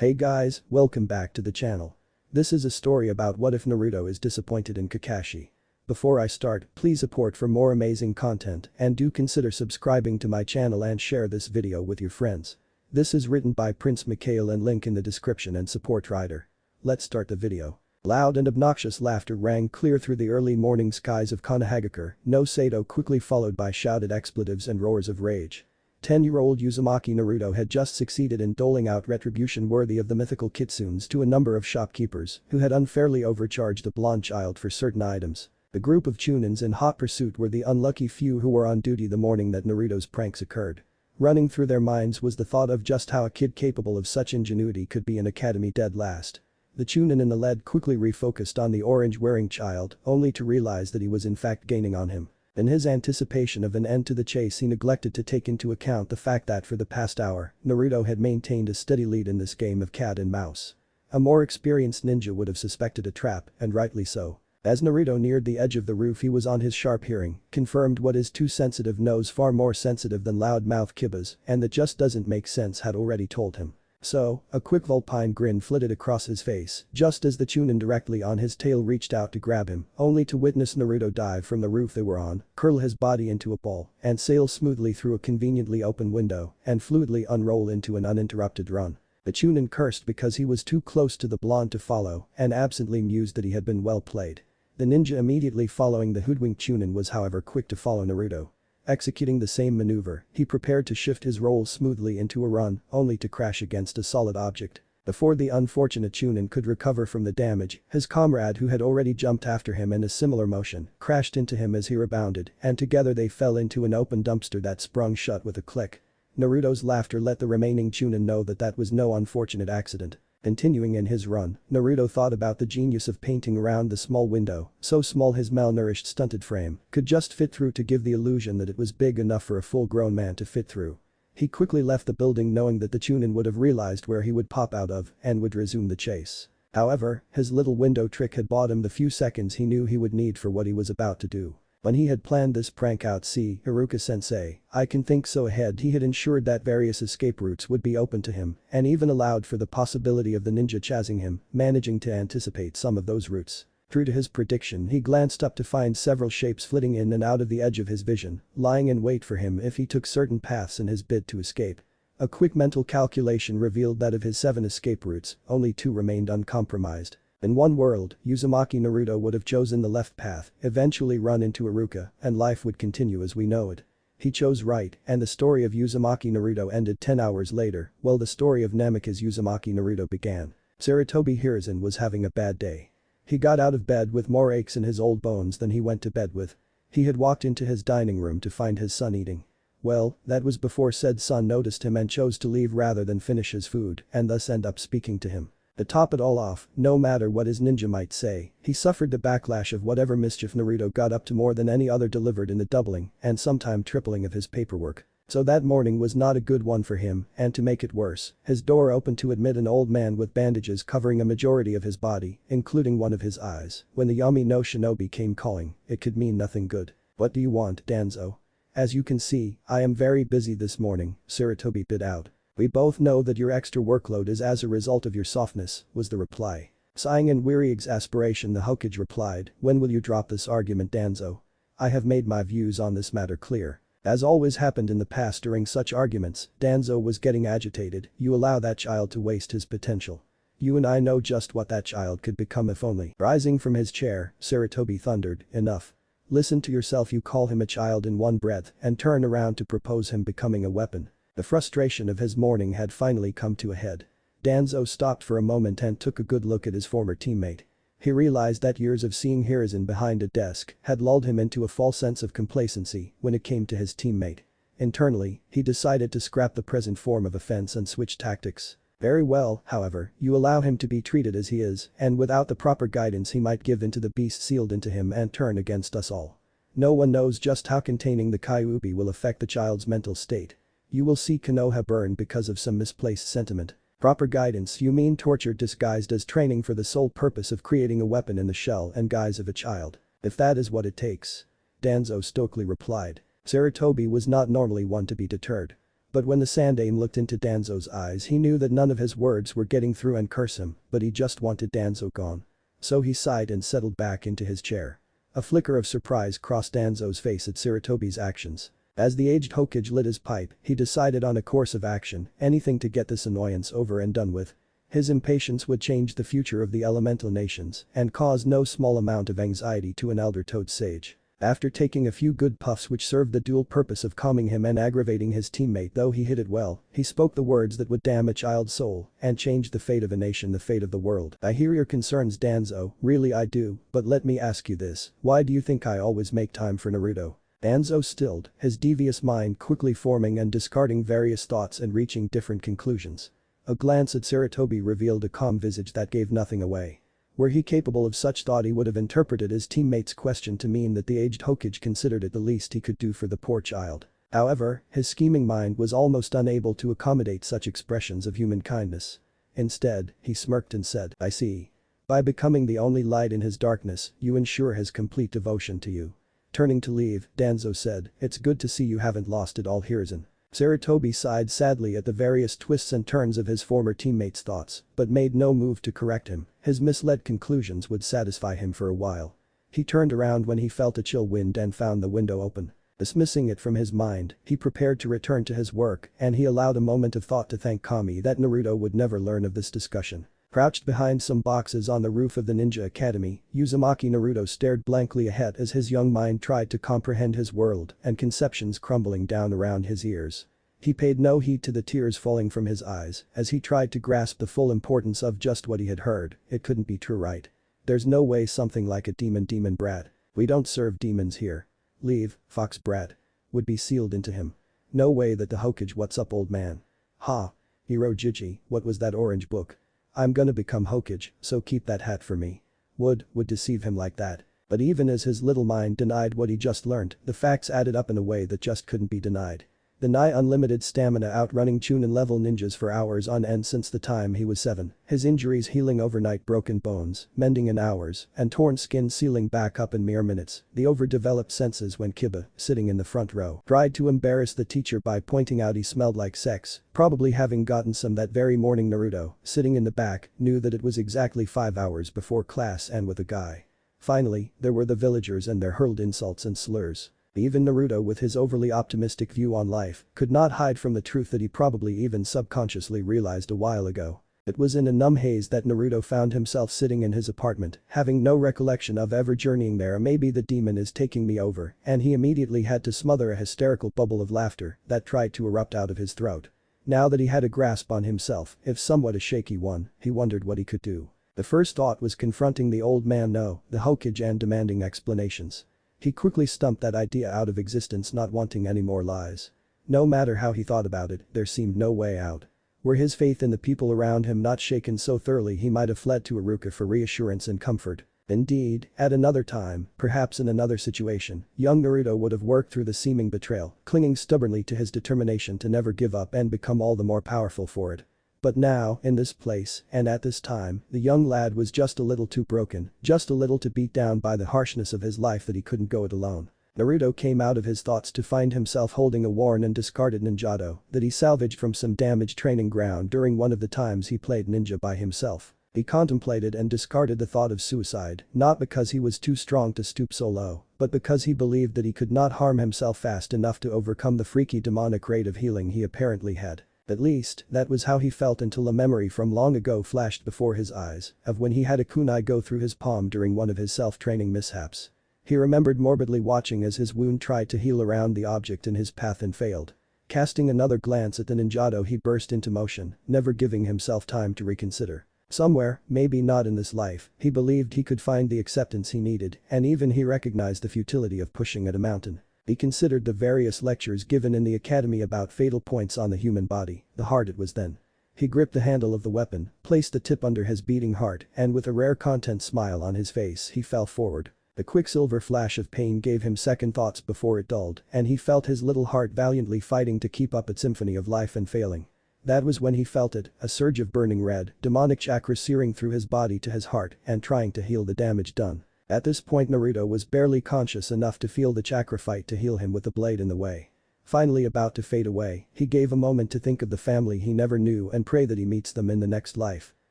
Hey guys, welcome back to the channel. This is a story about what if Naruto is disappointed in Kakashi. Before I start, please support for more amazing content and do consider subscribing to my channel and share this video with your friends. This is written by Prince Mikhail and link in the description and support writer. Let's start the video. Loud and obnoxious laughter rang clear through the early morning skies of Konohagakure, no Sato quickly followed by shouted expletives and roars of rage. 10-year-old Uzumaki Naruto had just succeeded in doling out retribution worthy of the mythical kitsunes to a number of shopkeepers who had unfairly overcharged the blonde child for certain items. The group of chunins in hot pursuit were the unlucky few who were on duty the morning that Naruto's pranks occurred. Running through their minds was the thought of just how a kid capable of such ingenuity could be in academy dead last. The chunin in the lead quickly refocused on the orange-wearing child, only to realize that he was in fact gaining on him. In his anticipation of an end to the chase, he neglected to take into account the fact that for the past hour, Naruto had maintained a steady lead in this game of cat and mouse. A more experienced ninja would have suspected a trap, and rightly so. As Naruto neared the edge of the roof, he was on his sharp hearing, confirmed what his too sensitive nose, far more sensitive than loud-mouth Kibba's, and that just doesn't make sense, had already told him. So, a quick vulpine grin flitted across his face, just as the chunin directly on his tail reached out to grab him, only to witness Naruto dive from the roof they were on, curl his body into a ball, and sail smoothly through a conveniently open window, and fluidly unroll into an uninterrupted run. The chunin cursed because he was too close to the blonde to follow, and absently mused that he had been well played. The ninja immediately following the hoodwinked chunin was however quick to follow Naruto. Executing the same maneuver, he prepared to shift his roll smoothly into a run, only to crash against a solid object. Before the unfortunate chunin could recover from the damage, his comrade, who had already jumped after him in a similar motion, crashed into him as he rebounded, and together they fell into an open dumpster that sprung shut with a click. Naruto's laughter let the remaining chunin know that that was no unfortunate accident. Continuing in his run, Naruto thought about the genius of painting around the small window, so small his malnourished stunted frame could just fit through to give the illusion that it was big enough for a full-grown man to fit through. He quickly left the building knowing that the chunin would have realized where he would pop out of and would resume the chase. However, his little window trick had bought him the few seconds he knew he would need for what he was about to do. When he had planned this prank out, see, Iruka-sensei, I can think so ahead. He had ensured that various escape routes would be open to him and even allowed for the possibility of the ninja chasing him, managing to anticipate some of those routes. True to his prediction, he glanced up to find several shapes flitting in and out of the edge of his vision, lying in wait for him if he took certain paths in his bid to escape. A quick mental calculation revealed that of his 7 escape routes, only 2 remained uncompromised. In one world, Uzumaki Naruto would have chosen the left path, eventually run into Iruka, and life would continue as we know it. He chose right, and the story of Uzumaki Naruto ended 10 hours later, while the story of Namikaze Uzumaki Naruto began. Sarutobi Hiruzen was having a bad day. He got out of bed with more aches in his old bones than he went to bed with. He had walked into his dining room to find his son eating. Well, that was before said son noticed him and chose to leave rather than finish his food and thus end up speaking to him. To top it all off, no matter what his ninja might say, he suffered the backlash of whatever mischief Naruto got up to more than any other delivered in the doubling and sometime tripling of his paperwork. So that morning was not a good one for him, and to make it worse, his door opened to admit an old man with bandages covering a majority of his body, including one of his eyes. When the Yami no Shinobi came calling, it could mean nothing good. What do you want, Danzo? As you can see, I am very busy this morning, Sarutobi bit out. We both know that your extra workload is as a result of your softness, was the reply. Sighing in weary exasperation, the Hokage replied, when will you drop this argument, Danzo? I have made my views on this matter clear. As always happened in the past during such arguments, Danzo was getting agitated. You allow that child to waste his potential. You and I know just what that child could become if only. Rising from his chair, Sarutobi thundered, enough. Listen to yourself, you call him a child in one breath and turn around to propose him becoming a weapon. The frustration of his morning had finally come to a head. Danzo stopped for a moment and took a good look at his former teammate. He realized that years of seeing Hiruzen behind a desk had lulled him into a false sense of complacency when it came to his teammate. Internally, he decided to scrap the present form of offense and switch tactics. Very well, however, you allow him to be treated as he is, and without the proper guidance he might give into the beast sealed into him and turn against us all. No one knows just how containing the Kyuubi will affect the child's mental state. You will see Konoha burn because of some misplaced sentiment. Proper guidance, you mean torture disguised as training for the sole purpose of creating a weapon in the shell and guise of a child. If that is what it takes. Danzo stoically replied. Sarutobi was not normally one to be deterred. But when the Sandaime looked into Danzo's eyes he knew that none of his words were getting through and curse him, but he just wanted Danzo gone. So he sighed and settled back into his chair. A flicker of surprise crossed Danzo's face at Sarutobi's actions. As the aged Hokage lit his pipe, he decided on a course of action, anything to get this annoyance over and done with. His impatience would change the future of the elemental nations and cause no small amount of anxiety to an elder toad sage. After taking a few good puffs which served the dual purpose of calming him and aggravating his teammate though he hit it well, he spoke the words that would damn a child's soul and change the fate of a nation, the fate of the world. I hear your concerns, Danzo, really I do, but let me ask you this, why do you think I always make time for Naruto? Danzo stilled, his devious mind quickly forming and discarding various thoughts and reaching different conclusions. A glance at Sarutobi revealed a calm visage that gave nothing away. Were he capable of such thought he would have interpreted his teammate's question to mean that the aged Hokage considered it the least he could do for the poor child. However, his scheming mind was almost unable to accommodate such expressions of human kindness. Instead, he smirked and said, I see. By becoming the only light in his darkness, you ensure his complete devotion to you. Turning to leave, Danzo said, it's good to see you haven't lost it all, Hiruzen. Sarutobi sighed sadly at the various twists and turns of his former teammate's thoughts, but made no move to correct him. His misled conclusions would satisfy him for a while. He turned around when he felt a chill wind and found the window open. Dismissing it from his mind, he prepared to return to his work and he allowed a moment of thought to thank Kami that Naruto would never learn of this discussion. Crouched behind some boxes on the roof of the Ninja Academy, Uzumaki Naruto stared blankly ahead as his young mind tried to comprehend his world and conceptions crumbling down around his ears. He paid no heed to the tears falling from his eyes as he tried to grasp the full importance of just what he had heard. It couldn't be true, right? There's no way something like a demon brat. We don't serve demons here. Leave, fox brat. Would be sealed into him. No way that the Hokage, what's up old man? Ha. Hirojiji, what was that orange book? I'm gonna become Hokage, so keep that hat for me. Would deceive him like that. But even as his little mind denied what he just learned, the facts added up in a way that just couldn't be denied. The nigh unlimited stamina outrunning Chunin level ninjas for hours on end since the time he was 7, his injuries healing overnight, broken bones, mending in hours, and torn skin sealing back up in mere minutes, the overdeveloped senses when Kiba, sitting in the front row, tried to embarrass the teacher by pointing out he smelled like sex, probably having gotten some that very morning. Naruto, sitting in the back, knew that it was exactly 5 hours before class and with a guy. Finally, there were the villagers and their hurled insults and slurs. Even Naruto, with his overly optimistic view on life, could not hide from the truth that he probably even subconsciously realized a while ago. It was in a numb haze that Naruto found himself sitting in his apartment, having no recollection of ever journeying there. Maybe the demon is taking me over, and he immediately had to smother a hysterical bubble of laughter that tried to erupt out of his throat. Now that he had a grasp on himself, if somewhat a shaky one, he wondered what he could do. The first thought was confronting the old man, the Hokage, and demanding explanations. He quickly stumped that idea out of existence, not wanting any more lies. No matter how he thought about it, there seemed no way out. Were his faith in the people around him not shaken so thoroughly, he might have fled to Iruka for reassurance and comfort. Indeed, at another time, perhaps in another situation, young Naruto would have worked through the seeming betrayal, clinging stubbornly to his determination to never give up and become all the more powerful for it. But now, in this place, and at this time, the young lad was just a little too broken, just a little too beat down by the harshness of his life that he couldn't go it alone. Naruto came out of his thoughts to find himself holding a worn and discarded ninjato that he salvaged from some damaged training ground during one of the times he played ninja by himself. He contemplated and discarded the thought of suicide, not because he was too strong to stoop so low, but because he believed that he could not harm himself fast enough to overcome the freaky demonic rate of healing he apparently had. At least, that was how he felt until a memory from long ago flashed before his eyes of when he had a kunai go through his palm during one of his self-training mishaps. He remembered morbidly watching as his wound tried to heal around the object in his path and failed. Casting another glance at the ninjato, he burst into motion, never giving himself time to reconsider. Somewhere, maybe not in this life, he believed he could find the acceptance he needed, and even he recognized the futility of pushing at a mountain. He considered the various lectures given in the academy about fatal points on the human body, the heart it was then. He gripped the handle of the weapon, placed the tip under his beating heart, and with a rare content smile on his face he fell forward. The quicksilver flash of pain gave him second thoughts before it dulled, and he felt his little heart valiantly fighting to keep up its symphony of life and failing. That was when he felt it, a surge of burning red, demonic chakra searing through his body to his heart and trying to heal the damage done. At this point Naruto was barely conscious enough to feel the chakra fight to heal him with the blade in the way. Finally about to fade away, he gave a moment to think of the family he never knew and pray that he meets them in the next life.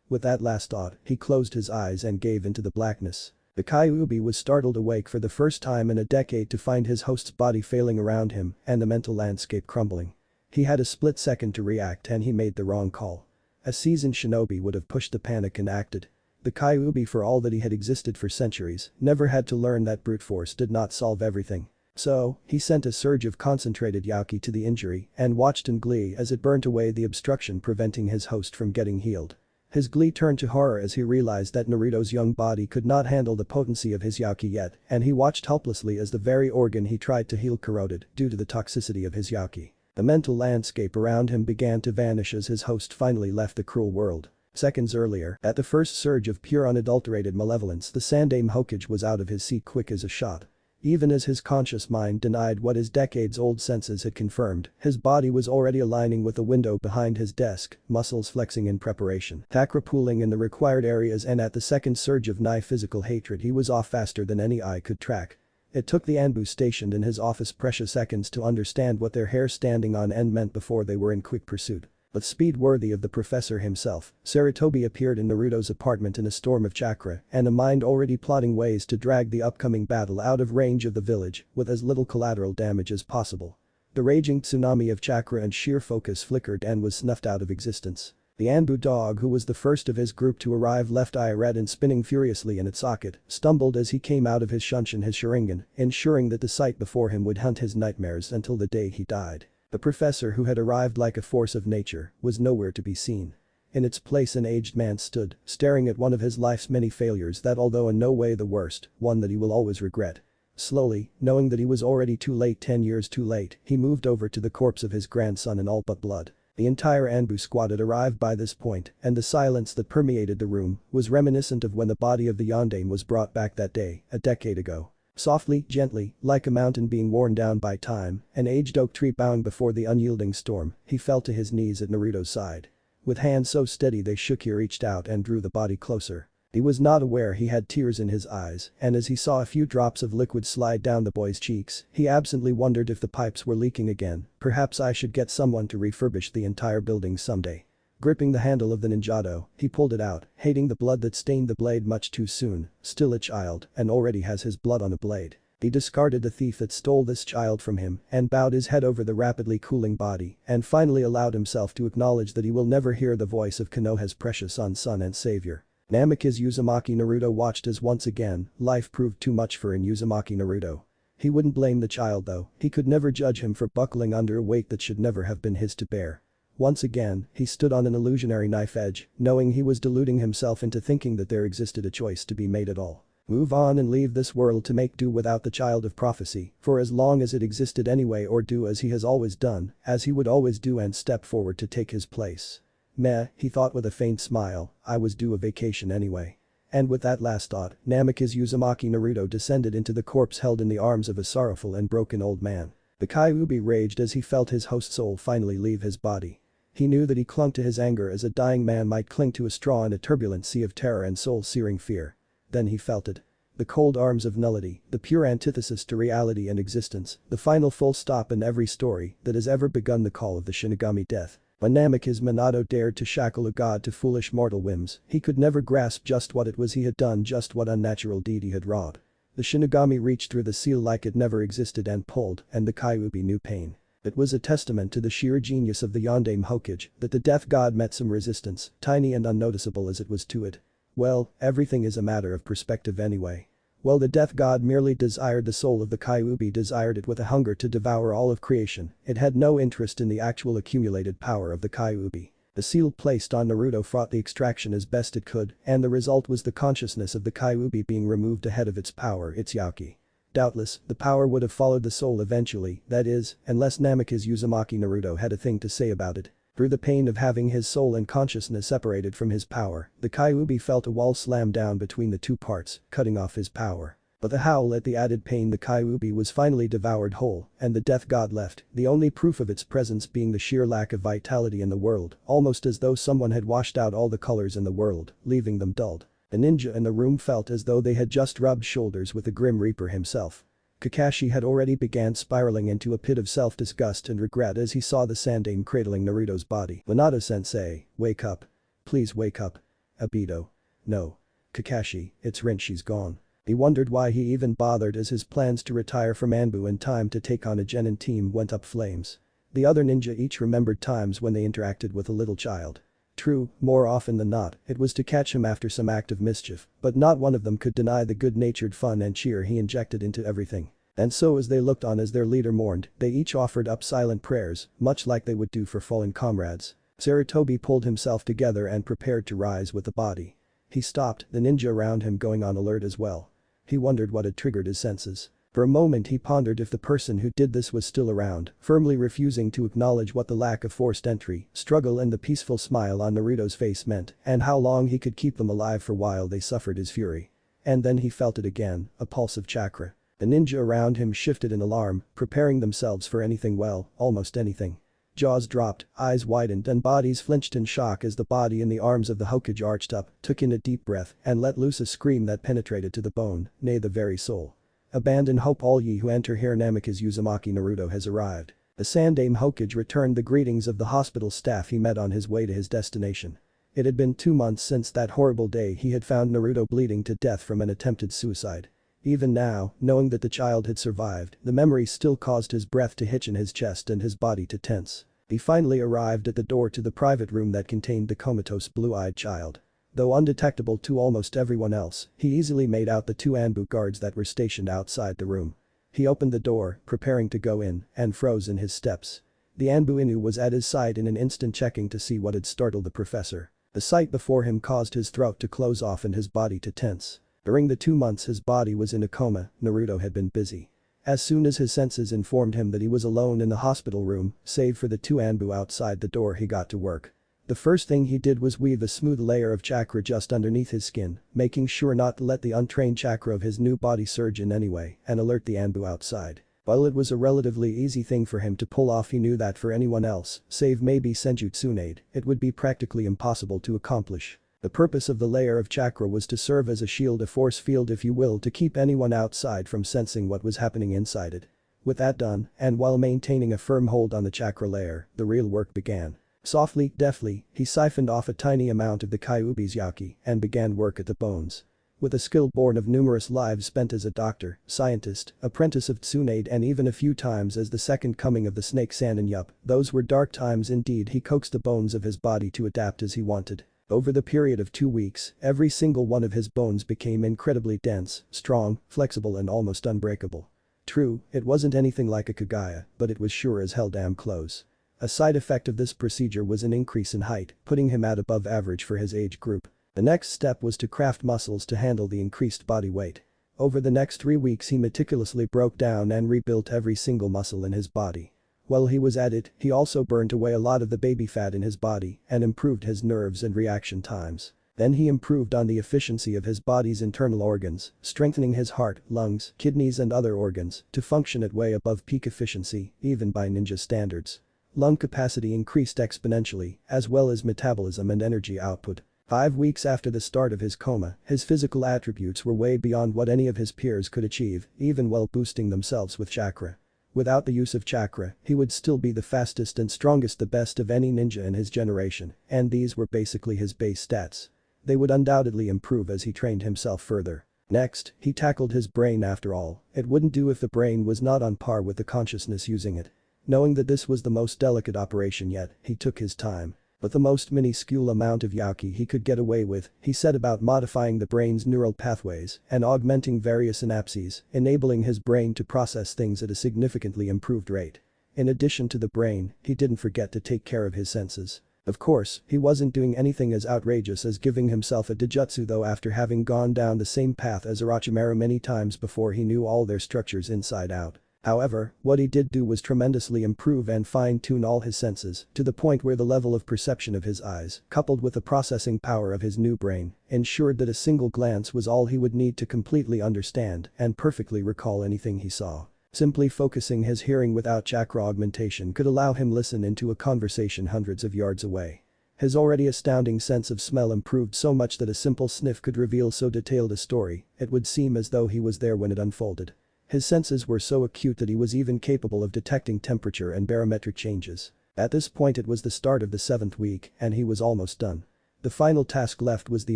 With that last thought, he closed his eyes and gave into the blackness. The Kyuubi was startled awake for the first time in a decade to find his host's body failing around him and the mental landscape crumbling. He had a split second to react and he made the wrong call. A seasoned shinobi would have pushed the panic and acted. The Kyuubi, for all that he had existed for centuries, never had to learn that brute force did not solve everything. So, he sent a surge of concentrated yaki to the injury and watched in glee as it burnt away the obstruction preventing his host from getting healed. His glee turned to horror as he realized that Naruto's young body could not handle the potency of his yaki yet, and he watched helplessly as the very organ he tried to heal corroded due to the toxicity of his yaki. The mental landscape around him began to vanish as his host finally left the cruel world. Seconds earlier, at the first surge of pure unadulterated malevolence, the Sandaime Hokage was out of his seat quick as a shot. Even as his conscious mind denied what his decades-old senses had confirmed, his body was already aligning with the window behind his desk, muscles flexing in preparation, chakra pooling in the required areas, and at the second surge of physical hatred he was off faster than any eye could track. It took the Anbu stationed in his office precious seconds to understand what their hair standing on end meant before they were in quick pursuit. With speed worthy of the professor himself, Sarutobi appeared in Naruto's apartment in a storm of chakra and a mind already plotting ways to drag the upcoming battle out of range of the village with as little collateral damage as possible. The raging tsunami of chakra and sheer focus flickered and was snuffed out of existence. The Anbu dog, who was the first of his group to arrive, left eye red and spinning furiously in its socket, stumbled as he came out of his Shunshin his Sharingan, ensuring that the sight before him would haunt his nightmares until the day he died. The professor, who had arrived like a force of nature, was nowhere to be seen. In its place an aged man stood, staring at one of his life's many failures that, although in no way the worst, one that he will always regret. Slowly, knowing that he was already too late, 10 years too late, he moved over to the corpse of his grandson in all but blood. The entire Anbu squad had arrived by this point, and the silence that permeated the room was reminiscent of when the body of the Yondaime was brought back that day, a decade ago. Softly, gently, like a mountain being worn down by time, an aged oak tree bowing before the unyielding storm, he fell to his knees at Naruto's side. With hands so steady they shook, he reached out and drew the body closer. He was not aware he had tears in his eyes, and as he saw a few drops of liquid slide down the boy's cheeks, he absently wondered if the pipes were leaking again. Perhaps I should get someone to refurbish the entire building someday. Gripping the handle of the ninjato, he pulled it out, hating the blood that stained the blade much too soon. Still a child, and already has his blood on a blade. He discarded the thief that stole this child from him and bowed his head over the rapidly cooling body and finally allowed himself to acknowledge that he will never hear the voice of Konoha's precious son and savior. Namikaze Uzumaki Naruto watched as once again, life proved too much for Uzumaki Naruto. He wouldn't blame the child though, he could never judge him for buckling under a weight that should never have been his to bear. Once again, he stood on an illusionary knife edge, knowing he was deluding himself into thinking that there existed a choice to be made at all. Move on and leave this world to make do without the child of prophecy, for as long as it existed anyway, or do as he has always done, as he would always do, and step forward to take his place. Meh, he thought with a faint smile, I was due a vacation anyway. And with that last thought, Namikaze Uzumaki Naruto descended into the corpse held in the arms of a sorrowful and broken old man. The Kyuubi raged as he felt his host's soul finally leave his body. He knew that he clung to his anger as a dying man might cling to a straw in a turbulent sea of terror and soul-searing fear. Then he felt it. The cold arms of nullity, the pure antithesis to reality and existence, the final full stop in every story that has ever begun, the call of the Shinigami death. When Namikaze Minato dared to shackle a god to foolish mortal whims, he could never grasp just what it was he had done, just what unnatural deed he had wrought. The Shinigami reached through the seal like it never existed and pulled, and the Kyuubi knew pain. It was a testament to the sheer genius of the Yondaime Hokage that the death god met some resistance, tiny and unnoticeable as it was to it. Well, everything is a matter of perspective anyway. Well, the death god merely desired the soul of the Kyuubi, desired it with a hunger to devour all of creation. It had no interest in the actual accumulated power of the Kyuubi. The seal placed on Naruto fought the extraction as best it could, and the result was the consciousness of the Kyuubi being removed ahead of its power, its yaki. Doubtless, the power would have followed the soul eventually, that is, unless Namikaze Uzumaki Naruto had a thing to say about it. Through the pain of having his soul and consciousness separated from his power, the Kyuubi felt a wall slam down between the two parts, cutting off his power. But the howl at the added pain, the Kyuubi was finally devoured whole, and the death god left, the only proof of its presence being the sheer lack of vitality in the world, almost as though someone had washed out all the colors in the world, leaving them dulled. The ninja in the room felt as though they had just rubbed shoulders with the Grim Reaper himself. Kakashi had already began spiraling into a pit of self-disgust and regret as he saw the Sandaime cradling Naruto's body. Minato-sensei, wake up. Please wake up. Obito. No. Kakashi, it's Rin, she's gone. He wondered why he even bothered as his plans to retire from Anbu in time to take on a genin team went up flames. The other ninja each remembered times when they interacted with a little child. True, more often than not, it was to catch him after some act of mischief, but not one of them could deny the good-natured fun and cheer he injected into everything. And so as they looked on as their leader mourned, they each offered up silent prayers, much like they would do for fallen comrades. Sarutobi pulled himself together and prepared to rise with the body. He stopped, the ninja around him going on alert as well. He wondered what had triggered his senses. For a moment he pondered if the person who did this was still around, firmly refusing to acknowledge what the lack of forced entry, struggle and the peaceful smile on Naruto's face meant, and how long he could keep them alive for while they suffered his fury. And then he felt it again, a pulse of chakra. The ninja around him shifted in alarm, preparing themselves for anything, well, almost anything. Jaws dropped, eyes widened and bodies flinched in shock as the body in the arms of the Hokage arched up, took in a deep breath and let loose a scream that penetrated to the bone, nay the very soul. Abandon hope, all ye who enter here, Namikaze Uzumaki Naruto has arrived. The Sandaime Hokage returned the greetings of the hospital staff he met on his way to his destination. It had been 2 months since that horrible day he had found Naruto bleeding to death from an attempted suicide. Even now, knowing that the child had survived, the memory still caused his breath to hitch in his chest and his body to tense. He finally arrived at the door to the private room that contained the comatose blue-eyed child. Though undetectable to almost everyone else, he easily made out the 2 Anbu guards that were stationed outside the room. He opened the door, preparing to go in, and froze in his steps. The Anbu Inu was at his side in an instant, checking to see what had startled the professor. The sight before him caused his throat to close off and his body to tense. During the 2 months his body was in a coma, Naruto had been busy. As soon as his senses informed him that he was alone in the hospital room, save for the 2 Anbu outside the door, he got to work. The first thing he did was weave a smooth layer of chakra just underneath his skin, making sure not to let the untrained chakra of his new body surge in anyway and alert the Anbu outside. While it was a relatively easy thing for him to pull off, he knew that for anyone else, save maybe Senju Tsunade, it would be practically impossible to accomplish. The purpose of the layer of chakra was to serve as a shield, a force field if you will, to keep anyone outside from sensing what was happening inside it. With that done, and while maintaining a firm hold on the chakra layer, the real work began. Softly, deftly, he siphoned off a tiny amount of the Kyuubi's yaki and began work at the bones. With a skill born of numerous lives spent as a doctor, scientist, apprentice of Tsunade and even a few times as the second coming of the snake Sannin, yup, those were dark times indeed. He coaxed the bones of his body to adapt as he wanted. Over the period of 2 weeks, every single one of his bones became incredibly dense, strong, flexible and almost unbreakable. True, it wasn't anything like a Kagaya, but it was sure as hell damn close. A side effect of this procedure was an increase in height, putting him at above average for his age group. The next step was to craft muscles to handle the increased body weight. Over the next 3 weeks he meticulously broke down and rebuilt every single muscle in his body. While he was at it, he also burned away a lot of the baby fat in his body and improved his nerves and reaction times. Then he improved on the efficiency of his body's internal organs, strengthening his heart, lungs, kidneys and other organs to function at way above peak efficiency, even by ninja standards. Lung capacity increased exponentially, as well as metabolism and energy output. 5 weeks after the start of his coma, his physical attributes were way beyond what any of his peers could achieve, even while boosting themselves with chakra. Without the use of chakra, he would still be the fastest and strongest, the best of any ninja in his generation, and these were basically his base stats. They would undoubtedly improve as he trained himself further. Next, he tackled his brain. After all, it wouldn't do if the brain was not on par with the consciousness using it. Knowing that this was the most delicate operation yet, he took his time. With the most minuscule amount of yaki he could get away with, he set about modifying the brain's neural pathways and augmenting various synapses, enabling his brain to process things at a significantly improved rate. In addition to the brain, he didn't forget to take care of his senses. Of course, he wasn't doing anything as outrageous as giving himself a dijutsu, though after having gone down the same path as Orochimaru many times before, he knew all their structures inside out. However, what he did do was tremendously improve and fine-tune all his senses, to the point where the level of perception of his eyes, coupled with the processing power of his new brain, ensured that a single glance was all he would need to completely understand and perfectly recall anything he saw. Simply focusing his hearing without chakra augmentation could allow him listen into a conversation hundreds of yards away. His already astounding sense of smell improved so much that a simple sniff could reveal so detailed a story, it would seem as though he was there when it unfolded. His senses were so acute that he was even capable of detecting temperature and barometric changes. At this point it was the start of the 7th week and he was almost done. The final task left was the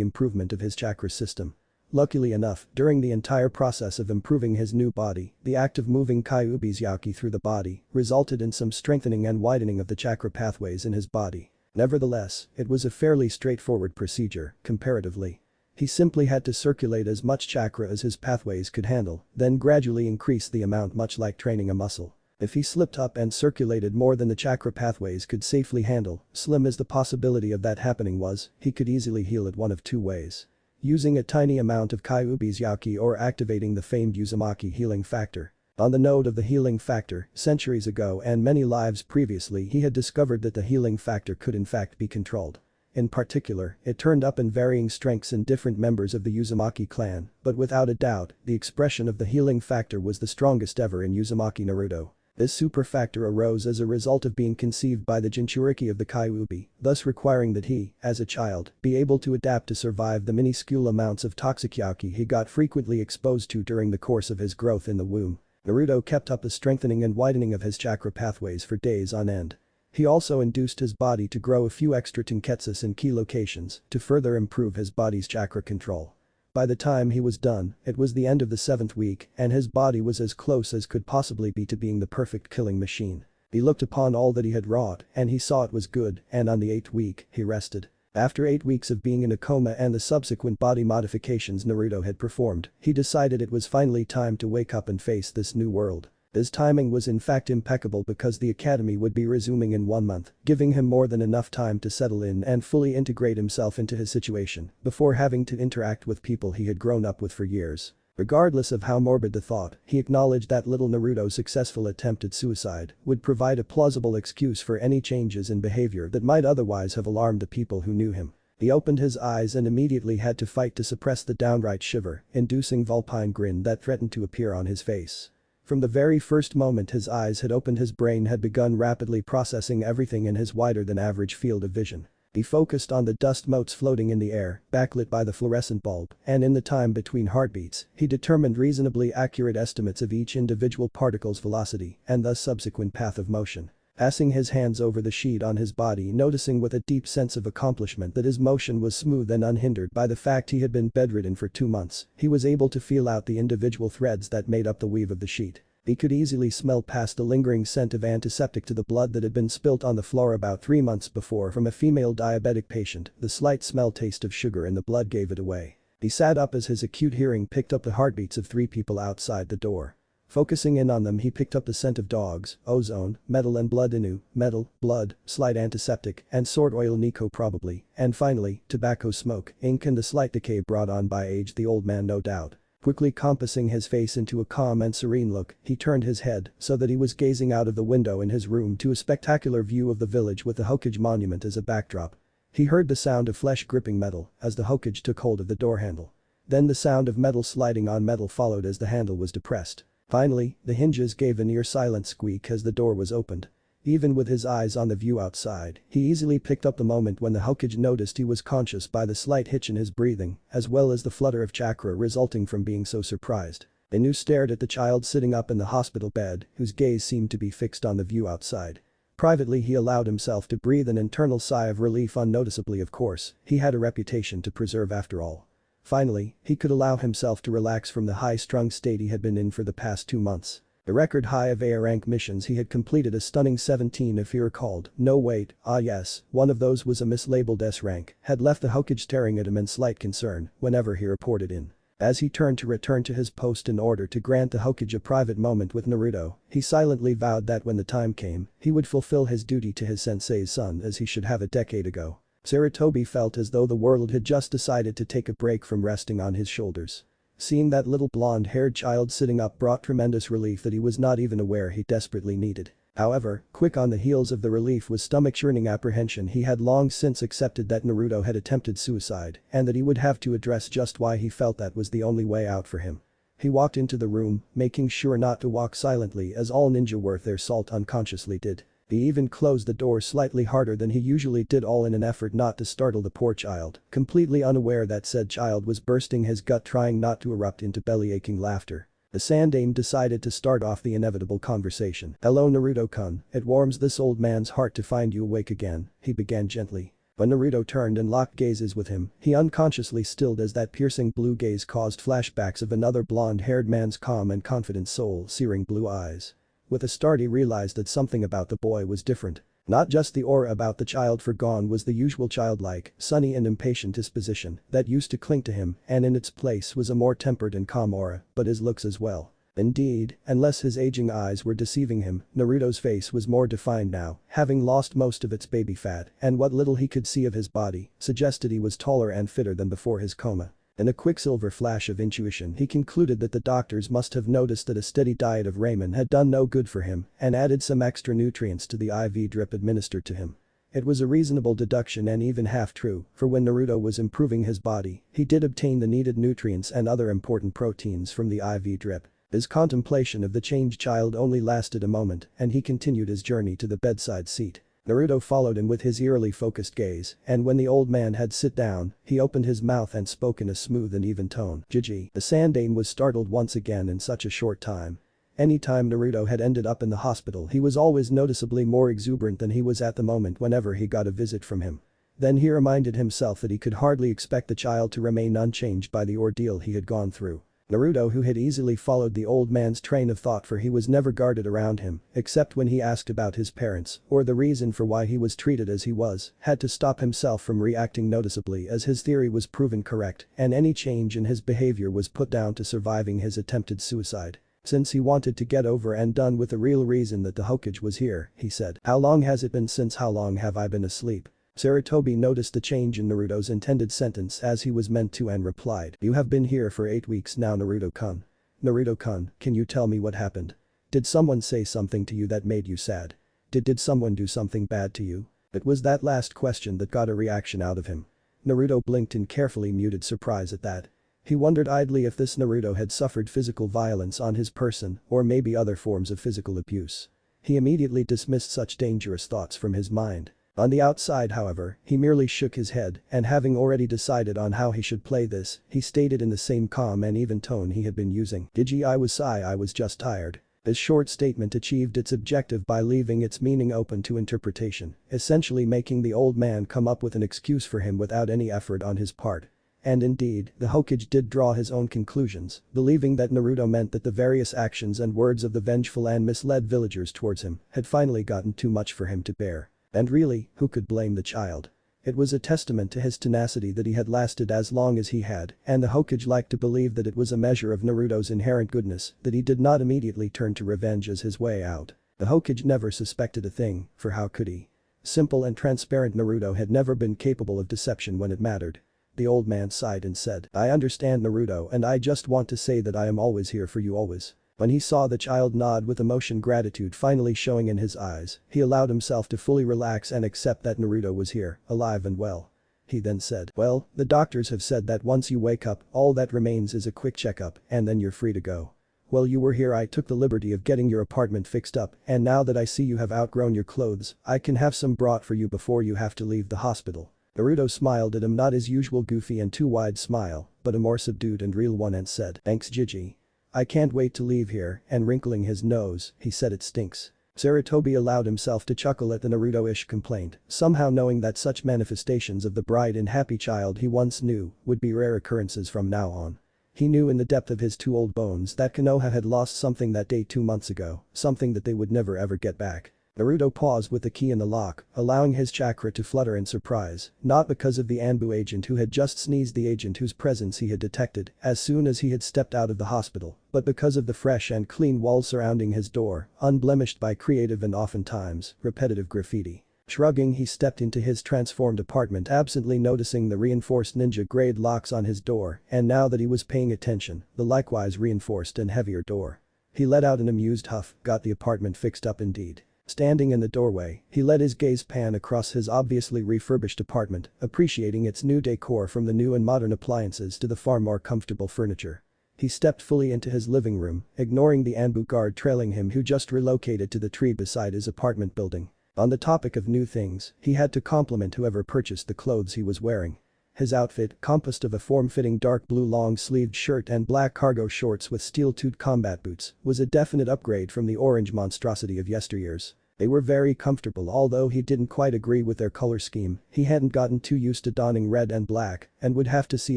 improvement of his chakra system. Luckily enough, during the entire process of improving his new body, the act of moving Kyuubi's Yaki through the body resulted in some strengthening and widening of the chakra pathways in his body. Nevertheless, it was a fairly straightforward procedure, comparatively. He simply had to circulate as much chakra as his pathways could handle, then gradually increase the amount, much like training a muscle. If he slipped up and circulated more than the chakra pathways could safely handle, slim as the possibility of that happening was, he could easily heal it one of two ways. Using a tiny amount of Kyuubi's Yaki or activating the famed Uzumaki healing factor. On the note of the healing factor, centuries ago and many lives previously he had discovered that the healing factor could in fact be controlled. In particular, it turned up in varying strengths in different members of the Uzumaki clan, but without a doubt, the expression of the healing factor was the strongest ever in Uzumaki Naruto. This super factor arose as a result of being conceived by the Jinchuriki of the Kyuubi, thus requiring that he, as a child, be able to adapt to survive the minuscule amounts of toxic Yaki he got frequently exposed to during the course of his growth in the womb. Naruto kept up the strengthening and widening of his chakra pathways for days on end. He also induced his body to grow a few extra tenketsus in key locations to further improve his body's chakra control. By the time he was done, it was the end of the 7th week and his body was as close as could possibly be to being the perfect killing machine. He looked upon all that he had wrought and he saw it was good, and on the 8th week, he rested. After 8 weeks of being in a coma and the subsequent body modifications Naruto had performed, he decided it was finally time to wake up and face this new world. His timing was in fact impeccable because the academy would be resuming in 1 month, giving him more than enough time to settle in and fully integrate himself into his situation before having to interact with people he had grown up with for years. Regardless of how morbid the thought, he acknowledged that little Naruto's successful attempt at suicide would provide a plausible excuse for any changes in behavior that might otherwise have alarmed the people who knew him. He opened his eyes and immediately had to fight to suppress the downright shiver-inducing vulpine grin that threatened to appear on his face. From the very first moment his eyes had opened, his brain had begun rapidly processing everything in his wider than average field of vision. He focused on the dust motes floating in the air, backlit by the fluorescent bulb, and in the time between heartbeats, he determined reasonably accurate estimates of each individual particle's velocity and thus subsequent path of motion. Passing his hands over the sheet on his body, noticing with a deep sense of accomplishment that his motion was smooth and unhindered by the fact he had been bedridden for 2 months, he was able to feel out the individual threads that made up the weave of the sheet. He could easily smell past the lingering scent of antiseptic to the blood that had been spilt on the floor about 3 months before from a female diabetic patient. The slight smell taste of sugar in the blood gave it away. He sat up as his acute hearing picked up the heartbeats of 3 people outside the door. Focusing in on them, he picked up the scent of dogs, ozone, metal and blood, inu, metal, blood, slight antiseptic, and sword oil, Nico probably, and finally, tobacco smoke, ink and the slight decay brought on by age, the old man no doubt. Quickly compassing his face into a calm and serene look, he turned his head so that he was gazing out of the window in his room to a spectacular view of the village with the Hokage monument as a backdrop. He heard the sound of flesh gripping metal as the Hokage took hold of the door handle. Then the sound of metal sliding on metal followed as the handle was depressed. Finally, the hinges gave a near-silent squeak as the door was opened. Even with his eyes on the view outside, he easily picked up the moment when the Hokage noticed he was conscious by the slight hitch in his breathing, as well as the flutter of chakra resulting from being so surprised. Inu stared at the child sitting up in the hospital bed, whose gaze seemed to be fixed on the view outside. Privately he allowed himself to breathe an internal sigh of relief, unnoticeably of course, he had a reputation to preserve after all. Finally, he could allow himself to relax from the high-strung state he had been in for the past 2 months. The record high of A-rank missions he had completed a stunning 17 if he recalled. No wait, yes, one of those was a mislabeled S rank, had left the Hokage staring at him in slight concern whenever he reported in. As he turned to return to his post in order to grant the Hokage a private moment with Naruto, he silently vowed that when the time came, he would fulfill his duty to his sensei's son as he should have a decade ago. Sarutobi felt as though the world had just decided to take a break from resting on his shoulders. Seeing that little blonde-haired child sitting up brought tremendous relief that he was not even aware he desperately needed. However, quick on the heels of the relief was stomach-churning apprehension. He had long since accepted that Naruto had attempted suicide and that he would have to address just why he felt that was the only way out for him. He walked into the room, making sure not to walk silently as all ninja worth their salt unconsciously did. He even closed the door slightly harder than he usually did, all in an effort not to startle the poor child, completely unaware that said child was bursting his gut trying not to erupt into belly-aching laughter. The Sandaime decided to start off the inevitable conversation. "Hello Naruto-kun, it warms this old man's heart to find you awake again," he began gently. When Naruto turned and locked gazes with him, he unconsciously stilled as that piercing blue gaze caused flashbacks of another blonde-haired man's calm and confident soul-searing blue eyes. With a start he realized that something about the boy was different. Not just the aura about the child, for gone was the usual childlike, sunny and impatient disposition that used to cling to him, and in its place was a more tempered and calm aura, but his looks as well. Indeed, unless his aging eyes were deceiving him, Naruto's face was more defined now, having lost most of its baby fat, and what little he could see of his body suggested he was taller and fitter than before his coma. In a quicksilver flash of intuition, he concluded that the doctors must have noticed that a steady diet of ramen had done no good for him and added some extra nutrients to the IV drip administered to him. It was a reasonable deduction and even half true, for when Naruto was improving his body, he did obtain the needed nutrients and other important proteins from the IV drip. His contemplation of the changed child only lasted a moment and he continued his journey to the bedside seat. Naruto followed him with his eerily focused gaze, and when the old man had sit down, he opened his mouth and spoke in a smooth and even tone. "Gigi." The Sandaime was startled once again in such a short time. Anytime Naruto had ended up in the hospital, he was always noticeably more exuberant than he was at the moment whenever he got a visit from him. Then he reminded himself that he could hardly expect the child to remain unchanged by the ordeal he had gone through. Naruto, who had easily followed the old man's train of thought, for he was never guarded around him, except when he asked about his parents or the reason for why he was treated as he was, had to stop himself from reacting noticeably as his theory was proven correct and any change in his behavior was put down to surviving his attempted suicide. Since he wanted to get over and done with the real reason that the Hokage was here, he said, "How long has it been since how long have I been asleep?" Sarutobi noticed the change in Naruto's intended sentence as he was meant to and replied, "You have been here for 8 weeks now Naruto-kun. Naruto-kun, can you tell me what happened? Did someone say something to you that made you sad? Did someone do something bad to you?" It was that last question that got a reaction out of him. Naruto blinked in carefully muted surprise at that. He wondered idly if this Naruto had suffered physical violence on his person or maybe other forms of physical abuse. He immediately dismissed such dangerous thoughts from his mind. On the outside, however, he merely shook his head and having already decided on how he should play this, he stated in the same calm and even tone he had been using, "Gigi, I was just tired." This short statement achieved its objective by leaving its meaning open to interpretation, essentially making the old man come up with an excuse for him without any effort on his part. And indeed, the Hokage did draw his own conclusions, believing that Naruto meant that the various actions and words of the vengeful and misled villagers towards him had finally gotten too much for him to bear. And really, who could blame the child? It was a testament to his tenacity that he had lasted as long as he had, and the Hokage liked to believe that it was a measure of Naruto's inherent goodness that he did not immediately turn to revenge as his way out. The Hokage never suspected a thing, for how could he? Simple and transparent Naruto had never been capable of deception when it mattered. The old man sighed and said, "I understand Naruto, and I just want to say that I am always here for you always." When he saw the child nod with emotion, gratitude finally showing in his eyes, he allowed himself to fully relax and accept that Naruto was here, alive and well. He then said, "Well, the doctors have said that once you wake up, all that remains is a quick checkup, and then you're free to go. While you were here I took the liberty of getting your apartment fixed up, and now that I see you have outgrown your clothes, I can have some brought for you before you have to leave the hospital." Naruto smiled at him, not his usual goofy and too wide smile, but a more subdued and real one, and said, "Thanks Gigi. I can't wait to leave here," and wrinkling his nose, he said, "It stinks." Sarutobi allowed himself to chuckle at the Naruto-ish complaint, somehow knowing that such manifestations of the bright and happy child he once knew would be rare occurrences from now on. He knew in the depth of his two old bones that Konoha had lost something that day 2 months ago, something that they would never ever get back. Naruto paused with the key in the lock, allowing his chakra to flutter in surprise, not because of the Anbu agent who had just sneezed, the agent whose presence he had detected as soon as he had stepped out of the hospital, but because of the fresh and clean walls surrounding his door, unblemished by creative and oftentimes repetitive graffiti. Shrugging, he stepped into his transformed apartment, absently noticing the reinforced ninja-grade locks on his door, and now that he was paying attention, the likewise reinforced and heavier door. He let out an amused huff, got the apartment fixed up indeed. Standing in the doorway, he let his gaze pan across his obviously refurbished apartment, appreciating its new decor from the new and modern appliances to the far more comfortable furniture. He stepped fully into his living room, ignoring the Anbu guard trailing him who just relocated to the tree beside his apartment building. On the topic of new things, he had to compliment whoever purchased the clothes he was wearing. His outfit, composed of a form-fitting dark blue long-sleeved shirt and black cargo shorts with steel-toed combat boots, was a definite upgrade from the orange monstrosity of yesteryears. They were very comfortable, although he didn't quite agree with their color scheme. He hadn't gotten too used to donning red and black and would have to see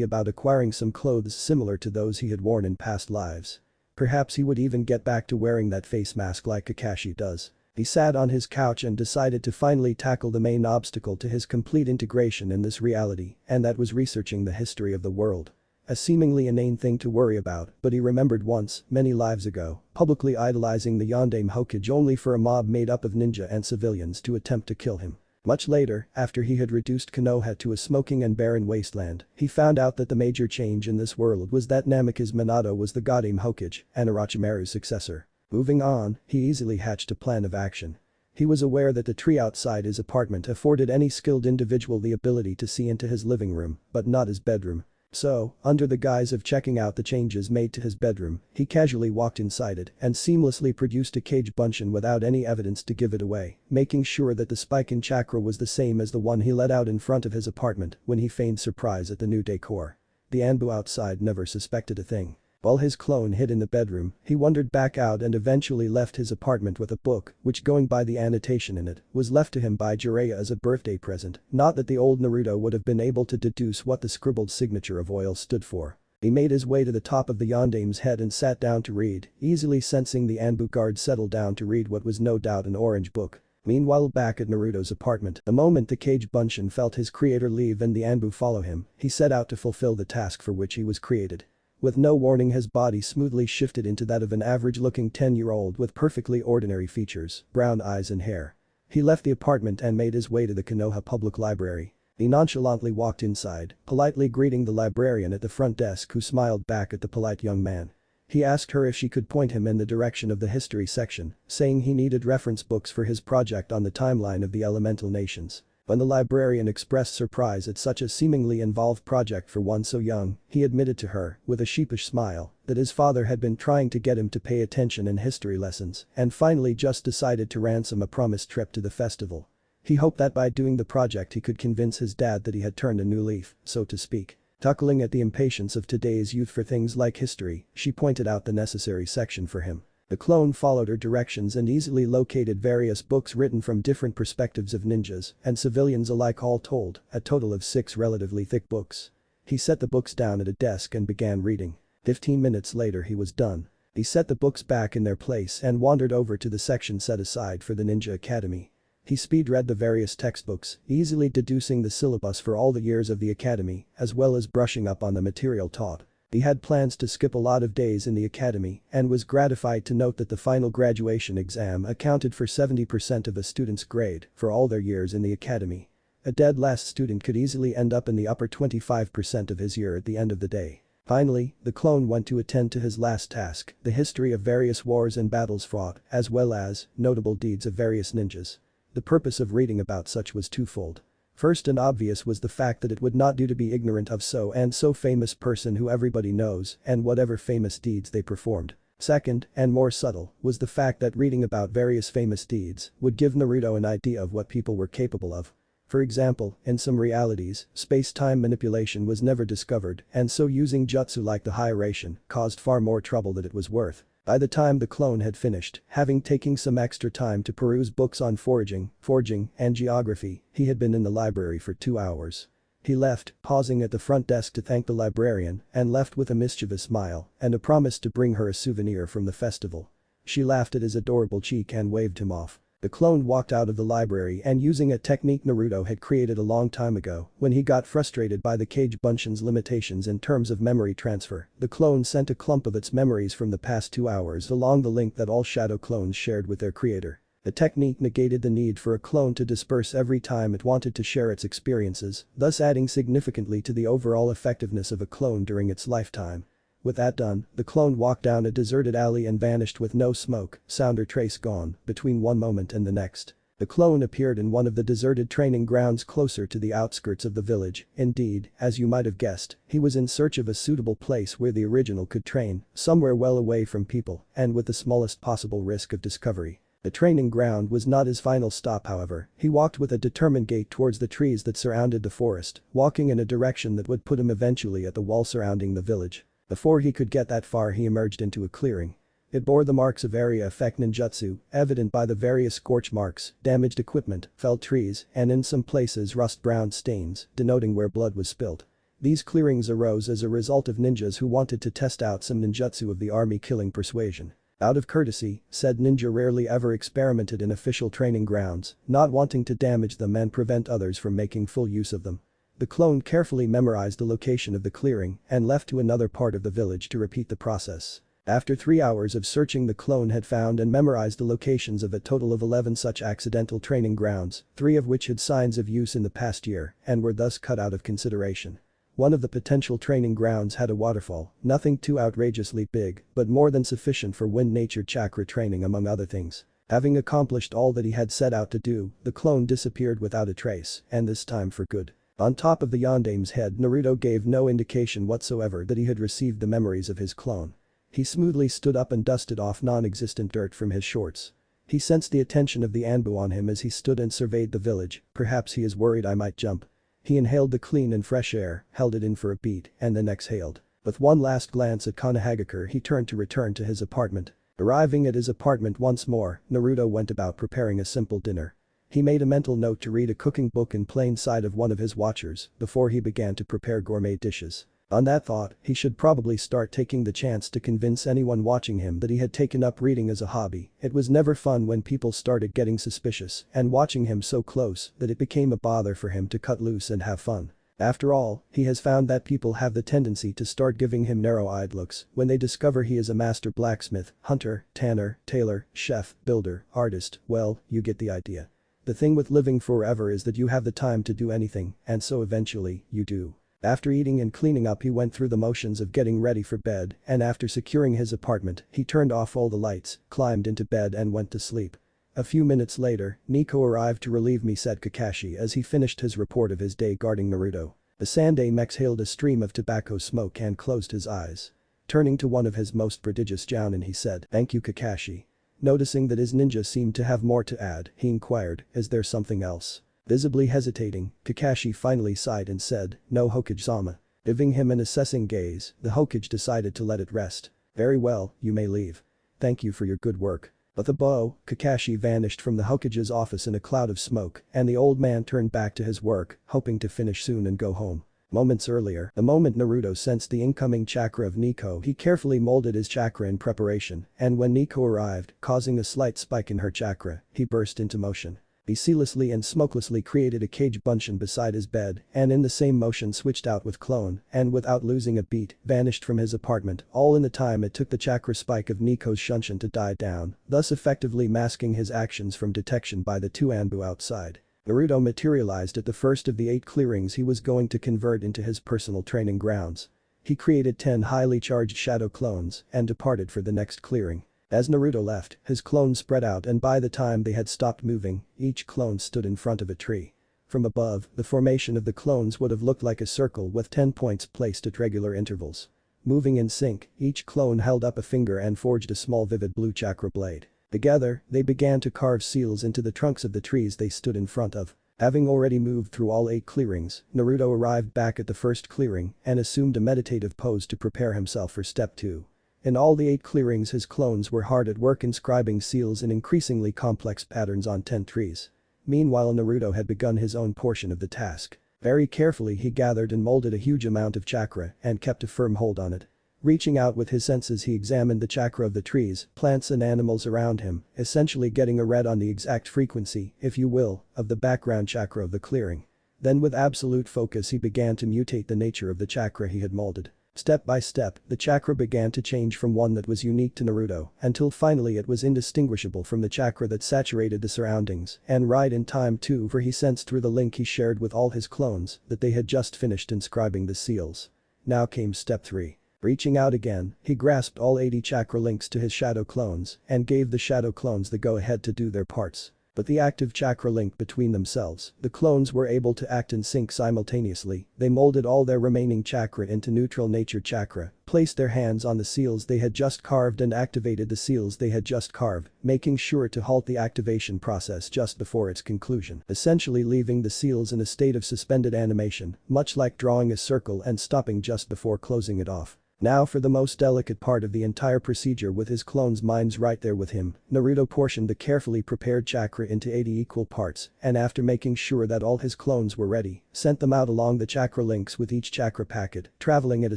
about acquiring some clothes similar to those he had worn in past lives. Perhaps he would even get back to wearing that face mask like Kakashi does. He sat on his couch and decided to finally tackle the main obstacle to his complete integration in this reality, and that was researching the history of the world. A seemingly inane thing to worry about, but he remembered once, many lives ago, publicly idolizing the Yondaime Hokage only for a mob made up of ninja and civilians to attempt to kill him. Much later, after he had reduced Konoha to a smoking and barren wasteland, he found out that the major change in this world was that Namikaze Minato was the Godaime Hokage and Orochimaru's successor. Moving on, he easily hatched a plan of action. He was aware that the tree outside his apartment afforded any skilled individual the ability to see into his living room, but not his bedroom. So, under the guise of checking out the changes made to his bedroom, he casually walked inside it and seamlessly produced a Kage Bunshin without any evidence to give it away, making sure that the spike in chakra was the same as the one he let out in front of his apartment when he feigned surprise at the new decor. The Anbu outside never suspected a thing. While his clone hid in the bedroom, he wandered back out and eventually left his apartment with a book, which going by the annotation in it, was left to him by Jiraiya as a birthday present, not that the old Naruto would have been able to deduce what the scribbled signature of oil stood for. He made his way to the top of the Yondaime's head and sat down to read, easily sensing the Anbu guard settle down to read what was no doubt an orange book. Meanwhile back at Naruto's apartment, the moment the Kage Bunshin felt his creator leave and the Anbu follow him, he set out to fulfill the task for which he was created. With no warning, his body smoothly shifted into that of an average-looking 10-year-old with perfectly ordinary features, brown eyes and hair. He left the apartment and made his way to the Konoha Public Library. He nonchalantly walked inside, politely greeting the librarian at the front desk who smiled back at the polite young man. He asked her if she could point him in the direction of the history section, saying he needed reference books for his project on the timeline of the elemental nations. When the librarian expressed surprise at such a seemingly involved project for one so young, he admitted to her, with a sheepish smile, that his father had been trying to get him to pay attention in history lessons and finally just decided to ransom a promised trip to the festival. He hoped that by doing the project he could convince his dad that he had turned a new leaf, so to speak. Chuckling at the impatience of today's youth for things like history, she pointed out the necessary section for him. The clone followed her directions and easily located various books written from different perspectives of ninjas and civilians alike, all told, a total of 6 relatively thick books. He set the books down at a desk and began reading. 15 minutes later he was done. He set the books back in their place and wandered over to the section set aside for the Ninja Academy. He speed-read the various textbooks, easily deducing the syllabus for all the years of the academy, as well as brushing up on the material taught. He had plans to skip a lot of days in the academy and was gratified to note that the final graduation exam accounted for 70% of a student's grade for all their years in the academy. A dead last student could easily end up in the upper 25% of his year at the end of the day. Finally, the clone went to attend to his last task, the history of various wars and battles fought, as well as notable deeds of various ninjas. The purpose of reading about such was twofold. First and obvious was the fact that it would not do to be ignorant of so and so famous person who everybody knows and whatever famous deeds they performed. Second, and more subtle, was the fact that reading about various famous deeds would give Naruto an idea of what people were capable of. For example, in some realities, space-time manipulation was never discovered and so using jutsu like the High-Ration caused far more trouble than it was worth. By the time the clone had finished, having taken some extra time to peruse books on forging, and geography, he had been in the library for 2 hours. He left, pausing at the front desk to thank the librarian, and left with a mischievous smile and a promise to bring her a souvenir from the festival. She laughed at his adorable cheek and waved him off. The clone walked out of the library and using a technique Naruto had created a long time ago, when he got frustrated by the Kage Bunshin's limitations in terms of memory transfer, the clone sent a clump of its memories from the past 2 hours along the link that all shadow clones shared with their creator. The technique negated the need for a clone to disperse every time it wanted to share its experiences, thus adding significantly to the overall effectiveness of a clone during its lifetime. With that done, the clone walked down a deserted alley and vanished with no smoke, sound or trace gone, between one moment and the next. The clone appeared in one of the deserted training grounds closer to the outskirts of the village. Indeed, as you might have guessed, he was in search of a suitable place where the original could train, somewhere well away from people and with the smallest possible risk of discovery. The training ground was not his final stop, however. He walked with a determined gait towards the trees that surrounded the forest, walking in a direction that would put him eventually at the wall surrounding the village. Before he could get that far, he emerged into a clearing. It bore the marks of area effect ninjutsu, evident by the various scorch marks, damaged equipment, felled trees, and in some places rust-brown stains, denoting where blood was spilt. These clearings arose as a result of ninjas who wanted to test out some ninjutsu of the army killing persuasion. Out of courtesy, said ninja rarely ever experimented in official training grounds, not wanting to damage them and prevent others from making full use of them. The clone carefully memorized the location of the clearing and left to another part of the village to repeat the process. After 3 hours of searching, the clone had found and memorized the locations of a total of 11 such accidental training grounds, 3 of which had signs of use in the past year and were thus cut out of consideration. One of the potential training grounds had a waterfall, nothing too outrageously big, but more than sufficient for wind-nature chakra training among other things. Having accomplished all that he had set out to do, the clone disappeared without a trace, and this time for good. On top of the Yondame's head, Naruto gave no indication whatsoever that he had received the memories of his clone. He smoothly stood up and dusted off non-existent dirt from his shorts. He sensed the attention of the Anbu on him as he stood and surveyed the village. Perhaps he is worried I might jump. He inhaled the clean and fresh air, held it in for a beat, and then exhaled. With one last glance at Konohagakure, he turned to return to his apartment. Arriving at his apartment once more, Naruto went about preparing a simple dinner. He made a mental note to read a cooking book in plain sight of one of his watchers before he began to prepare gourmet dishes. On that thought, he should probably start taking the chance to convince anyone watching him that he had taken up reading as a hobby. It was never fun when people started getting suspicious and watching him so close that it became a bother for him to cut loose and have fun. After all, he has found that people have the tendency to start giving him narrow-eyed looks when they discover he is a master blacksmith, hunter, tanner, tailor, chef, builder, artist. Well, you get the idea. The thing with living forever is that you have the time to do anything, and so eventually, you do. After eating and cleaning up, he went through the motions of getting ready for bed, and after securing his apartment, he turned off all the lights, climbed into bed and went to sleep. A few minutes later, Nico arrived to relieve me, said Kakashi as he finished his report of his day guarding Naruto. The Sanday exhaled a stream of tobacco smoke and closed his eyes. Turning to one of his most prodigious jounin, he said, "Thank you, Kakashi." Noticing that his ninja seemed to have more to add, he inquired, "Is there something else?" Visibly hesitating, Kakashi finally sighed and said, "No, Hokage-sama." Giving him an assessing gaze, the Hokage decided to let it rest. "Very well, you may leave. Thank you for your good work." With a bow, Kakashi vanished from the Hokage's office in a cloud of smoke, and the old man turned back to his work, hoping to finish soon and go home. Moments earlier, the moment Naruto sensed the incoming chakra of Nico, he carefully molded his chakra in preparation, and when Nico arrived, causing a slight spike in her chakra, he burst into motion. He seamlessly and smokelessly created a cage bunchen beside his bed and in the same motion switched out with clone and without losing a beat, vanished from his apartment, all in the time it took the chakra spike of Nico's shunshin to die down, thus effectively masking his actions from detection by the two Anbu outside. Naruto materialized at the first of the 8 clearings he was going to convert into his personal training grounds. He created 10 highly charged shadow clones and departed for the next clearing. As Naruto left, his clones spread out and by the time they had stopped moving, each clone stood in front of a tree. From above, the formation of the clones would have looked like a circle with 10 points placed at regular intervals. Moving in sync, each clone held up a finger and forged a small vivid blue chakra blade. Together, they began to carve seals into the trunks of the trees they stood in front of. Having already moved through all 8 clearings, Naruto arrived back at the first clearing and assumed a meditative pose to prepare himself for step 2. In all the 8 clearings, his clones were hard at work inscribing seals in increasingly complex patterns on 10 trees. Meanwhile, Naruto had begun his own portion of the task. Very carefully he gathered and molded a huge amount of chakra and kept a firm hold on it. Reaching out with his senses, he examined the chakra of the trees, plants and animals around him, essentially getting a read on the exact frequency, if you will, of the background chakra of the clearing. Then with absolute focus he began to mutate the nature of the chakra he had molded. Step by step, the chakra began to change from one that was unique to Naruto until finally it was indistinguishable from the chakra that saturated the surroundings, and right in time too, for he sensed through the link he shared with all his clones that they had just finished inscribing the seals. Now came step 3. Reaching out again, he grasped all 80 chakra links to his shadow clones and gave the shadow clones the go-ahead to do their parts. But the active chakra link between themselves, the clones were able to act in sync simultaneously. They molded all their remaining chakra into neutral nature chakra, placed their hands on the seals they had just carved and activated the seals they had just carved, making sure to halt the activation process just before its conclusion, essentially leaving the seals in a state of suspended animation, much like drawing a circle and stopping just before closing it off. Now for the most delicate part of the entire procedure. With his clones' minds right there with him, Naruto portioned the carefully prepared chakra into 80 equal parts, and after making sure that all his clones were ready, sent them out along the chakra links with each chakra packet, traveling at a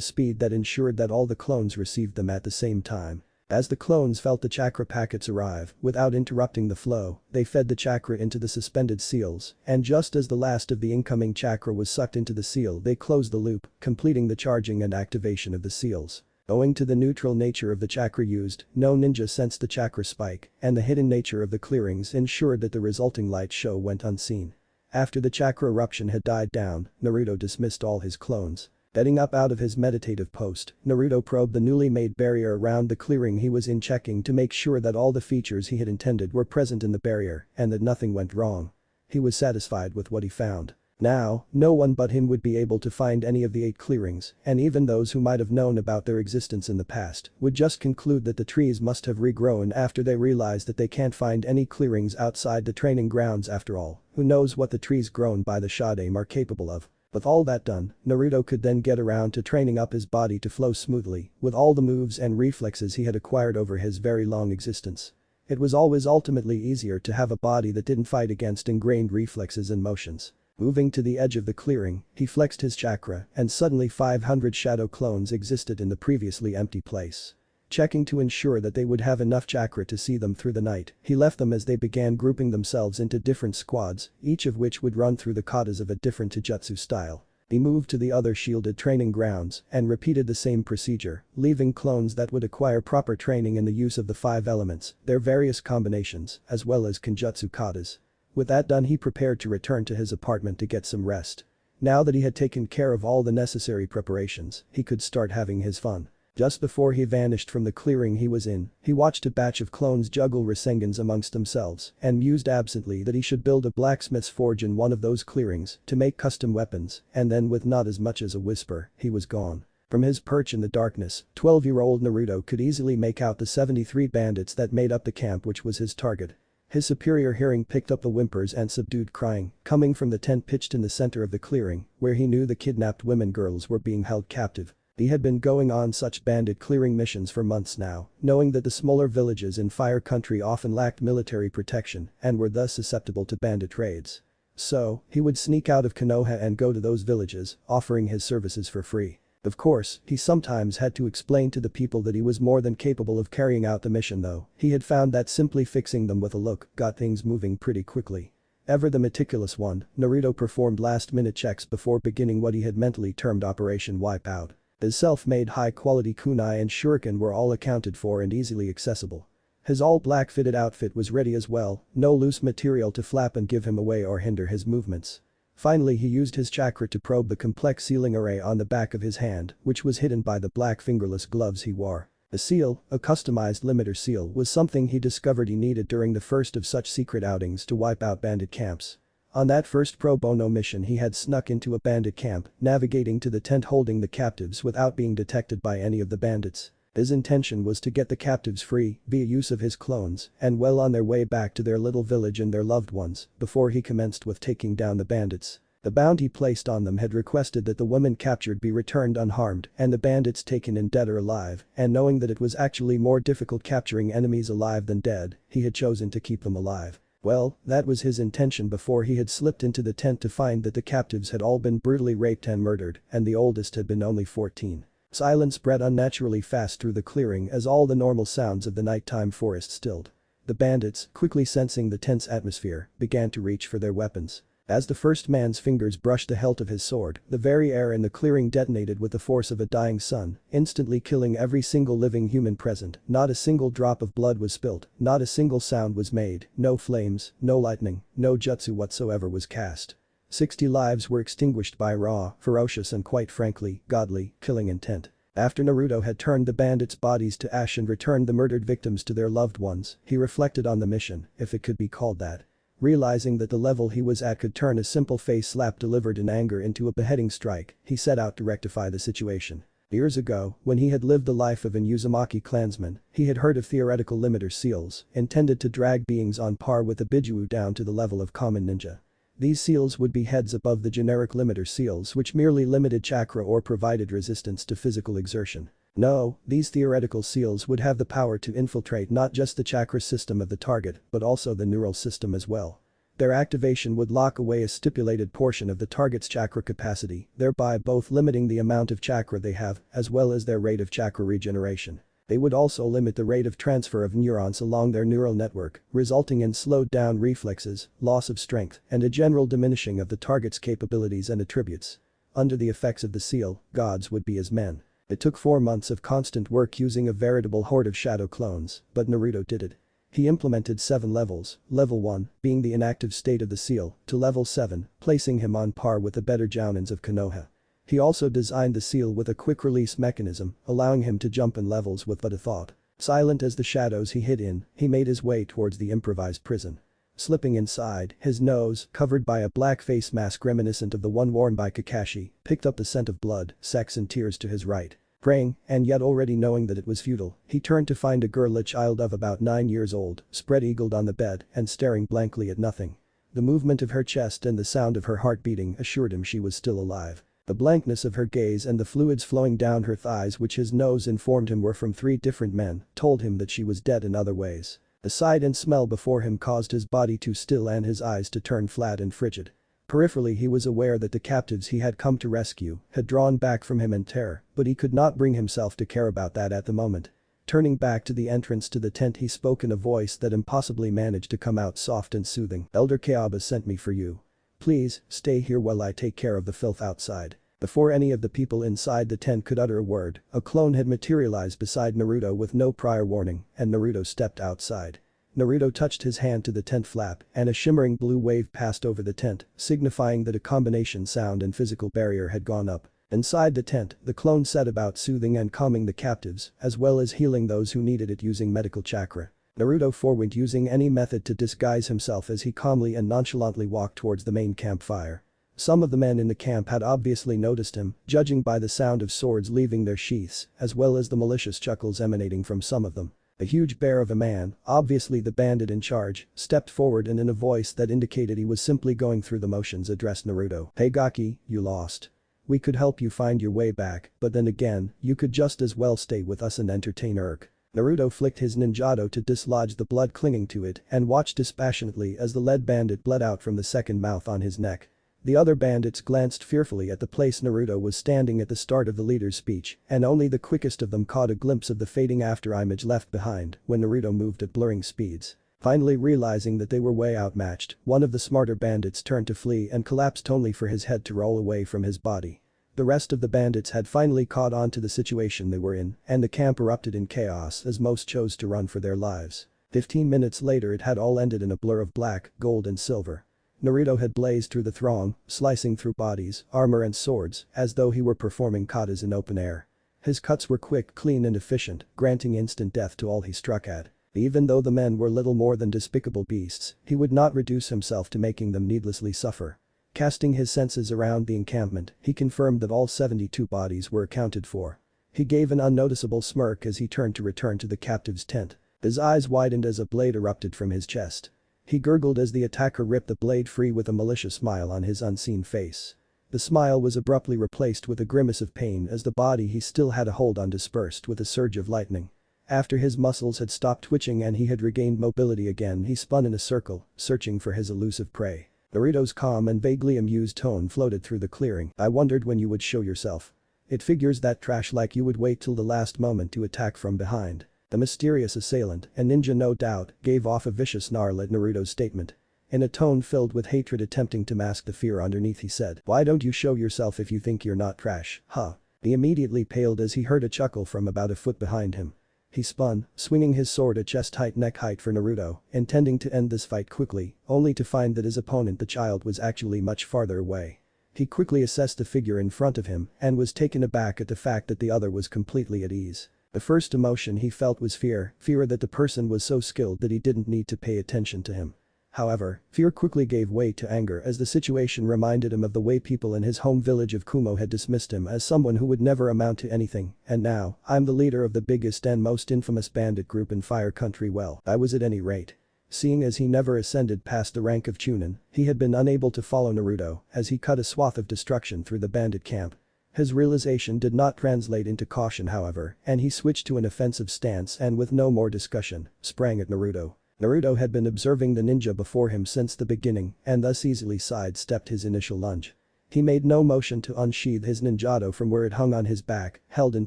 speed that ensured that all the clones received them at the same time. As the clones felt the chakra packets arrive, without interrupting the flow, they fed the chakra into the suspended seals, and just as the last of the incoming chakra was sucked into the seal, they closed the loop, completing the charging and activation of the seals. Owing to the neutral nature of the chakra used, no ninja sensed the chakra spike, and the hidden nature of the clearings ensured that the resulting light show went unseen. After the chakra eruption had died down, Naruto dismissed all his clones. Getting up out of his meditative post, Naruto probed the newly made barrier around the clearing he was in, checking to make sure that all the features he had intended were present in the barrier and that nothing went wrong. He was satisfied with what he found. Now, no one but him would be able to find any of the 8 clearings, and even those who might have known about their existence in the past would just conclude that the trees must have regrown after they realize that they can't find any clearings outside the training grounds after all. Who knows what the trees grown by the Shaddam are capable of. With all that done, Naruto could then get around to training up his body to flow smoothly with all the moves and reflexes he had acquired over his very long existence. It was always ultimately easier to have a body that didn't fight against ingrained reflexes and motions. Moving to the edge of the clearing, he flexed his chakra and suddenly 500 shadow clones existed in the previously empty place. Checking to ensure that they would have enough chakra to see them through the night, he left them as they began grouping themselves into different squads, each of which would run through the katas of a different taijutsu style. He moved to the other shielded training grounds and repeated the same procedure, leaving clones that would acquire proper training in the use of the 5 elements, their various combinations, as well as Kenjutsu katas. With that done, he prepared to return to his apartment to get some rest. Now that he had taken care of all the necessary preparations, he could start having his fun. Just before he vanished from the clearing he was in, he watched a batch of clones juggle Rasengans amongst themselves and mused absently that he should build a blacksmith's forge in one of those clearings to make custom weapons, and then with not as much as a whisper, he was gone. From his perch in the darkness, 12-year-old Naruto could easily make out the 73 bandits that made up the camp, which was his target. His superior hearing picked up the whimpers and subdued crying coming from the tent pitched in the center of the clearing, where he knew the kidnapped women girls were being held captive. He had been going on such bandit clearing missions for months now, knowing that the smaller villages in Fire Country often lacked military protection and were thus susceptible to bandit raids. So, he would sneak out of Konoha and go to those villages, offering his services for free. Of course, he sometimes had to explain to the people that he was more than capable of carrying out the mission, though. He had found that simply fixing them with a look got things moving pretty quickly. Ever the meticulous one, Naruto performed last-minute checks before beginning what he had mentally termed Operation Wipeout. His self-made high-quality kunai and shuriken were all accounted for and easily accessible. His all-black fitted outfit was ready as well, no loose material to flap and give him away or hinder his movements. Finally, he used his chakra to probe the complex sealing array on the back of his hand, which was hidden by the black fingerless gloves he wore. The seal, a customized limiter seal, was something he discovered he needed during the first of such secret outings to wipe out bandit camps. On that first pro bono mission, he had snuck into a bandit camp, navigating to the tent holding the captives without being detected by any of the bandits. His intention was to get the captives free via use of his clones and well on their way back to their little village and their loved ones before he commenced with taking down the bandits. The bounty placed on them had requested that the women captured be returned unharmed and the bandits taken in dead or alive, and knowing that it was actually more difficult capturing enemies alive than dead, he had chosen to keep them alive. Well, that was his intention before he had slipped into the tent to find that the captives had all been brutally raped and murdered, and the oldest had been only 14. Silence spread unnaturally fast through the clearing as all the normal sounds of the nighttime forest stilled. The bandits, quickly sensing the tense atmosphere, began to reach for their weapons. As the first man's fingers brushed the hilt of his sword, the very air in the clearing detonated with the force of a dying sun, instantly killing every single living human present. Not a single drop of blood was spilt, not a single sound was made, no flames, no lightning, no jutsu whatsoever was cast. 60 lives were extinguished by raw, ferocious and quite frankly, godly, killing intent. After Naruto had turned the bandits' bodies to ash and returned the murdered victims to their loved ones, he reflected on the mission, if it could be called that. Realizing that the level he was at could turn a simple face slap delivered in anger into a beheading strike, he set out to rectify the situation. Years ago, when he had lived the life of an Uzumaki clansman, he had heard of theoretical limiter seals, intended to drag beings on par with the Biju down to the level of common ninja. These seals would be heads above the generic limiter seals which merely limited chakra or provided resistance to physical exertion. No, these theoretical seals would have the power to infiltrate not just the chakra system of the target but also the neural system as well. Their activation would lock away a stipulated portion of the target's chakra capacity, thereby both limiting the amount of chakra they have as well as their rate of chakra regeneration. They would also limit the rate of transfer of neurons along their neural network, resulting in slowed down reflexes, loss of strength, and a general diminishing of the target's capabilities and attributes. Under the effects of the seal, gods would be as men. It took 4 months of constant work using a veritable horde of shadow clones, but Naruto did it. He implemented 7 levels, level 1 being the inactive state of the seal, to level 7, placing him on par with the better Jounins of Konoha. He also designed the seal with a quick release mechanism, allowing him to jump in levels with but a thought. Silent as the shadows he hid in, he made his way towards the improvised prison. Slipping inside, his nose, covered by a black face mask reminiscent of the one worn by Kakashi, picked up the scent of blood, sex and tears to his right. Praying, and yet already knowing that it was futile, he turned to find a child of about 9 years old, spread-eagled on the bed and staring blankly at nothing. The movement of her chest and the sound of her heart beating assured him she was still alive. The blankness of her gaze and the fluids flowing down her thighs which his nose informed him were from 3 different men told him that she was dead in other ways. The sight and smell before him caused his body to still and his eyes to turn flat and frigid. Peripherally he was aware that the captives he had come to rescue had drawn back from him in terror, but he could not bring himself to care about that at the moment. Turning back to the entrance to the tent he spoke in a voice that impossibly managed to come out soft and soothing. "Elder Kayaba sent me for you. Please, stay here while I take care of the filth outside." Before any of the people inside the tent could utter a word, a clone had materialized beside Naruto with no prior warning, and Naruto stepped outside. Naruto touched his hand to the tent flap, and a shimmering blue wave passed over the tent, signifying that a combination sound and physical barrier had gone up. Inside the tent, the clone set about soothing and calming the captives, as well as healing those who needed it using medical chakra. Naruto forewent using any method to disguise himself as he calmly and nonchalantly walked towards the main campfire. Some of the men in the camp had obviously noticed him, judging by the sound of swords leaving their sheaths, as well as the malicious chuckles emanating from some of them. A huge bear of a man, obviously the bandit in charge, stepped forward and in a voice that indicated he was simply going through the motions addressed Naruto. "Hey Gaki, you lost. We could help you find your way back, but then again, you could just as well stay with us and entertain Urk." Naruto flicked his ninjato to dislodge the blood clinging to it and watched dispassionately as the lead bandit bled out from the second mouth on his neck. The other bandits glanced fearfully at the place Naruto was standing at the start of the leader's speech, and only the quickest of them caught a glimpse of the fading afterimage left behind when Naruto moved at blurring speeds. Finally realizing that they were way outmatched, one of the smarter bandits turned to flee and collapsed only for his head to roll away from his body. The rest of the bandits had finally caught on to the situation they were in, and the camp erupted in chaos as most chose to run for their lives. 15 minutes later it had all ended in a blur of black, gold and silver. Naruto had blazed through the throng, slicing through bodies, armor and swords, as though he were performing katas in open air. His cuts were quick, clean and efficient, granting instant death to all he struck at. Even though the men were little more than despicable beasts, he would not reduce himself to making them needlessly suffer. Casting his senses around the encampment, he confirmed that all 72 bodies were accounted for. He gave an unnoticeable smirk as he turned to return to the captive's tent. His eyes widened as a blade erupted from his chest. He gurgled as the attacker ripped the blade free with a malicious smile on his unseen face. The smile was abruptly replaced with a grimace of pain as the body he still had a hold on dispersed with a surge of lightning. After his muscles had stopped twitching and he had regained mobility again, he spun in a circle, searching for his elusive prey. Naruto's calm and vaguely amused tone floated through the clearing. "I wondered when you would show yourself. It figures that trash like you would wait till the last moment to attack from behind." The mysterious assailant, a ninja no doubt, gave off a vicious snarl at Naruto's statement. In a tone filled with hatred attempting to mask the fear underneath he said, "Why don't you show yourself if you think you're not trash, huh?" He immediately paled as he heard a chuckle from about a foot behind him. He spun, swinging his sword at chest-height neck height for Naruto, intending to end this fight quickly, only to find that his opponent the child was actually much farther away. He quickly assessed the figure in front of him and was taken aback at the fact that the other was completely at ease. The first emotion he felt was fear that the person was so skilled that he didn't need to pay attention to him. However, fear quickly gave way to anger as the situation reminded him of the way people in his home village of Kumo had dismissed him as someone who would never amount to anything, and now, I'm the leader of the biggest and most infamous bandit group in Fire Country. Well, I was at any rate. Seeing as he never ascended past the rank of Chunin, he had been unable to follow Naruto as he cut a swath of destruction through the bandit camp. His realization did not translate into caution however, and he switched to an offensive stance and with no more discussion, sprang at Naruto. Naruto had been observing the ninja before him since the beginning and thus easily sidestepped his initial lunge. He made no motion to unsheath his ninjato from where it hung on his back, held in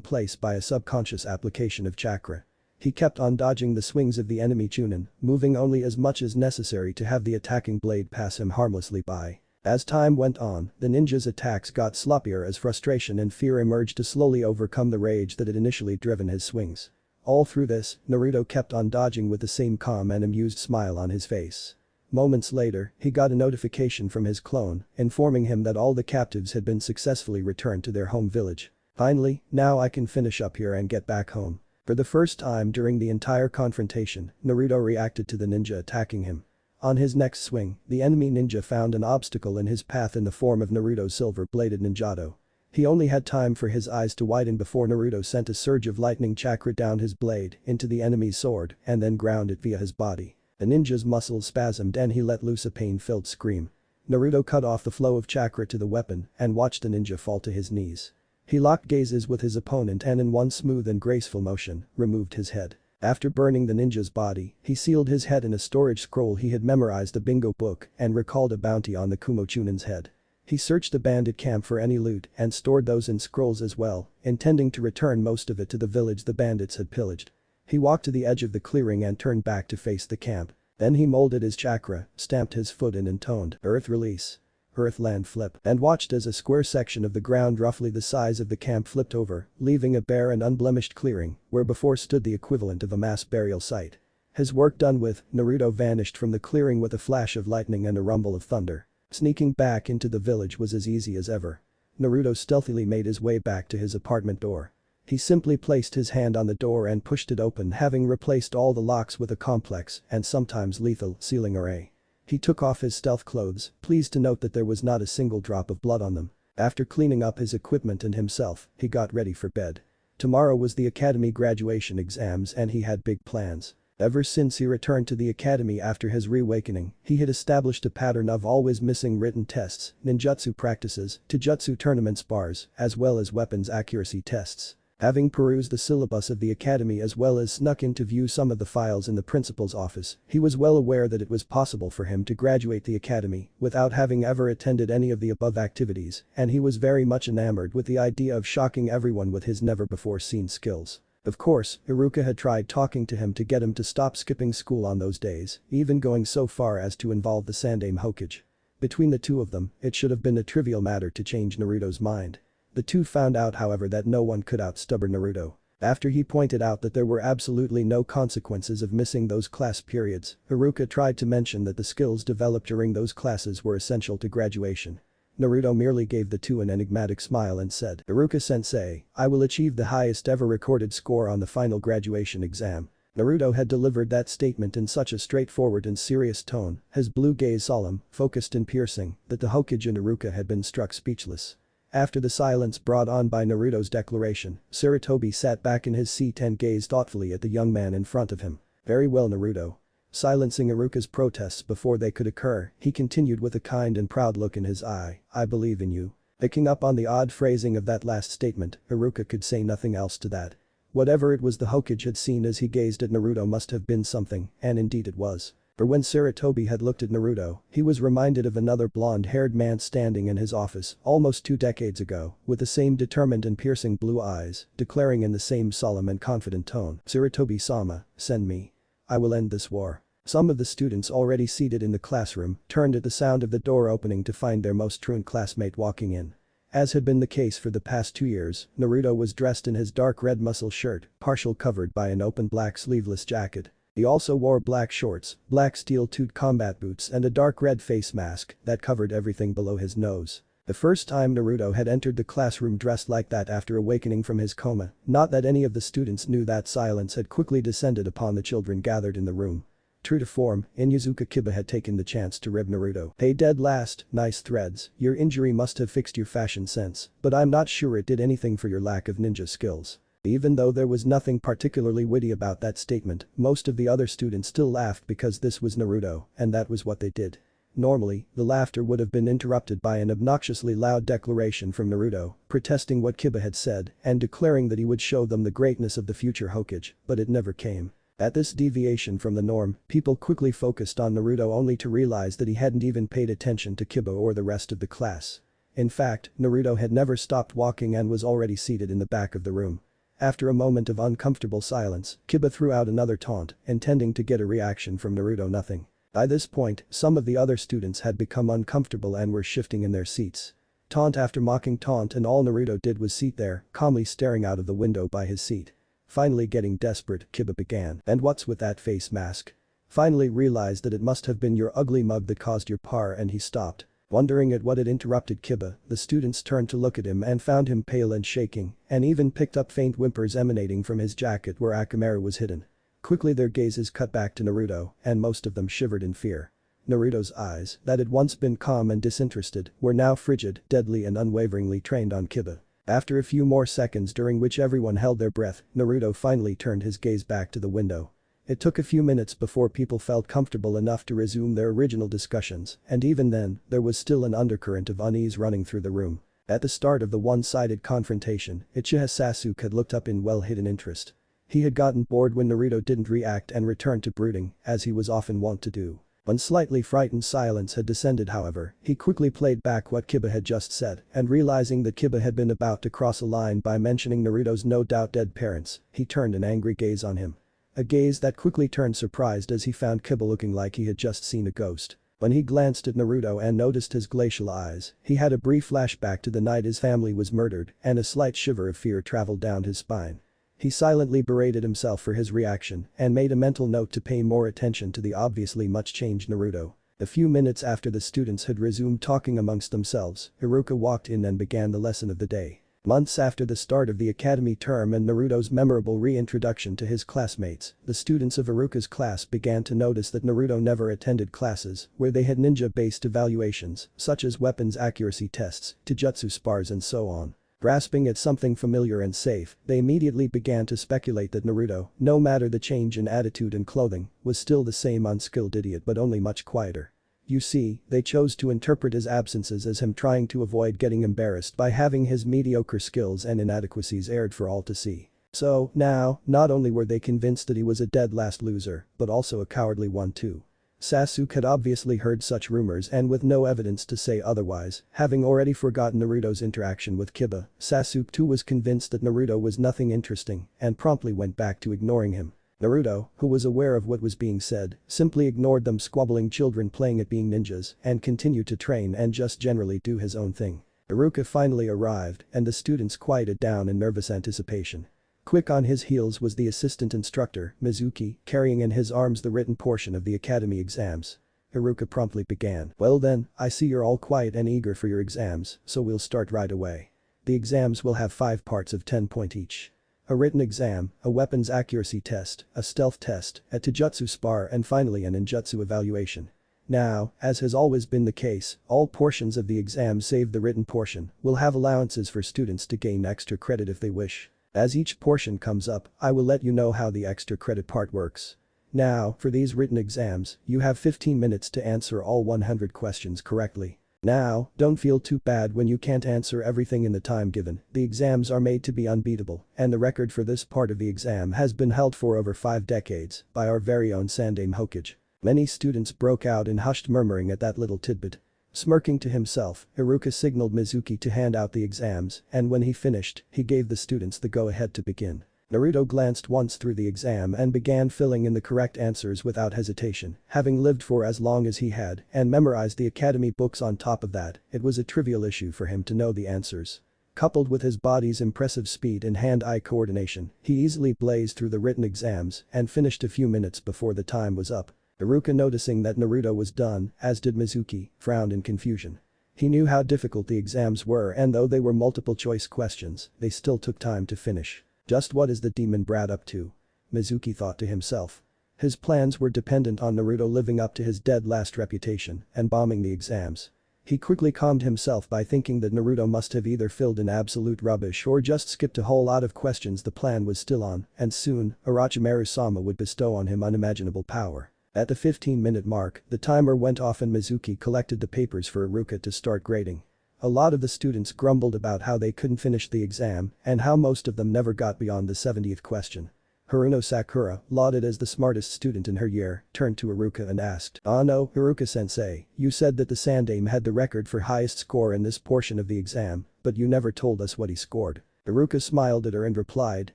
place by a subconscious application of chakra. He kept on dodging the swings of the enemy Chunin, moving only as much as necessary to have the attacking blade pass him harmlessly by. As time went on, the ninja's attacks got sloppier as frustration and fear emerged to slowly overcome the rage that had initially driven his swings. All through this, Naruto kept on dodging with the same calm and amused smile on his face. Moments later, he got a notification from his clone, informing him that all the captives had been successfully returned to their home village. Finally, now I can finish up here and get back home. For the first time during the entire confrontation, Naruto reacted to the ninja attacking him. On his next swing, the enemy ninja found an obstacle in his path in the form of Naruto's silver-bladed ninjato. He only had time for his eyes to widen before Naruto sent a surge of lightning chakra down his blade into the enemy's sword and then ground it via his body. The ninja's muscles spasmed and he let loose a pain-filled scream. Naruto cut off the flow of chakra to the weapon and watched the ninja fall to his knees. He locked gazes with his opponent and in one smooth and graceful motion, removed his head. After burning the ninja's body, he sealed his head in a storage scroll. He had memorized a bingo book and recalled a bounty on the Kumo Chunin's head. He searched the bandit camp for any loot and stored those in scrolls as well, intending to return most of it to the village the bandits had pillaged. He walked to the edge of the clearing and turned back to face the camp. Then he molded his chakra, stamped his foot and intoned Earth Release. Earthland Flip, and watched as a square section of the ground roughly the size of the camp flipped over, leaving a bare and unblemished clearing where before stood the equivalent of a mass burial site. His work done with, Naruto vanished from the clearing with a flash of lightning and a rumble of thunder. Sneaking back into the village was as easy as ever. Naruto stealthily made his way back to his apartment door. He simply placed his hand on the door and pushed it open, having replaced all the locks with a complex and sometimes lethal sealing array. He took off his stealth clothes, pleased to note that there was not a single drop of blood on them. After cleaning up his equipment and himself, he got ready for bed. Tomorrow was the academy graduation exams and he had big plans. Ever since he returned to the academy after his reawakening, he had established a pattern of always missing written tests, ninjutsu practices, taijutsu tournament spars, as well as weapons accuracy tests. Having perused the syllabus of the academy as well as snuck in to view some of the files in the principal's office, he was well aware that it was possible for him to graduate the academy without having ever attended any of the above activities, and he was very much enamored with the idea of shocking everyone with his never-before-seen skills. Of course, Iruka had tried talking to him to get him to stop skipping school on those days, even going so far as to involve the Sandaime Hokage. Between the two of them, it should have been a trivial matter to change Naruto's mind. The two found out however that no one could outstubborn Naruto. After he pointed out that there were absolutely no consequences of missing those class periods, Iruka tried to mention that the skills developed during those classes were essential to graduation. Naruto merely gave the two an enigmatic smile and said, "Iruka-sensei, I will achieve the highest ever recorded score on the final graduation exam." Naruto had delivered that statement in such a straightforward and serious tone, his blue gaze solemn, focused and piercing, that the Hokage and Iruka had been struck speechless. After the silence brought on by Naruto's declaration, Sarutobi sat back in his seat and gazed thoughtfully at the young man in front of him. "Very well, Naruto." Silencing Iruka's protests before they could occur, he continued with a kind and proud look in his eye, "I believe in you." Picking up on the odd phrasing of that last statement, Iruka could say nothing else to that. Whatever it was the Hokage had seen as he gazed at Naruto must have been something, and indeed it was. For when Sarutobi had looked at Naruto, he was reminded of another blonde-haired man standing in his office almost 2 decades ago, with the same determined and piercing blue eyes, declaring in the same solemn and confident tone, "Sarutobi-sama, send me. I will end this war." Some of the students already seated in the classroom turned at the sound of the door opening to find their most truant classmate walking in. As had been the case for the past 2 years, Naruto was dressed in his dark red muscle shirt, partially covered by an open black sleeveless jacket. He also wore black shorts, black steel-toed combat boots and a dark red face mask that covered everything below his nose. The first time Naruto had entered the classroom dressed like that after awakening from his coma, not that any of the students knew that silence had quickly descended upon the children gathered in the room. True to form, Inuzuka Kiba had taken the chance to rib Naruto. "Hey dead last, nice threads, your injury must have fixed your fashion sense, but I'm not sure it did anything for your lack of ninja skills." Even though there was nothing particularly witty about that statement, most of the other students still laughed because this was Naruto, and that was what they did. Normally, the laughter would have been interrupted by an obnoxiously loud declaration from Naruto, protesting what Kiba had said and declaring that he would show them the greatness of the future Hokage, but it never came. At this deviation from the norm, people quickly focused on Naruto only to realize that he hadn't even paid attention to Kiba or the rest of the class. In fact, Naruto had never stopped walking and was already seated in the back of the room. After a moment of uncomfortable silence, Kiba threw out another taunt, intending to get a reaction from Naruto. Nothing. By this point, some of the other students had become uncomfortable and were shifting in their seats. Taunt after mocking taunt, and all Naruto did was sit there, calmly staring out of the window by his seat. Finally getting desperate, Kiba began. "And what's with that face mask? Finally realized that it must have been your ugly mug that caused your par," and he stopped. Wondering at what had interrupted Kiba, the students turned to look at him and found him pale and shaking, and even picked up faint whimpers emanating from his jacket where Akamaru was hidden. Quickly their gazes cut back to Naruto, and most of them shivered in fear. Naruto's eyes, that had once been calm and disinterested, were now frigid, deadly and unwaveringly trained on Kiba. After a few more seconds during which everyone held their breath, Naruto finally turned his gaze back to the window. It took a few minutes before people felt comfortable enough to resume their original discussions, and even then, there was still an undercurrent of unease running through the room. At the start of the one-sided confrontation, Uchiha Sasuke had looked up in well-hidden interest. He had gotten bored when Naruto didn't react and returned to brooding, as he was often wont to do. When slightly frightened silence had descended, however, he quickly played back what Kiba had just said, and realizing that Kiba had been about to cross a line by mentioning Naruto's no doubt dead parents, he turned an angry gaze on him. A gaze that quickly turned surprised as he found Kiba looking like he had just seen a ghost. When he glanced at Naruto and noticed his glacial eyes, he had a brief flashback to the night his family was murdered, and a slight shiver of fear traveled down his spine. He silently berated himself for his reaction and made a mental note to pay more attention to the obviously much changed Naruto. A few minutes after the students had resumed talking amongst themselves, Iruka walked in and began the lesson of the day. Months after the start of the academy term and Naruto's memorable reintroduction to his classmates, the students of Iruka's class began to notice that Naruto never attended classes where they had ninja-based evaluations, such as weapons accuracy tests, taijutsu spars and so on. Grasping at something familiar and safe, they immediately began to speculate that Naruto, no matter the change in attitude and clothing, was still the same unskilled idiot but only much quieter. You see, they chose to interpret his absences as him trying to avoid getting embarrassed by having his mediocre skills and inadequacies aired for all to see. So, now, not only were they convinced that he was a dead last loser, but also a cowardly one too. Sasuke had obviously heard such rumors, and with no evidence to say otherwise, having already forgotten Naruto's interaction with Kiba, Sasuke too was convinced that Naruto was nothing interesting and promptly went back to ignoring him. Naruto, who was aware of what was being said, simply ignored them squabbling children playing at being ninjas and continued to train and just generally do his own thing. Iruka finally arrived and the students quieted down in nervous anticipation. Quick on his heels was the assistant instructor, Mizuki, carrying in his arms the written portion of the academy exams. Iruka promptly began. "Well then, I see you're all quiet and eager for your exams, so we'll start right away. The exams will have 5 parts of 10 points each. A written exam, a weapons accuracy test, a stealth test, a taijutsu spar and finally an ninjutsu evaluation. Now, as has always been the case, all portions of the exam save the written portion will have allowances for students to gain extra credit if they wish. As each portion comes up, I will let you know how the extra credit part works. Now, for these written exams, you have 15 minutes to answer all 100 questions correctly. Now, don't feel too bad when you can't answer everything in the time given. The exams are made to be unbeatable, and the record for this part of the exam has been held for over 5 decades by our very own Sandaime Hokage." Many students broke out in hushed murmuring at that little tidbit. Smirking to himself, Iruka signaled Mizuki to hand out the exams, and when he finished, he gave the students the go-ahead to begin. Naruto glanced once through the exam and began filling in the correct answers without hesitation. Having lived for as long as he had and memorized the academy books on top of that, it was a trivial issue for him to know the answers. Coupled with his body's impressive speed and hand-eye coordination, he easily blazed through the written exams and finished a few minutes before the time was up. Iruka, noticing that Naruto was done, as did Mizuki, frowned in confusion. He knew how difficult the exams were, and though they were multiple choice questions, they still took time to finish. Just what is the demon brat up to? Mizuki thought to himself. His plans were dependent on Naruto living up to his dead last reputation and bombing the exams. He quickly calmed himself by thinking that Naruto must have either filled in absolute rubbish or just skipped a whole lot of questions the plan was still on, and soon, Orochimaru-sama would bestow on him unimaginable power. At the 15-minute mark, the timer went off and Mizuki collected the papers for Iruka to start grading. A lot of the students grumbled about how they couldn't finish the exam and how most of them never got beyond the 70th question. Haruno Sakura, lauded as the smartest student in her year, turned to Iruka and asked, "Ah no, Iruka-sensei, you said that the Sandaime had the record for highest score in this portion of the exam, but you never told us what he scored." Iruka smiled at her and replied,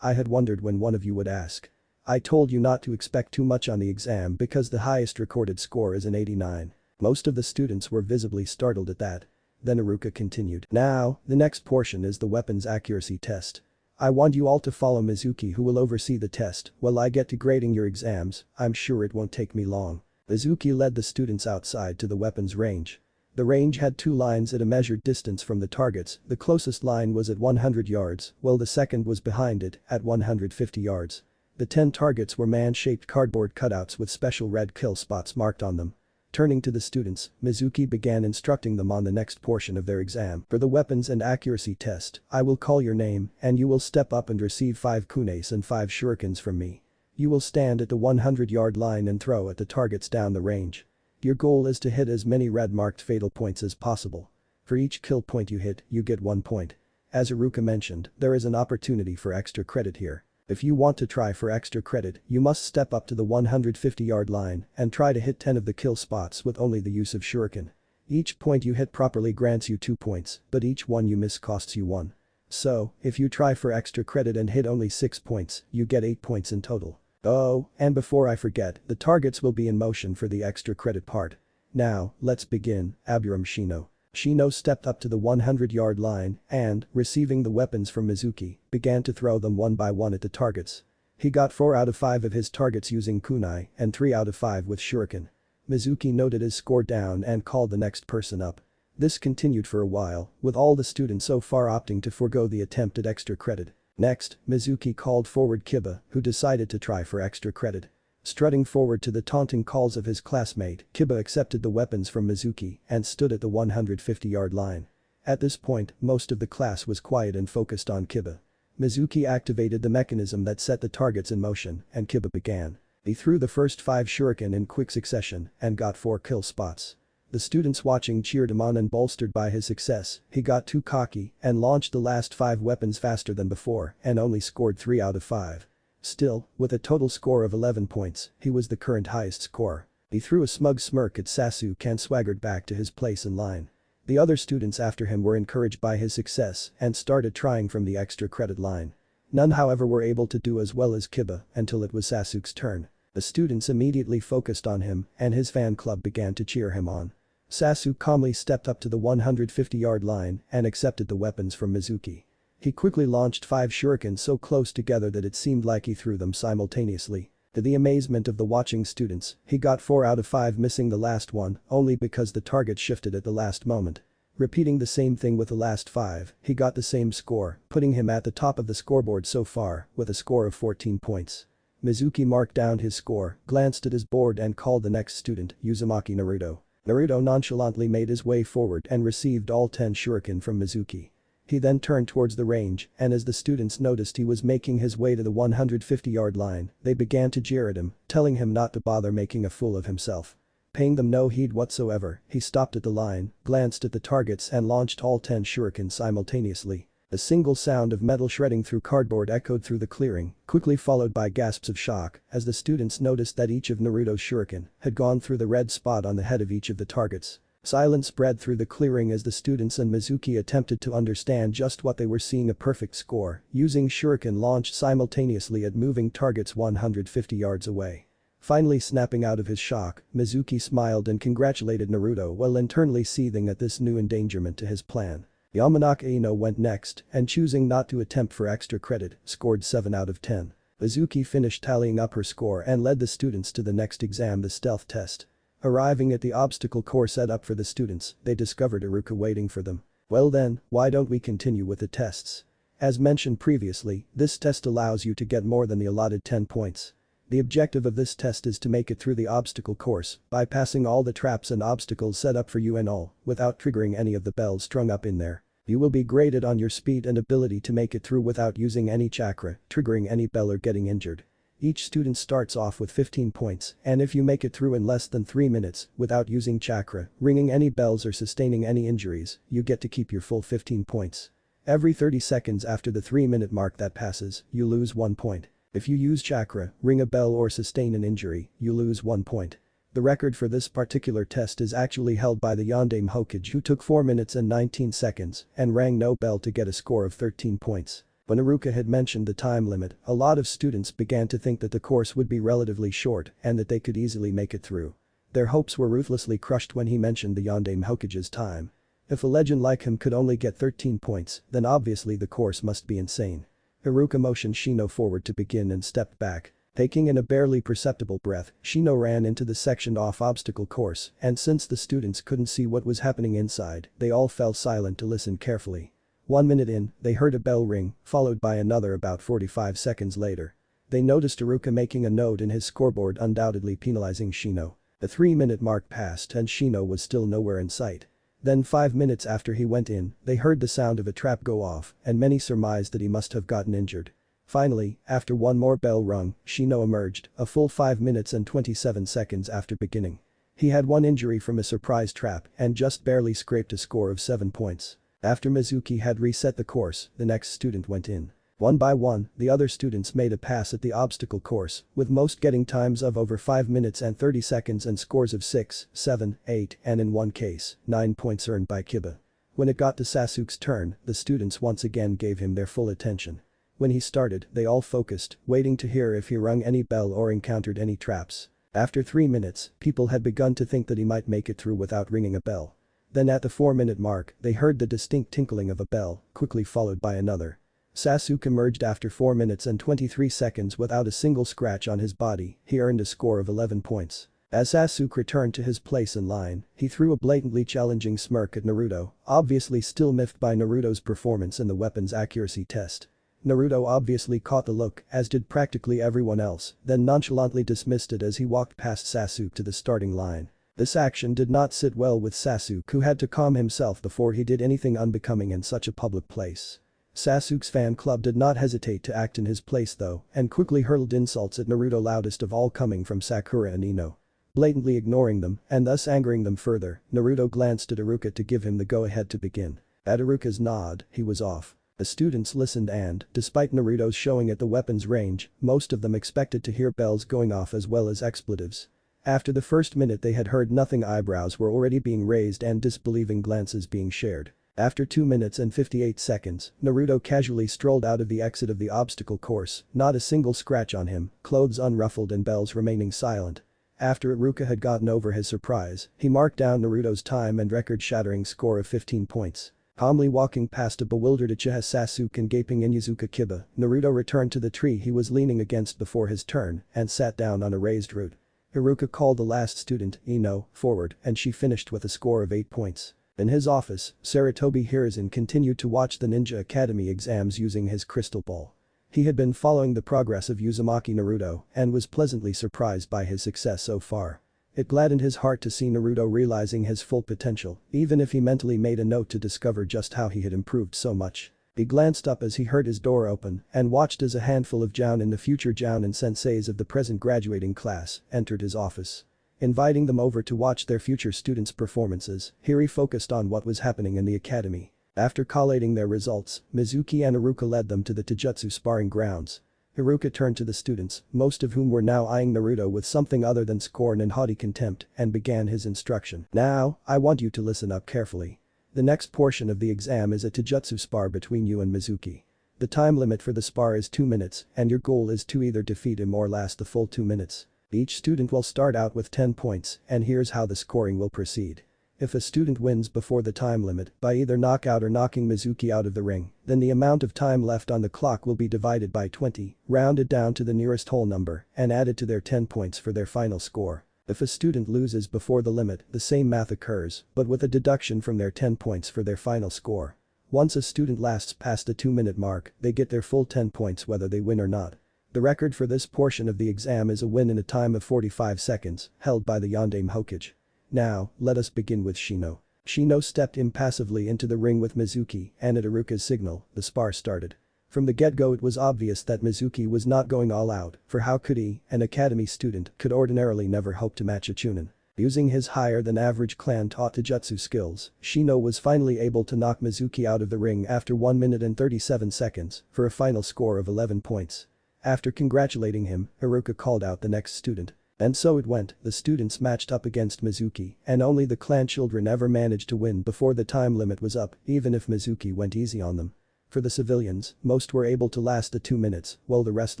"I had wondered when one of you would ask. I told you not to expect too much on the exam because the highest recorded score is an 89. Most of the students were visibly startled at that. Then Iruka continued, "Now, the next portion is the weapons accuracy test. I want you all to follow Mizuki who will oversee the test while I get to grading your exams. I'm sure it won't take me long." Mizuki led the students outside to the weapons range. The range had 2 lines at a measured distance from the targets. The closest line was at 100 yards, while the second was behind it at 150 yards. The 10 targets were man-shaped cardboard cutouts with special red kill spots marked on them. Turning to the students, Mizuki began instructing them on the next portion of their exam. "For the weapons and accuracy test, I will call your name and you will step up and receive 5 kunes and 5 shurikens from me. You will stand at the 100-yard line and throw at the targets down the range. Your goal is to hit as many red-marked fatal points as possible. For each kill point you hit, you get 1 point. As Iruka mentioned, there is an opportunity for extra credit here. If you want to try for extra credit, you must step up to the 150-yard line and try to hit 10 of the kill spots with only the use of shuriken. Each point you hit properly grants you 2 points, but each one you miss costs you 1. So, if you try for extra credit and hit only 6 points, you get 8 points in total. Oh, and before I forget, the targets will be in motion for the extra credit part. Now, let's begin, Aburam Shino." Shino stepped up to the 100-yard line and, receiving the weapons from Mizuki, began to throw them one by one at the targets. He got 4 out of 5 of his targets using kunai and 3 out of 5 with shuriken. Mizuki noted his score down and called the next person up. This continued for a while, with all the students so far opting to forego the attempt at extra credit. Next, Mizuki called forward Kiba, who decided to try for extra credit. Strutting forward to the taunting calls of his classmate, Kiba accepted the weapons from Mizuki and stood at the 150-yard line. At this point, most of the class was quiet and focused on Kiba. Mizuki activated the mechanism that set the targets in motion and Kiba began. He threw the first 5 shuriken in quick succession and got 4 kill spots. The students watching cheered him on and bolstered by his success, he got too cocky and launched the last 5 weapons faster than before and only scored 3 out of 5. Still, with a total score of 11 points, he was the current highest scorer. He threw a smug smirk at Sasuke and swaggered back to his place in line. The other students after him were encouraged by his success and started trying from the extra credit line. None however were able to do as well as Kiba until it was Sasuke's turn. The students immediately focused on him and his fan club began to cheer him on. Sasuke calmly stepped up to the 150-yard line and accepted the weapons from Mizuki. He quickly launched 5 shurikens so close together that it seemed like he threw them simultaneously. To the amazement of the watching students, he got 4 out of 5, missing the last one only because the target shifted at the last moment. Repeating the same thing with the last 5, he got the same score, putting him at the top of the scoreboard so far with a score of 14 points. Mizuki marked down his score, glanced at his board and called the next student, Uzumaki Naruto. Naruto nonchalantly made his way forward and received all 10 shuriken from Mizuki. He then turned towards the range and as the students noticed he was making his way to the 150-yard line, they began to jeer at him, telling him not to bother making a fool of himself. Paying them no heed whatsoever, he stopped at the line, glanced at the targets and launched all 10 shurikens simultaneously. A single sound of metal shredding through cardboard echoed through the clearing, quickly followed by gasps of shock as the students noticed that each of Naruto's shuriken had gone through the red spot on the head of each of the targets. Silence spread through the clearing as the students and Mizuki attempted to understand just what they were seeing. A perfect score, using shuriken launched simultaneously at moving targets 150 yards away. Finally snapping out of his shock, Mizuki smiled and congratulated Naruto while internally seething at this new endangerment to his plan. Yamanaka Ino went next and choosing not to attempt for extra credit, scored 7 out of 10. Mizuki finished tallying up her score and led the students to the next exam, the stealth test. Arriving at the obstacle course set up for the students, they discovered Iruka waiting for them. Well then, why don't we continue with the tests? As mentioned previously, this test allows you to get more than the allotted 10 points. The objective of this test is to make it through the obstacle course by passing all the traps and obstacles set up for you and all without triggering any of the bells strung up in there. You will be graded on your speed and ability to make it through without using any chakra, triggering any bell or getting injured. Each student starts off with 15 points, and if you make it through in less than 3 minutes without using chakra, ringing any bells or sustaining any injuries, you get to keep your full 15 points. Every 30 seconds after the 3-minute mark that passes, you lose 1 point. If you use chakra, ring a bell or sustain an injury, you lose 1 point. The record for this particular test is actually held by the Yondaime Hokage, who took 4 minutes and 19 seconds and rang no bell to get a score of 13 points. When Iruka had mentioned the time limit, a lot of students began to think that the course would be relatively short and that they could easily make it through. Their hopes were ruthlessly crushed when he mentioned the Yondaime Hokage's time. If a legend like him could only get 13 points, then obviously the course must be insane. Iruka motioned Shino forward to begin and stepped back. Taking in a barely perceptible breath, Shino ran into the sectioned off obstacle course, and since the students couldn't see what was happening inside, they all fell silent to listen carefully. 1 minute in, they heard a bell ring, followed by another about 45 seconds later. They noticed Iruka making a note in his scoreboard, undoubtedly penalizing Shino. The 3-minute mark passed and Shino was still nowhere in sight. Then 5 minutes after he went in, they heard the sound of a trap go off, and many surmised that he must have gotten injured. Finally, after one more bell rung, Shino emerged, a full 5 minutes and 27 seconds after beginning. He had one injury from a surprise trap and just barely scraped a score of 7 points. After Mizuki had reset the course, the next student went in. One by one, the other students made a pass at the obstacle course, with most getting times of over 5 minutes and 30 seconds and scores of 6, 7, 8, and in one case, 9 points earned by Kiba. When it got to Sasuke's turn, the students once again gave him their full attention. When he started, they all focused, waiting to hear if he rung any bell or encountered any traps. After 3 minutes, people had begun to think that he might make it through without ringing a bell. Then at the 4-minute mark, they heard the distinct tinkling of a bell, quickly followed by another. Sasuke emerged after 4 minutes and 23 seconds without a single scratch on his body. He earned a score of 11 points. As Sasuke returned to his place in line, he threw a blatantly challenging smirk at Naruto, obviously still miffed by Naruto's performance in the weapon's accuracy test. Naruto obviously caught the look, as did practically everyone else, then nonchalantly dismissed it as he walked past Sasuke to the starting line. This action did not sit well with Sasuke, who had to calm himself before he did anything unbecoming in such a public place. Sasuke's fan club did not hesitate to act in his place though, and quickly hurled insults at Naruto, loudest of all coming from Sakura and Ino. Blatantly ignoring them, and thus angering them further, Naruto glanced at Iruka to give him the go-ahead to begin. At Iruka's nod, he was off. The students listened and, despite Naruto's showing at the weapon's range, most of them expected to hear bells going off as well as expletives. After the first minute they had heard nothing, eyebrows were already being raised and disbelieving glances being shared. After 2 minutes and 58 seconds, Naruto casually strolled out of the exit of the obstacle course, not a single scratch on him, clothes unruffled and bells remaining silent. After Iruka had gotten over his surprise, he marked down Naruto's time and record-shattering score of 15 points. Calmly walking past a bewildered Uchiha Sasuke and gaping Inuzuka Kiba, Naruto returned to the tree he was leaning against before his turn and sat down on a raised root. Iruka called the last student, Ino, forward and she finished with a score of 8 points. In his office, Saratobi Hiruzen continued to watch the Ninja Academy exams using his crystal ball. He had been following the progress of Uzumaki Naruto and was pleasantly surprised by his success so far. It gladdened his heart to see Naruto realizing his full potential, even if he mentally made a note to discover just how he had improved so much. He glanced up as he heard his door open and watched as a handful of Jounin, the future Jounin senseis of the present graduating class, entered his office. Inviting them over to watch their future students' performances, Hiri focused on what was happening in the academy. After collating their results, Mizuki and Iruka led them to the Taijutsu sparring grounds. Iruka turned to the students, most of whom were now eyeing Naruto with something other than scorn and haughty contempt, and began his instruction. "Now, I want you to listen up carefully. The next portion of the exam is a Taijutsu spar between you and Mizuki. The time limit for the spar is 2 minutes, and your goal is to either defeat him or last the full 2 minutes. Each student will start out with 10 points, and here's how the scoring will proceed. If a student wins before the time limit by either knockout or knocking Mizuki out of the ring, then the amount of time left on the clock will be divided by 20, rounded down to the nearest whole number, and added to their 10 points for their final score. If a student loses before the limit, the same math occurs, but with a deduction from their 10 points for their final score. Once a student lasts past the 2-minute mark, they get their full 10 points whether they win or not. The record for this portion of the exam is a win in a time of 45 seconds, held by the Yondaime Hokage. Now, let us begin with Shino. Shino stepped impassively into the ring with Mizuki, and at Iruka's signal, the spar started. From the get-go it was obvious that Mizuki was not going all out, for how could he, an academy student, could ordinarily never hope to match a Chunin. Using his higher-than-average clan-taught Taijutsu skills, Shino was finally able to knock Mizuki out of the ring after 1 minute and 37 seconds, for a final score of 11 points. After congratulating him, Iruka called out the next student. And so it went, the students matched up against Mizuki, and only the clan children ever managed to win before the time limit was up, even if Mizuki went easy on them. For the civilians, most were able to last the 2 minutes, while the rest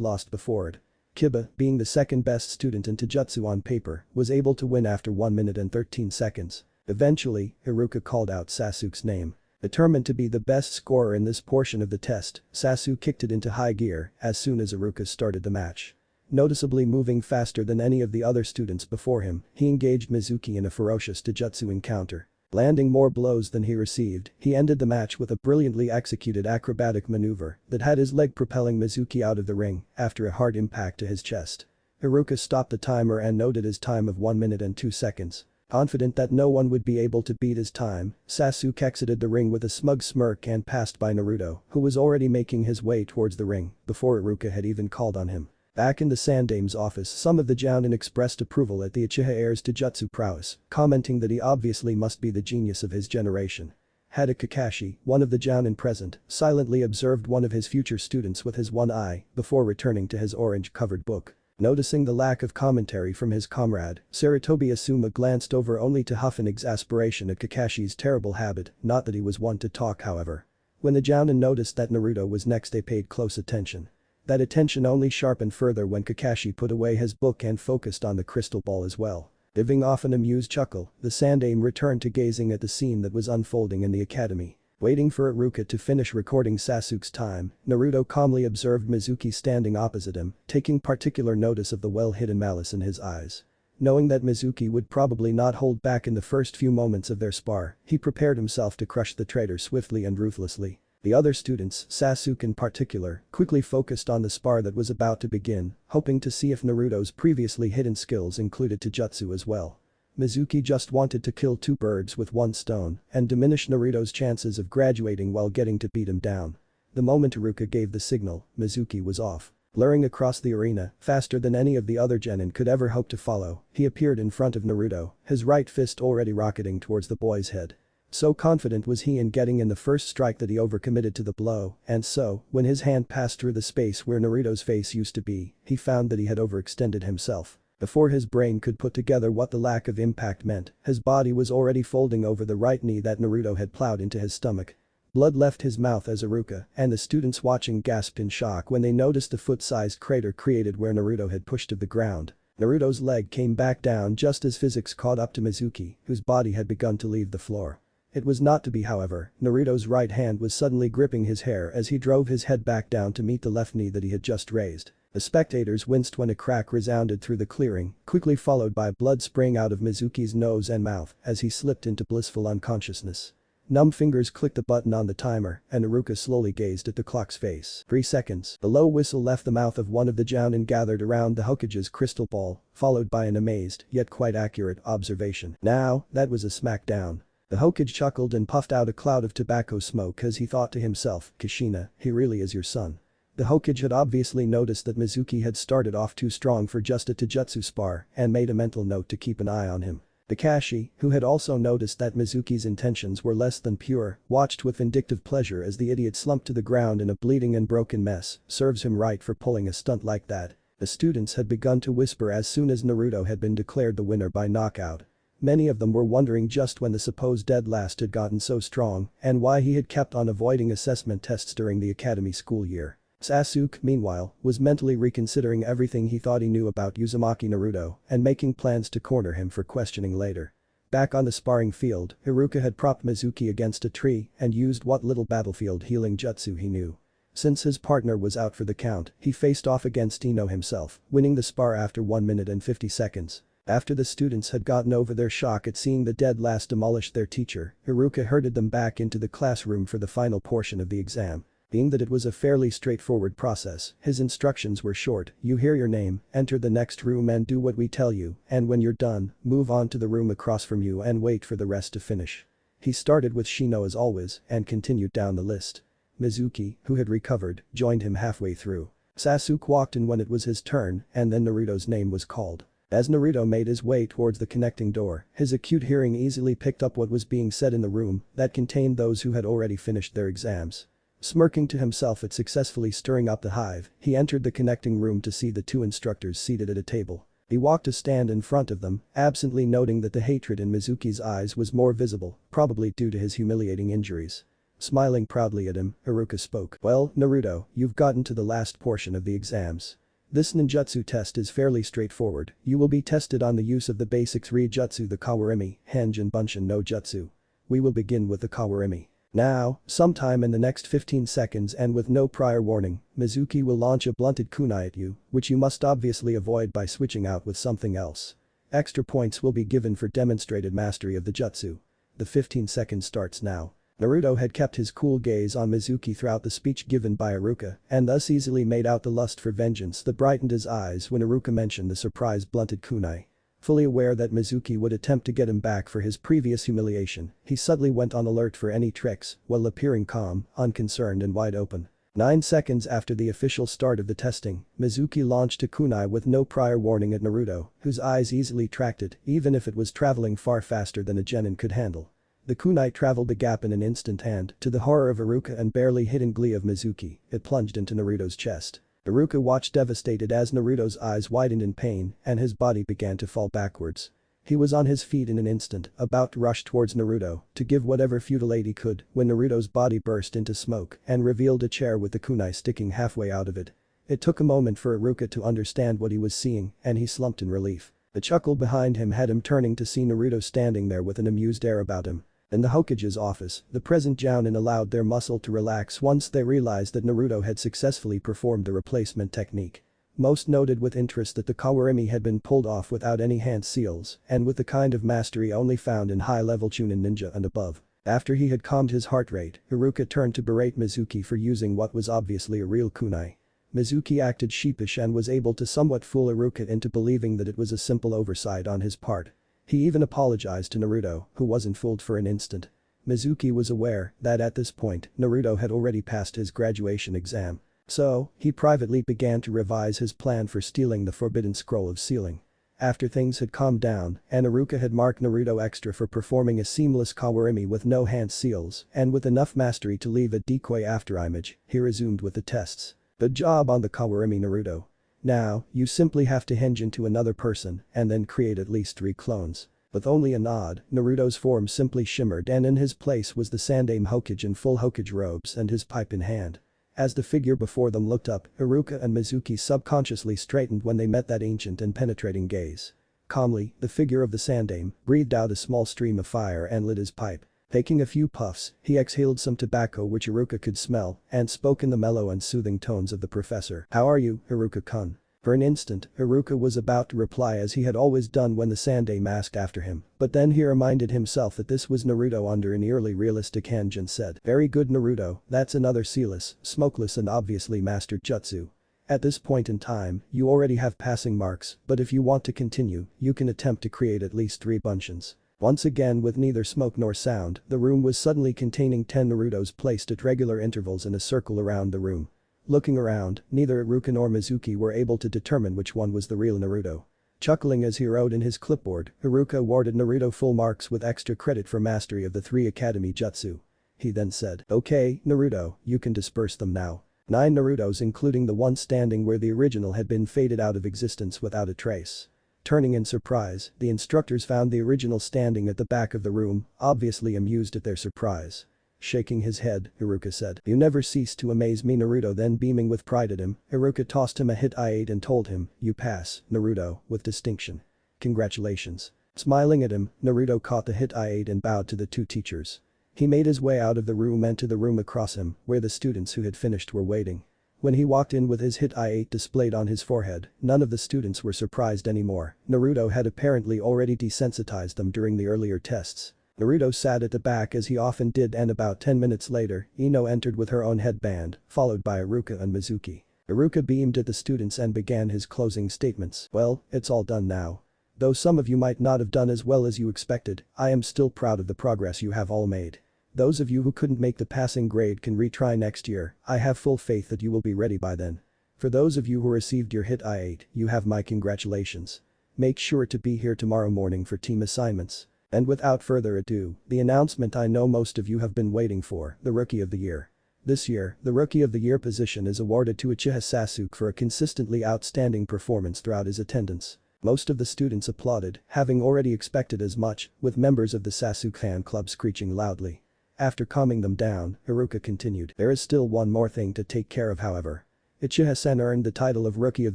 lost before it. Kiba, being the second best student in Taijutsu on paper, was able to win after 1 minute and 13 seconds. Eventually, Iruka called out Sasuke's name. Determined to be the best scorer in this portion of the test, Sasuke kicked it into high gear as soon as Iruka started the match. Noticeably moving faster than any of the other students before him, he engaged Mizuki in a ferocious Taijutsu encounter. Landing more blows than he received, he ended the match with a brilliantly executed acrobatic maneuver that had his leg propelling Mizuki out of the ring after a hard impact to his chest. Iruka stopped the timer and noted his time of 1 minute and 2 seconds. Confident that no one would be able to beat his time, Sasuke exited the ring with a smug smirk and passed by Naruto, who was already making his way towards the ring before Iruka had even called on him. Back in the Sandaime's office, some of the Jounin expressed approval at the Uchiha heir's Taijutsu prowess, commenting that he obviously must be the genius of his generation. Hada Kakashi, one of the Jounin present, silently observed one of his future students with his one eye before returning to his orange-covered book. Noticing the lack of commentary from his comrade, Saratobi Asuma glanced over only to huff in exasperation at Kakashi's terrible habit, not that he was one to talk however. When the Jounin noticed that Naruto was next they paid close attention. That attention only sharpened further when Kakashi put away his book and focused on the crystal ball as well. Giving off an amused chuckle, the Sandaime returned to gazing at the scene that was unfolding in the academy. Waiting for Iruka to finish recording Sasuke's time, Naruto calmly observed Mizuki standing opposite him, taking particular notice of the well-hidden malice in his eyes. Knowing that Mizuki would probably not hold back in the first few moments of their spar, he prepared himself to crush the traitor swiftly and ruthlessly. The other students, Sasuke in particular, quickly focused on the spar that was about to begin, hoping to see if Naruto's previously hidden skills included Taijutsu as well. Mizuki just wanted to kill 2 birds with 1 stone and diminish Naruto's chances of graduating while getting to beat him down. The moment Iruka gave the signal, Mizuki was off. Blurring across the arena, faster than any of the other genin could ever hope to follow, he appeared in front of Naruto, his right fist already rocketing towards the boy's head. So confident was he in getting in the first strike that he overcommitted to the blow, and so, when his hand passed through the space where Naruto's face used to be, he found that he had overextended himself. Before his brain could put together what the lack of impact meant, his body was already folding over the right knee that Naruto had plowed into his stomach. Blood left his mouth as Iruka and the students watching gasped in shock when they noticed the foot-sized crater created where Naruto had pushed to the ground. Naruto's leg came back down just as physics caught up to Mizuki, whose body had begun to leave the floor. It was not to be however, Naruto's right hand was suddenly gripping his hair as he drove his head back down to meet the left knee that he had just raised. The spectators winced when a crack resounded through the clearing, quickly followed by blood spraying out of Mizuki's nose and mouth as he slipped into blissful unconsciousness. Numb fingers clicked the button on the timer and Iruka slowly gazed at the clock's face. 3 seconds. The low whistle left the mouth of one of the Jounin gathered around the Hokage's crystal ball, followed by an amazed, yet quite accurate, observation. Now, that was a smackdown. The Hokage chuckled and puffed out a cloud of tobacco smoke as he thought to himself, Kushina, he really is your son. The Hokage had obviously noticed that Mizuki had started off too strong for just a Taijutsu spar and made a mental note to keep an eye on him. Kakashi, who had also noticed that Mizuki's intentions were less than pure, watched with vindictive pleasure as the idiot slumped to the ground in a bleeding and broken mess, serves him right for pulling a stunt like that. The students had begun to whisper as soon as Naruto had been declared the winner by knockout. Many of them were wondering just when the supposed dead last had gotten so strong and why he had kept on avoiding assessment tests during the academy school year. Sasuke, meanwhile, was mentally reconsidering everything he thought he knew about Uzumaki Naruto and making plans to corner him for questioning later. Back on the sparring field, Iruka had propped Mizuki against a tree and used what little battlefield healing jutsu he knew. Since his partner was out for the count, he faced off against Ino himself, winning the spar after 1 minute and 50 seconds. After the students had gotten over their shock at seeing the dead last demolish their teacher, Iruka herded them back into the classroom for the final portion of the exam. Being that it was a fairly straightforward process, his instructions were short: you hear your name, enter the next room and do what we tell you, and when you're done, move on to the room across from you and wait for the rest to finish. He started with Shino as always and continued down the list. Mizuki, who had recovered, joined him halfway through. Sasuke walked in when it was his turn and then Naruto's name was called. As Naruto made his way towards the connecting door, his acute hearing easily picked up what was being said in the room that contained those who had already finished their exams. Smirking to himself at successfully stirring up the hive, he entered the connecting room to see the two instructors seated at a table. He walked to stand in front of them, absently noting that the hatred in Mizuki's eyes was more visible, probably due to his humiliating injuries. Smiling proudly at him, Haruka spoke. Well, Naruto, you've gotten to the last portion of the exams. This ninjutsu test is fairly straightforward. You will be tested on the use of the basics Ryujutsu, the Kawarimi, Henge and Bunshin no Jutsu. We will begin with the Kawarimi. Now, sometime in the next 15 seconds and with no prior warning, Mizuki will launch a blunted kunai at you, which you must obviously avoid by switching out with something else. Extra points will be given for demonstrated mastery of the jutsu. The 15 seconds starts now. Naruto had kept his cool gaze on Mizuki throughout the speech given by Haruka and thus easily made out the lust for vengeance that brightened his eyes when Haruka mentioned the surprise blunted kunai. Fully aware that Mizuki would attempt to get him back for his previous humiliation, he suddenly went on alert for any tricks while appearing calm, unconcerned and wide open. 9 seconds after the official start of the testing, Mizuki launched a kunai with no prior warning at Naruto, whose eyes easily tracked it even if it was traveling far faster than a genin could handle. The kunai traveled the gap in an instant and, to the horror of Haruka and barely hidden glee of Mizuki, it plunged into Naruto's chest. Haruka watched devastated as Naruto's eyes widened in pain and his body began to fall backwards. He was on his feet in an instant, about to rush towards Naruto to give whatever futile aid he could when Naruto's body burst into smoke and revealed a chair with the kunai sticking halfway out of it. It took a moment for Haruka to understand what he was seeing and he slumped in relief. The chuckle behind him had him turning to see Naruto standing there with an amused air about him. In the Hokage's office, the present Jounin allowed their muscle to relax once they realized that Naruto had successfully performed the replacement technique. Most noted with interest that the Kawarimi had been pulled off without any hand seals and with the kind of mastery only found in high-level Chunin ninja and above. After he had calmed his heart rate, Haruka turned to berate Mizuki for using what was obviously a real kunai. Mizuki acted sheepish and was able to somewhat fool Haruka into believing that it was a simple oversight on his part. He even apologized to Naruto, who wasn't fooled for an instant. Mizuki was aware that at this point, Naruto had already passed his graduation exam. So, he privately began to revise his plan for stealing the forbidden scroll of sealing. After things had calmed down and Haruka had marked Naruto extra for performing a seamless Kawarimi with no hand seals and with enough mastery to leave a decoy afterimage, he resumed with the tests. Good job on the Kawarimi, Naruto. Now, you simply have to henge into another person and then create at least 3 clones. With only a nod, Naruto's form simply shimmered and in his place was the Sandaime Hokage in full Hokage robes and his pipe in hand. As the figure before them looked up, Haruka and Mizuki subconsciously straightened when they met that ancient and penetrating gaze. Calmly, the figure of the Sandaime breathed out a small stream of fire and lit his pipe. Taking a few puffs, he exhaled some tobacco which Haruka could smell and spoke in the mellow and soothing tones of the professor. How are you, Haruka-kun? For an instant, Haruka was about to reply as he had always done when the Sandaime asked after him, but then he reminded himself that this was Naruto under an eerily realistic henge and said, very good Naruto, that's another sealess, smokeless and obviously mastered jutsu. At this point in time, you already have passing marks, but if you want to continue, you can attempt to create at least 3 bunshins. Once again with neither smoke nor sound, the room was suddenly containing 10 Narutos placed at regular intervals in a circle around the room. Looking around, neither Haruka nor Mizuki were able to determine which one was the real Naruto. Chuckling as he wrote in his clipboard, Haruka awarded Naruto full marks with extra credit for mastery of the 3 Academy Jutsu. He then said, okay, Naruto, you can disperse them now. 9 Narutos including the one standing where the original had been faded out of existence without a trace. Turning in surprise, the instructors found the original standing at the back of the room, obviously amused at their surprise. Shaking his head, Haruka said, you never cease to amaze me, Naruto. Then beaming with pride at him, Haruka tossed him a hit I-8 and told him, you pass, Naruto, with distinction. Congratulations. Smiling at him, Naruto caught the hit I-8 and bowed to the 2 teachers. He made his way out of the room and to the room across him, where the students who had finished were waiting. When he walked in with his hit I-8 displayed on his forehead, none of the students were surprised anymore. Naruto had apparently already desensitized them during the earlier tests. Naruto sat at the back as he often did, and about 10 minutes later, Ino entered with her own headband, followed by Iruka and Mizuki. Iruka beamed at the students and began his closing statements. "Well, it's all done now. Though some of you might not have done as well as you expected, I am still proud of the progress you have all made. Those of you who couldn't make the passing grade can retry next year. I have full faith that you will be ready by then. For those of you who received your hit I-8, you have my congratulations. Make sure to be here tomorrow morning for team assignments." And without further ado, the announcement I know most of you have been waiting for, the Rookie of the Year. This year, the Rookie of the Year position is awarded to Uchiha Sasuke for a consistently outstanding performance throughout his attendance. Most of the students applauded, having already expected as much, with members of the Sasuke fan club screeching loudly. After calming them down, Iruka continued, "There is still one more thing to take care of, however. Uchiha-sen earned the title of Rookie of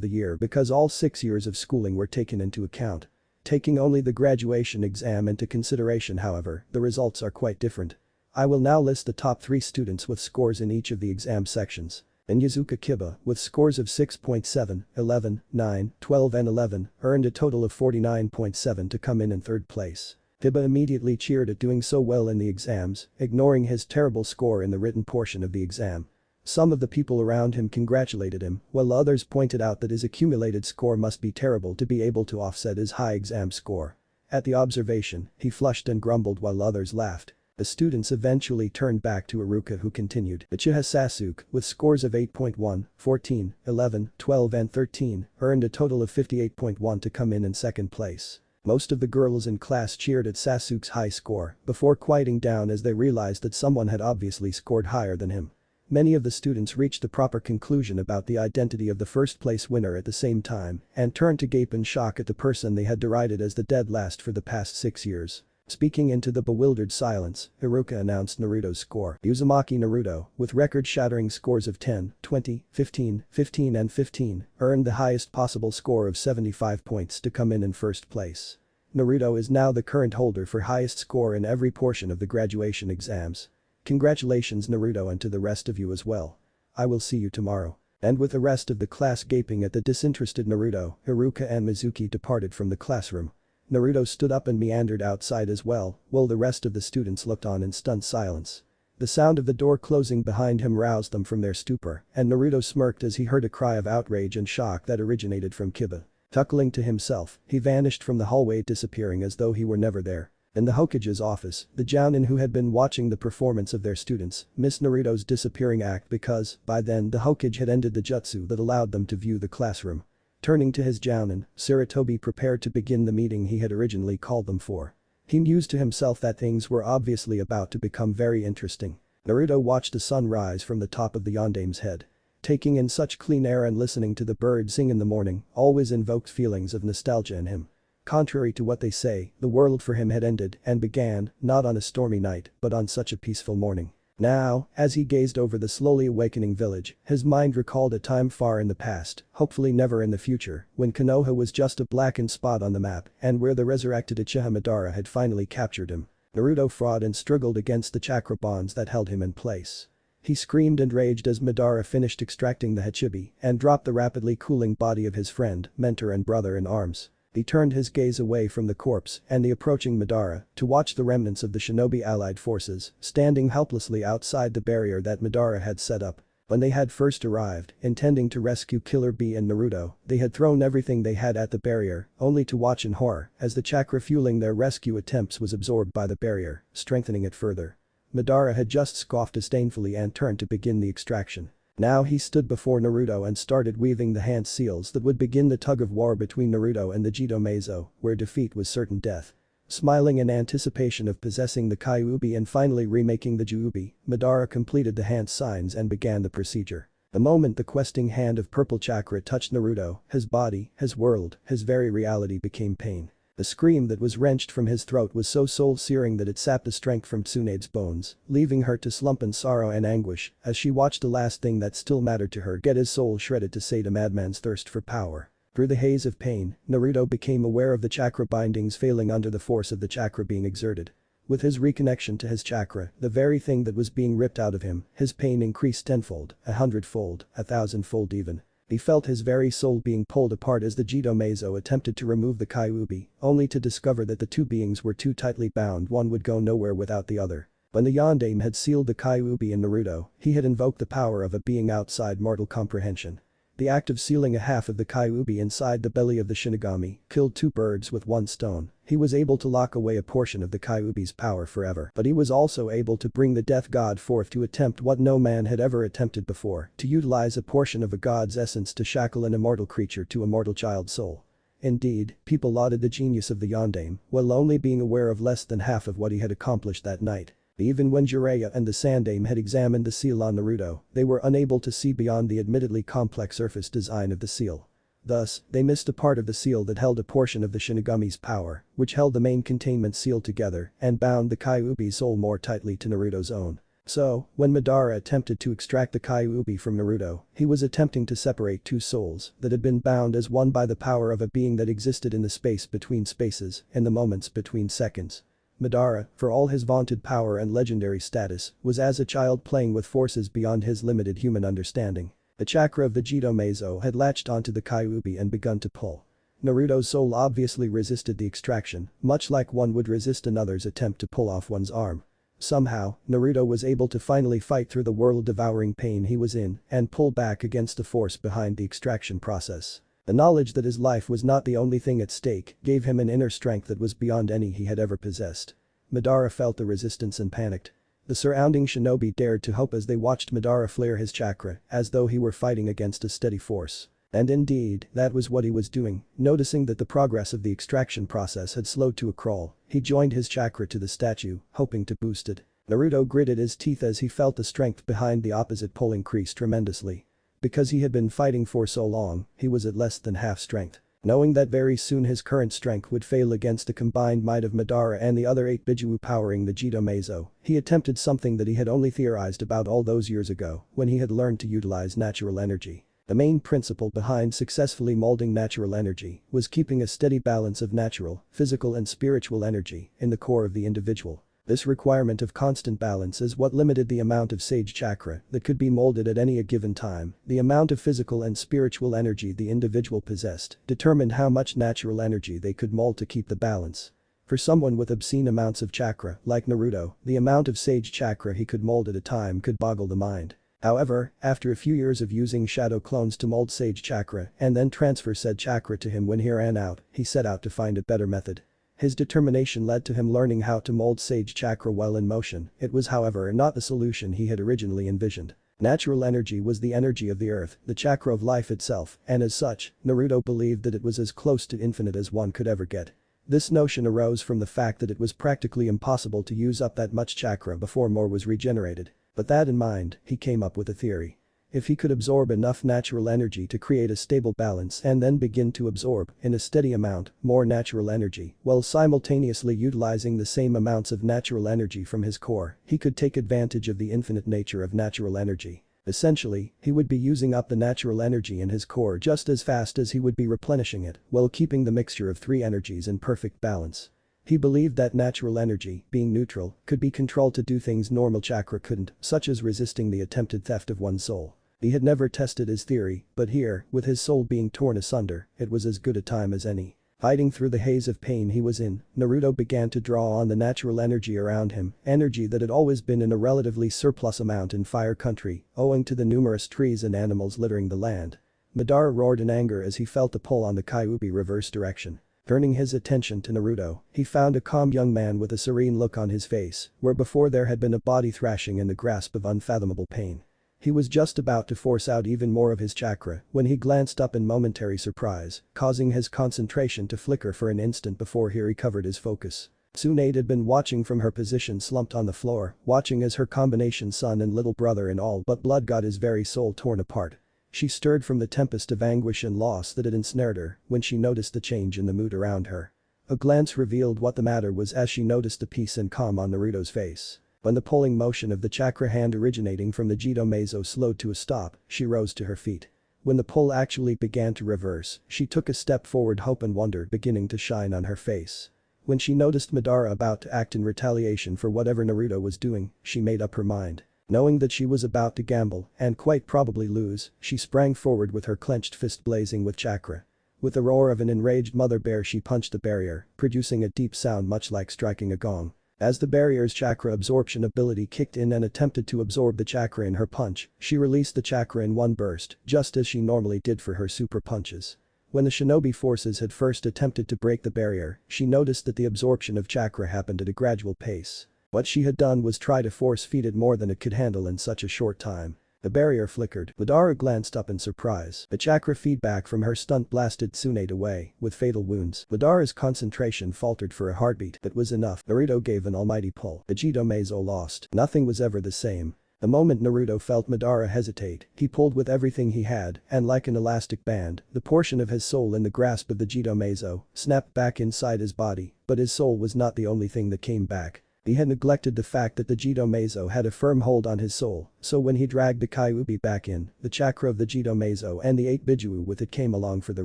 the Year because all 6 years of schooling were taken into account. Taking only the graduation exam into consideration, however, the results are quite different. I will now list the top 3 students with scores in each of the exam sections. Inyazuka Kiba, with scores of 6.7, 11, 9, 12 and 11, earned a total of 49.7 to come in third place. Kiba immediately cheered at doing so well in the exams, ignoring his terrible score in the written portion of the exam. Some of the people around him congratulated him, while others pointed out that his accumulated score must be terrible to be able to offset his high exam score. At the observation, he flushed and grumbled while others laughed. The students eventually turned back to Iruka, who continued, "Uchiha Sasuke, with scores of 8.1, 14, 11, 12 and 13, earned a total of 58.1 to come in second place." Most of the girls in class cheered at Sasuke's high score, before quieting down as they realized that someone had obviously scored higher than him. Many of the students reached the proper conclusion about the identity of the first place winner at the same time and turned to gape in shock at the person they had derided as the dead last for the past 6 years. Speaking into the bewildered silence, Iruka announced Naruto's score. Uzumaki Naruto, with record-shattering scores of 10, 20, 15, 15 and 15, earned the highest possible score of 75 points to come in first place. Naruto is now the current holder for highest score in every portion of the graduation exams. Congratulations Naruto, and to the rest of you as well. I will see you tomorrow. And with the rest of the class gaping at the disinterested Naruto, Iruka and Mizuki departed from the classroom. Naruto stood up and meandered outside as well, while the rest of the students looked on in stunned silence. The sound of the door closing behind him roused them from their stupor, and Naruto smirked as he heard a cry of outrage and shock that originated from Kiba. Chuckling to himself, he vanished from the hallway, disappearing as though he were never there. In the Hokage's office, the Jounin who had been watching the performance of their students missed Naruto's disappearing act because, by then, the Hokage had ended the jutsu that allowed them to view the classroom. Turning to his Jounin, Sarutobi prepared to begin the meeting he had originally called them for. He mused to himself that things were obviously about to become very interesting. Naruto watched the sun rise from the top of the Yondame's head. Taking in such clean air and listening to the birds sing in the morning always invoked feelings of nostalgia in him. Contrary to what they say, the world for him had ended and began, not on a stormy night, but on such a peaceful morning. Now, as he gazed over the slowly awakening village, his mind recalled a time far in the past, hopefully never in the future, when Konoha was just a blackened spot on the map and where the resurrected Uchiha Madara had finally captured him. Naruto fought and struggled against the chakra bonds that held him in place. He screamed and raged as Madara finished extracting the Hachibi and dropped the rapidly cooling body of his friend, mentor and brother in arms. He turned his gaze away from the corpse and the approaching Madara to watch the remnants of the shinobi allied forces standing helplessly outside the barrier that Madara had set up. When they had first arrived, intending to rescue Killer Bee and Naruto, they had thrown everything they had at the barrier, only to watch in horror as the chakra fueling their rescue attempts was absorbed by the barrier, strengthening it further. Madara had just scoffed disdainfully and turned to begin the extraction. Now he stood before Naruto and started weaving the hand seals that would begin the tug-of-war between Naruto and the Jito Meizo, where defeat was certain death. Smiling in anticipation of possessing the Kyuubi and finally remaking the Juubi, Madara completed the hand signs and began the procedure. The moment the questing hand of purple chakra touched Naruto, his body, his world, his very reality became pain. The scream that was wrenched from his throat was so soul-searing that it sapped the strength from Tsunede's bones, leaving her to slump in sorrow and anguish as she watched the last thing that still mattered to her get his soul shredded to sate a madman's thirst for power. Through the haze of pain, Naruto became aware of the chakra bindings failing under the force of the chakra being exerted. With his reconnection to his chakra, the very thing that was being ripped out of him, his pain increased tenfold, 100-fold, 1,000-fold even. He felt his very soul being pulled apart as the Jidomezo attempted to remove the Kyuubi, only to discover that the two beings were too tightly bound, one would go nowhere without the other. When the Yondaime had sealed the Kyuubi in Naruto, he had invoked the power of a being outside mortal comprehension. The act of sealing a half of the Kyuubi inside the belly of the Shinigami killed two birds with one stone. He was able to lock away a portion of the Kyuubi's power forever, but he was also able to bring the death god forth to attempt what no man had ever attempted before, to utilize a portion of a god's essence to shackle an immortal creature to a mortal child's soul. Indeed, people lauded the genius of the Yondaime, while only being aware of less than half of what he had accomplished that night. Even when Jiraiya and the Sandaime had examined the seal on Naruto, they were unable to see beyond the admittedly complex surface design of the seal. Thus, they missed a part of the seal that held a portion of the Shinigami's power, which held the main containment seal together and bound the Kyuubi's soul more tightly to Naruto's own. So, when Madara attempted to extract the Kyuubi from Naruto, he was attempting to separate two souls that had been bound as one by the power of a being that existed in the space between spaces and the moments between seconds. Madara, for all his vaunted power and legendary status, was as a child playing with forces beyond his limited human understanding. The chakra of the Jidomezo had latched onto the Kyuubi and begun to pull. Naruto's soul obviously resisted the extraction, much like one would resist another's attempt to pull off one's arm. Somehow, Naruto was able to finally fight through the world-devouring pain he was in and pull back against the force behind the extraction process. The knowledge that his life was not the only thing at stake gave him an inner strength that was beyond any he had ever possessed. Madara felt the resistance and panicked. The surrounding shinobi dared to hope as they watched Madara flare his chakra, as though he were fighting against a steady force. And indeed, that was what he was doing. Noticing that the progress of the extraction process had slowed to a crawl, he joined his chakra to the statue, hoping to boost it. Naruto gritted his teeth as he felt the strength behind the opposite pole increase tremendously. Because he had been fighting for so long, he was at less than half strength. Knowing that very soon his current strength would fail against the combined might of Madara and the other 8 Biju powering the Jidomezo, he attempted something that he had only theorized about all those years ago when he had learned to utilize natural energy. The main principle behind successfully molding natural energy was keeping a steady balance of natural, physical and spiritual energy in the core of the individual. This requirement of constant balance is what limited the amount of sage chakra that could be molded at any given time. The amount of physical and spiritual energy the individual possessed determined how much natural energy they could mold to keep the balance. For someone with obscene amounts of chakra, like Naruto, the amount of sage chakra he could mold at a time could boggle the mind. However, after a few years of using shadow clones to mold sage chakra and then transfer said chakra to him when he ran out, he set out to find a better method. His determination led to him learning how to mold sage chakra while in motion. It was, however, not the solution he had originally envisioned. Natural energy was the energy of the earth, the chakra of life itself, and as such, Naruto believed that it was as close to infinite as one could ever get. This notion arose from the fact that it was practically impossible to use up that much chakra before more was regenerated. But that in mind, he came up with a theory. If he could absorb enough natural energy to create a stable balance and then begin to absorb, in a steady amount, more natural energy, while simultaneously utilizing the same amounts of natural energy from his core, he could take advantage of the infinite nature of natural energy. Essentially, he would be using up the natural energy in his core just as fast as he would be replenishing it, while keeping the mixture of 3 energies in perfect balance. He believed that natural energy, being neutral, could be controlled to do things normal chakra couldn't, such as resisting the attempted theft of one's soul. He had never tested his theory, but here, with his soul being torn asunder, it was as good a time as any. Fighting through the haze of pain he was in, Naruto began to draw on the natural energy around him, energy that had always been in a relatively surplus amount in Fire Country, owing to the numerous trees and animals littering the land. Madara roared in anger as he felt the pull on the Kyuubi reverse direction. Turning his attention to Naruto, he found a calm young man with a serene look on his face, where before there had been a body thrashing in the grasp of unfathomable pain. He was just about to force out even more of his chakra when he glanced up in momentary surprise, causing his concentration to flicker for an instant before he recovered his focus. Tsunade had been watching from her position slumped on the floor, watching as her combination son and little brother in all but blood got his very soul torn apart. She stirred from the tempest of anguish and loss that had ensnared her when she noticed the change in the mood around her. A glance revealed what the matter was as she noticed the peace and calm on Naruto's face. When the pulling motion of the chakra hand originating from the Jidomezo slowed to a stop, she rose to her feet. When the pull actually began to reverse, she took a step forward, hope and wonder beginning to shine on her face. When she noticed Madara about to act in retaliation for whatever Naruto was doing, she made up her mind. Knowing that she was about to gamble and quite probably lose, she sprang forward with her clenched fist blazing with chakra. With the roar of an enraged mother bear she punched the barrier, producing a deep sound much like striking a gong. As the barrier's chakra absorption ability kicked in and attempted to absorb the chakra in her punch, she released the chakra in one burst, just as she normally did for her super punches. When the shinobi forces had first attempted to break the barrier, she noticed that the absorption of chakra happened at a gradual pace. What she had done was try to force-feed it more than it could handle in such a short time. The barrier flickered. Madara glanced up in surprise. The chakra feedback from her stunt blasted Tsunade away, with fatal wounds. Madara's concentration faltered for a heartbeat. That was enough. Naruto gave an almighty pull. Vegito Meizo lost. Nothing was ever the same. The moment Naruto felt Madara hesitate, he pulled with everything he had, and like an elastic band, the portion of his soul in the grasp of Vegito Meizo snapped back inside his body, but his soul was not the only thing that came back. He had neglected the fact that the Vegito Meizo had a firm hold on his soul, so when he dragged the Kyuubi back in, the chakra of the Vegito Meizo and the 8 Biju with it came along for the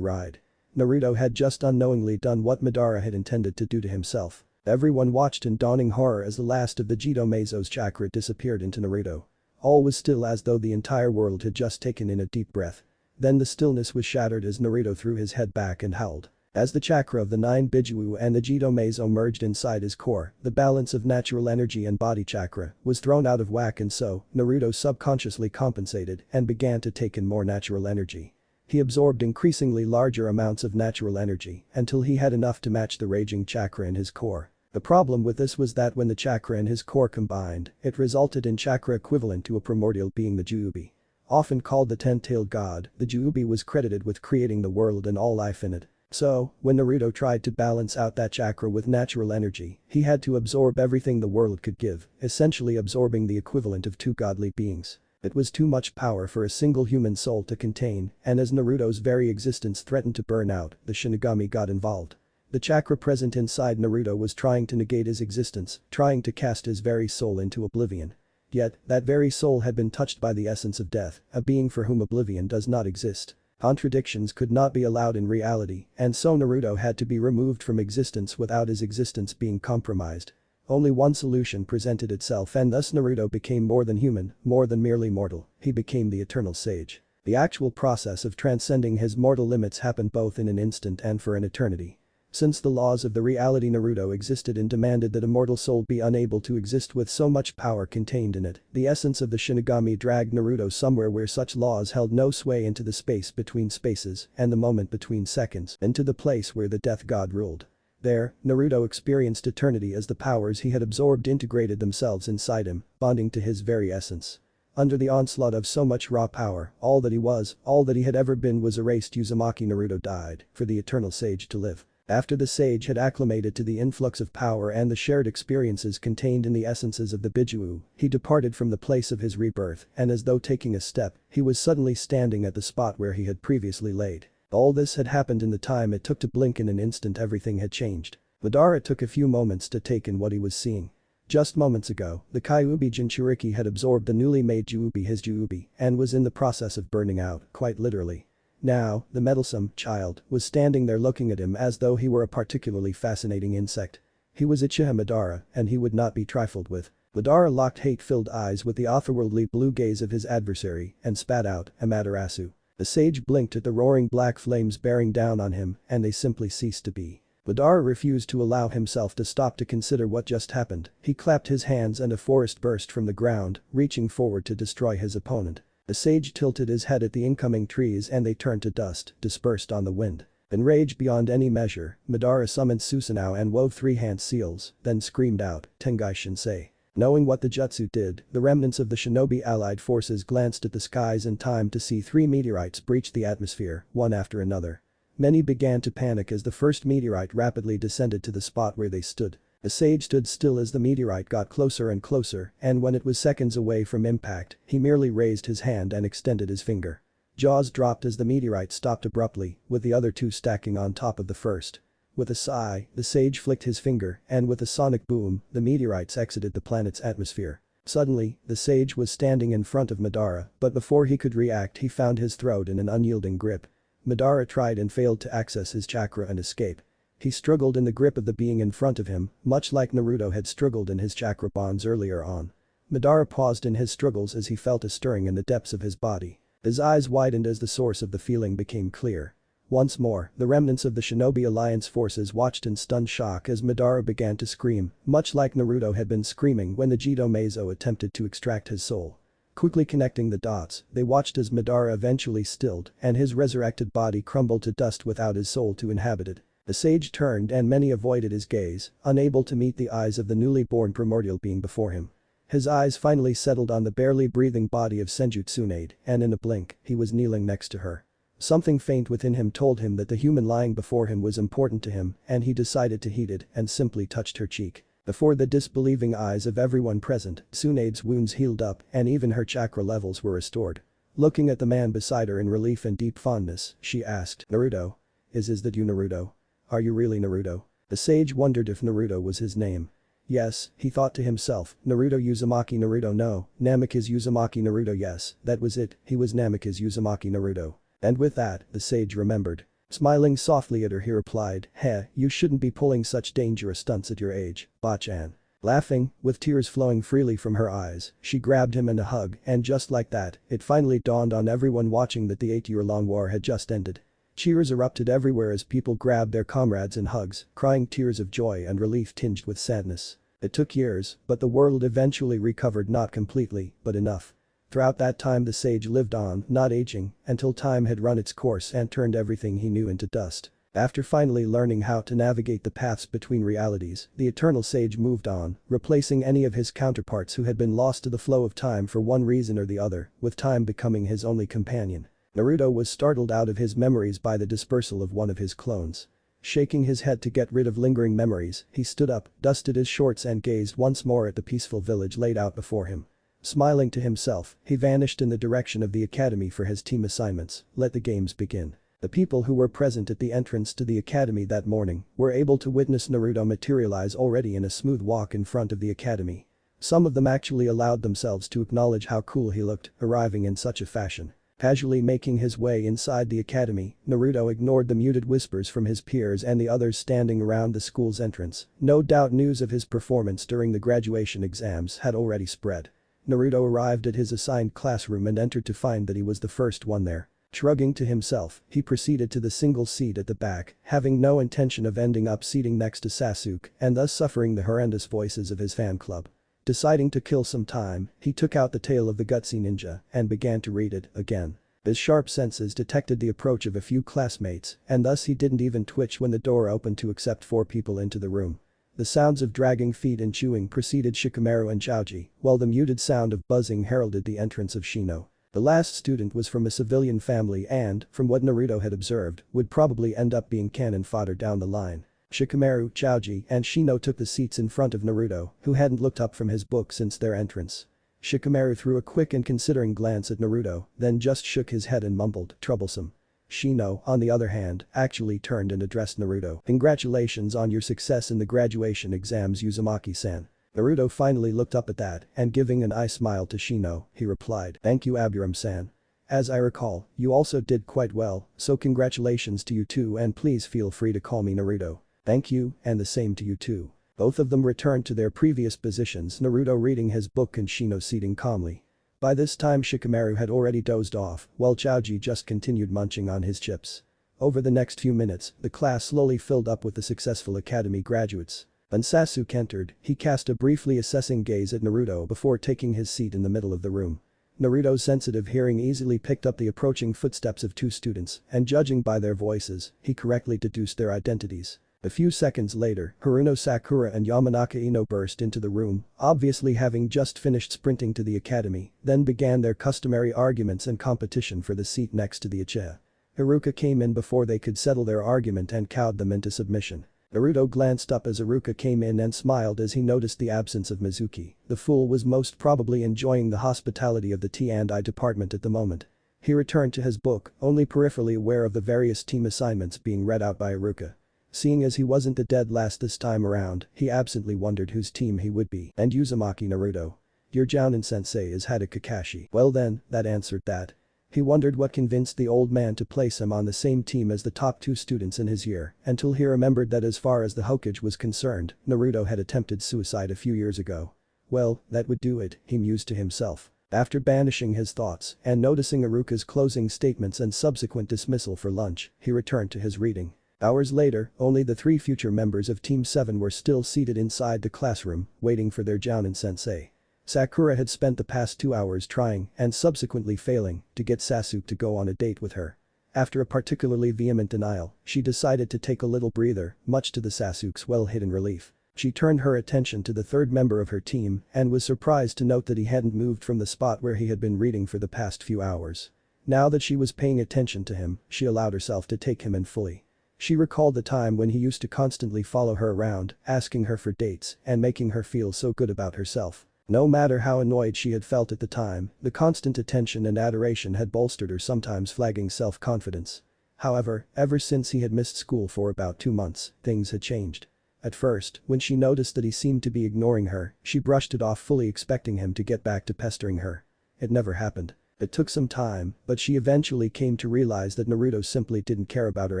ride. Naruto had just unknowingly done what Madara had intended to do to himself. Everyone watched in dawning horror as the last of the Vegito Meizo's chakra disappeared into Naruto. All was still as though the entire world had just taken in a deep breath. Then the stillness was shattered as Naruto threw his head back and howled. As the chakra of the 9 Biju and the Vegito Meizo merged inside his core, the balance of natural energy and body chakra was thrown out of whack, and so, Naruto subconsciously compensated and began to take in more natural energy. He absorbed increasingly larger amounts of natural energy until he had enough to match the raging chakra in his core. The problem with this was that when the chakra in his core combined, it resulted in chakra equivalent to a primordial being, the Juubi. Often called the 10-tailed god, the Juubi was credited with creating the world and all life in it. So, when Naruto tried to balance out that chakra with natural energy, he had to absorb everything the world could give, essentially absorbing the equivalent of 2 godly beings. It was too much power for a single human soul to contain, and as Naruto's very existence threatened to burn out, the Shinigami got involved. The chakra present inside Naruto was trying to negate his existence, trying to cast his very soul into oblivion. Yet, that very soul had been touched by the essence of death, a being for whom oblivion does not exist. Contradictions could not be allowed in reality, and so Naruto had to be removed from existence without his existence being compromised. Only one solution presented itself, and thus Naruto became more than human, more than merely mortal. He became the eternal sage. The actual process of transcending his mortal limits happened both in an instant and for an eternity. Since the laws of the reality Naruto existed and demanded that a mortal soul be unable to exist with so much power contained in it, the essence of the Shinigami dragged Naruto somewhere where such laws held no sway, into the space between spaces and the moment between seconds, into the place where the death god ruled. There, Naruto experienced eternity as the powers he had absorbed integrated themselves inside him, bonding to his very essence. Under the onslaught of so much raw power, all that he was, all that he had ever been was erased. Uzumaki Naruto died, for the eternal sage to live. After the sage had acclimated to the influx of power and the shared experiences contained in the essences of the Biju, he departed from the place of his rebirth, and as though taking a step, he was suddenly standing at the spot where he had previously laid. All this had happened in the time it took to blink. In an instant everything had changed. Madara took a few moments to take in what he was seeing. Just moments ago, the Kyuubi Jinchuriki had absorbed the newly made Juubi, his Juubi, and was in the process of burning out, quite literally. Now, the meddlesome child was standing there looking at him as though he were a particularly fascinating insect. He was Uchiha Madara, and he would not be trifled with. Madara locked hate-filled eyes with the otherworldly blue gaze of his adversary and spat out, Amaterasu. The sage blinked at the roaring black flames bearing down on him, and they simply ceased to be. Madara refused to allow himself to stop to consider what just happened. He clapped his hands and a forest burst from the ground, reaching forward to destroy his opponent. The sage tilted his head at the incoming trees and they turned to dust, dispersed on the wind. Enraged beyond any measure, Madara summoned Susanoo and wove 3-hand seals, then screamed out, Tengai Shinsei. Knowing what the jutsu did, the remnants of the shinobi allied forces glanced at the skies in time to see 3 meteorites breach the atmosphere, one after another. Many began to panic as the first meteorite rapidly descended to the spot where they stood. The sage stood still as the meteorite got closer and closer, and when it was seconds away from impact, he merely raised his hand and extended his finger. Jaws dropped as the meteorite stopped abruptly, with the other 2 stacking on top of the first. With a sigh, the sage flicked his finger, and with a sonic boom, the meteorites exited the planet's atmosphere. Suddenly, the sage was standing in front of Madara, but before he could react he found his throat in an unyielding grip. Madara tried and failed to access his chakra and escape. He struggled in the grip of the being in front of him, much like Naruto had struggled in his chakra bonds earlier on. Madara paused in his struggles as he felt a stirring in the depths of his body. His eyes widened as the source of the feeling became clear. Once more, the remnants of the Shinobi Alliance forces watched in stunned shock as Madara began to scream, much like Naruto had been screaming when the Jito Meizo attempted to extract his soul. Quickly connecting the dots, they watched as Madara eventually stilled and his resurrected body crumbled to dust without his soul to inhabit it. The sage turned and many avoided his gaze, unable to meet the eyes of the newly born primordial being before him. His eyes finally settled on the barely breathing body of Senju Tsunade, and in a blink, he was kneeling next to her. Something faint within him told him that the human lying before him was important to him, and he decided to heed it and simply touched her cheek. Before the disbelieving eyes of everyone present, Tsunade's wounds healed up and even her chakra levels were restored. Looking at the man beside her in relief and deep fondness, she asked, "Naruto? Is that you, Naruto? Are you really Naruto?" The sage wondered if Naruto was his name. Yes, he thought to himself, Naruto Uzumaki Naruto no, Namikaze Uzumaki Naruto yes, that was it, he was Namikaze Uzumaki Naruto. And with that, the sage remembered. Smiling softly at her he replied, "Heh, you shouldn't be pulling such dangerous stunts at your age, Bachan." Laughing, with tears flowing freely from her eyes, she grabbed him in a hug and just like that, it finally dawned on everyone watching that the 8-year-long war had just ended. Cheers erupted everywhere as people grabbed their comrades in hugs, crying tears of joy and relief tinged with sadness. It took years, but the world eventually recovered not completely, but enough. Throughout that time the sage lived on, not aging, until time had run its course and turned everything he knew into dust. After finally learning how to navigate the paths between realities, the eternal sage moved on, replacing any of his counterparts who had been lost to the flow of time for one reason or the other, with time becoming his only companion. Naruto was startled out of his memories by the dispersal of one of his clones. Shaking his head to get rid of lingering memories, he stood up, dusted his shorts and gazed once more at the peaceful village laid out before him. Smiling to himself, he vanished in the direction of the academy for his team assignments. Let the games begin. The people who were present at the entrance to the academy that morning were able to witness Naruto materialize already in a smooth walk in front of the academy. Some of them actually allowed themselves to acknowledge how cool he looked, arriving in such a fashion. Casually making his way inside the academy, Naruto ignored the muted whispers from his peers and the others standing around the school's entrance. No doubt news of his performance during the graduation exams had already spread. Naruto arrived at his assigned classroom and entered to find that he was the first one there. Shrugging to himself, he proceeded to the single seat at the back, having no intention of ending up seating next to Sasuke and thus suffering the horrendous voices of his fan club. Deciding to kill some time, he took out the tale of the Gutsy Ninja and began to read it again. His sharp senses detected the approach of a few classmates and thus he didn't even twitch when the door opened to accept 4 people into the room. The sounds of dragging feet and chewing preceded Shikamaru and Chaoji, while the muted sound of buzzing heralded the entrance of Shino. The last student was from a civilian family and, from what Naruto had observed, would probably end up being cannon fodder down the line. Shikamaru, Chaoji, and Shino took the seats in front of Naruto, who hadn't looked up from his book since their entrance. Shikamaru threw a quick and considering glance at Naruto, then just shook his head and mumbled, "Troublesome." Shino, on the other hand, actually turned and addressed Naruto. "Congratulations on your success in the graduation exams, Uzumaki-san." Naruto finally looked up at that and giving an eye smile to Shino, he replied, "Thank you Aburame-san. As I recall, you also did quite well, so congratulations to you too and please feel free to call me Naruto." "Thank you, and the same to you too." Both of them returned to their previous positions, Naruto reading his book and Shino seating calmly. By this time Shikamaru had already dozed off, while Chaoji just continued munching on his chips. Over the next few minutes, the class slowly filled up with the successful academy graduates. When Sasuke entered, he cast a briefly assessing gaze at Naruto before taking his seat in the middle of the room. Naruto's sensitive hearing easily picked up the approaching footsteps of 2 students, and judging by their voices, he correctly deduced their identities. A few seconds later, Haruno Sakura and Yamanaka Ino burst into the room, obviously having just finished sprinting to the academy, then began their customary arguments and competition for the seat next to the Uchiha. Haruka came in before they could settle their argument and cowed them into submission. Naruto glanced up as Haruka came in and smiled as he noticed the absence of Mizuki. The fool was most probably enjoying the hospitality of the T&I department at the moment. He returned to his book, only peripherally aware of the various team assignments being read out by Haruka. Seeing as he wasn't the dead last this time around, he absently wondered whose team he would be. "And Uzumaki Naruto. Your Jounin-sensei is Hada Kakashi." Well then, that answered that. He wondered what convinced the old man to place him on the same team as the top 2 students in his year, until he remembered that as far as the Hokage was concerned, Naruto had attempted suicide a few years ago. Well, that would do it, he mused to himself. After banishing his thoughts and noticing Iruka's closing statements and subsequent dismissal for lunch, he returned to his reading. Hours later, only the 3 future members of Team 7 were still seated inside the classroom, waiting for their Jounin sensei. Sakura had spent the past 2 hours trying, and subsequently failing, to get Sasuke to go on a date with her. After a particularly vehement denial, she decided to take a little breather, much to the Sasuke's well-hidden relief. She turned her attention to the 3rd member of her team and was surprised to note that he hadn't moved from the spot where he had been reading for the past few hours. Now that she was paying attention to him, she allowed herself to take him in fully. She recalled the time when he used to constantly follow her around, asking her for dates and making her feel so good about herself. No matter how annoyed she had felt at the time, the constant attention and adoration had bolstered her sometimes flagging self-confidence. However, ever since he had missed school for about 2 months, things had changed. At first, when she noticed that he seemed to be ignoring her, she brushed it off, fully expecting him to get back to pestering her. It never happened. It took some time, but she eventually came to realize that Naruto simply didn't care about her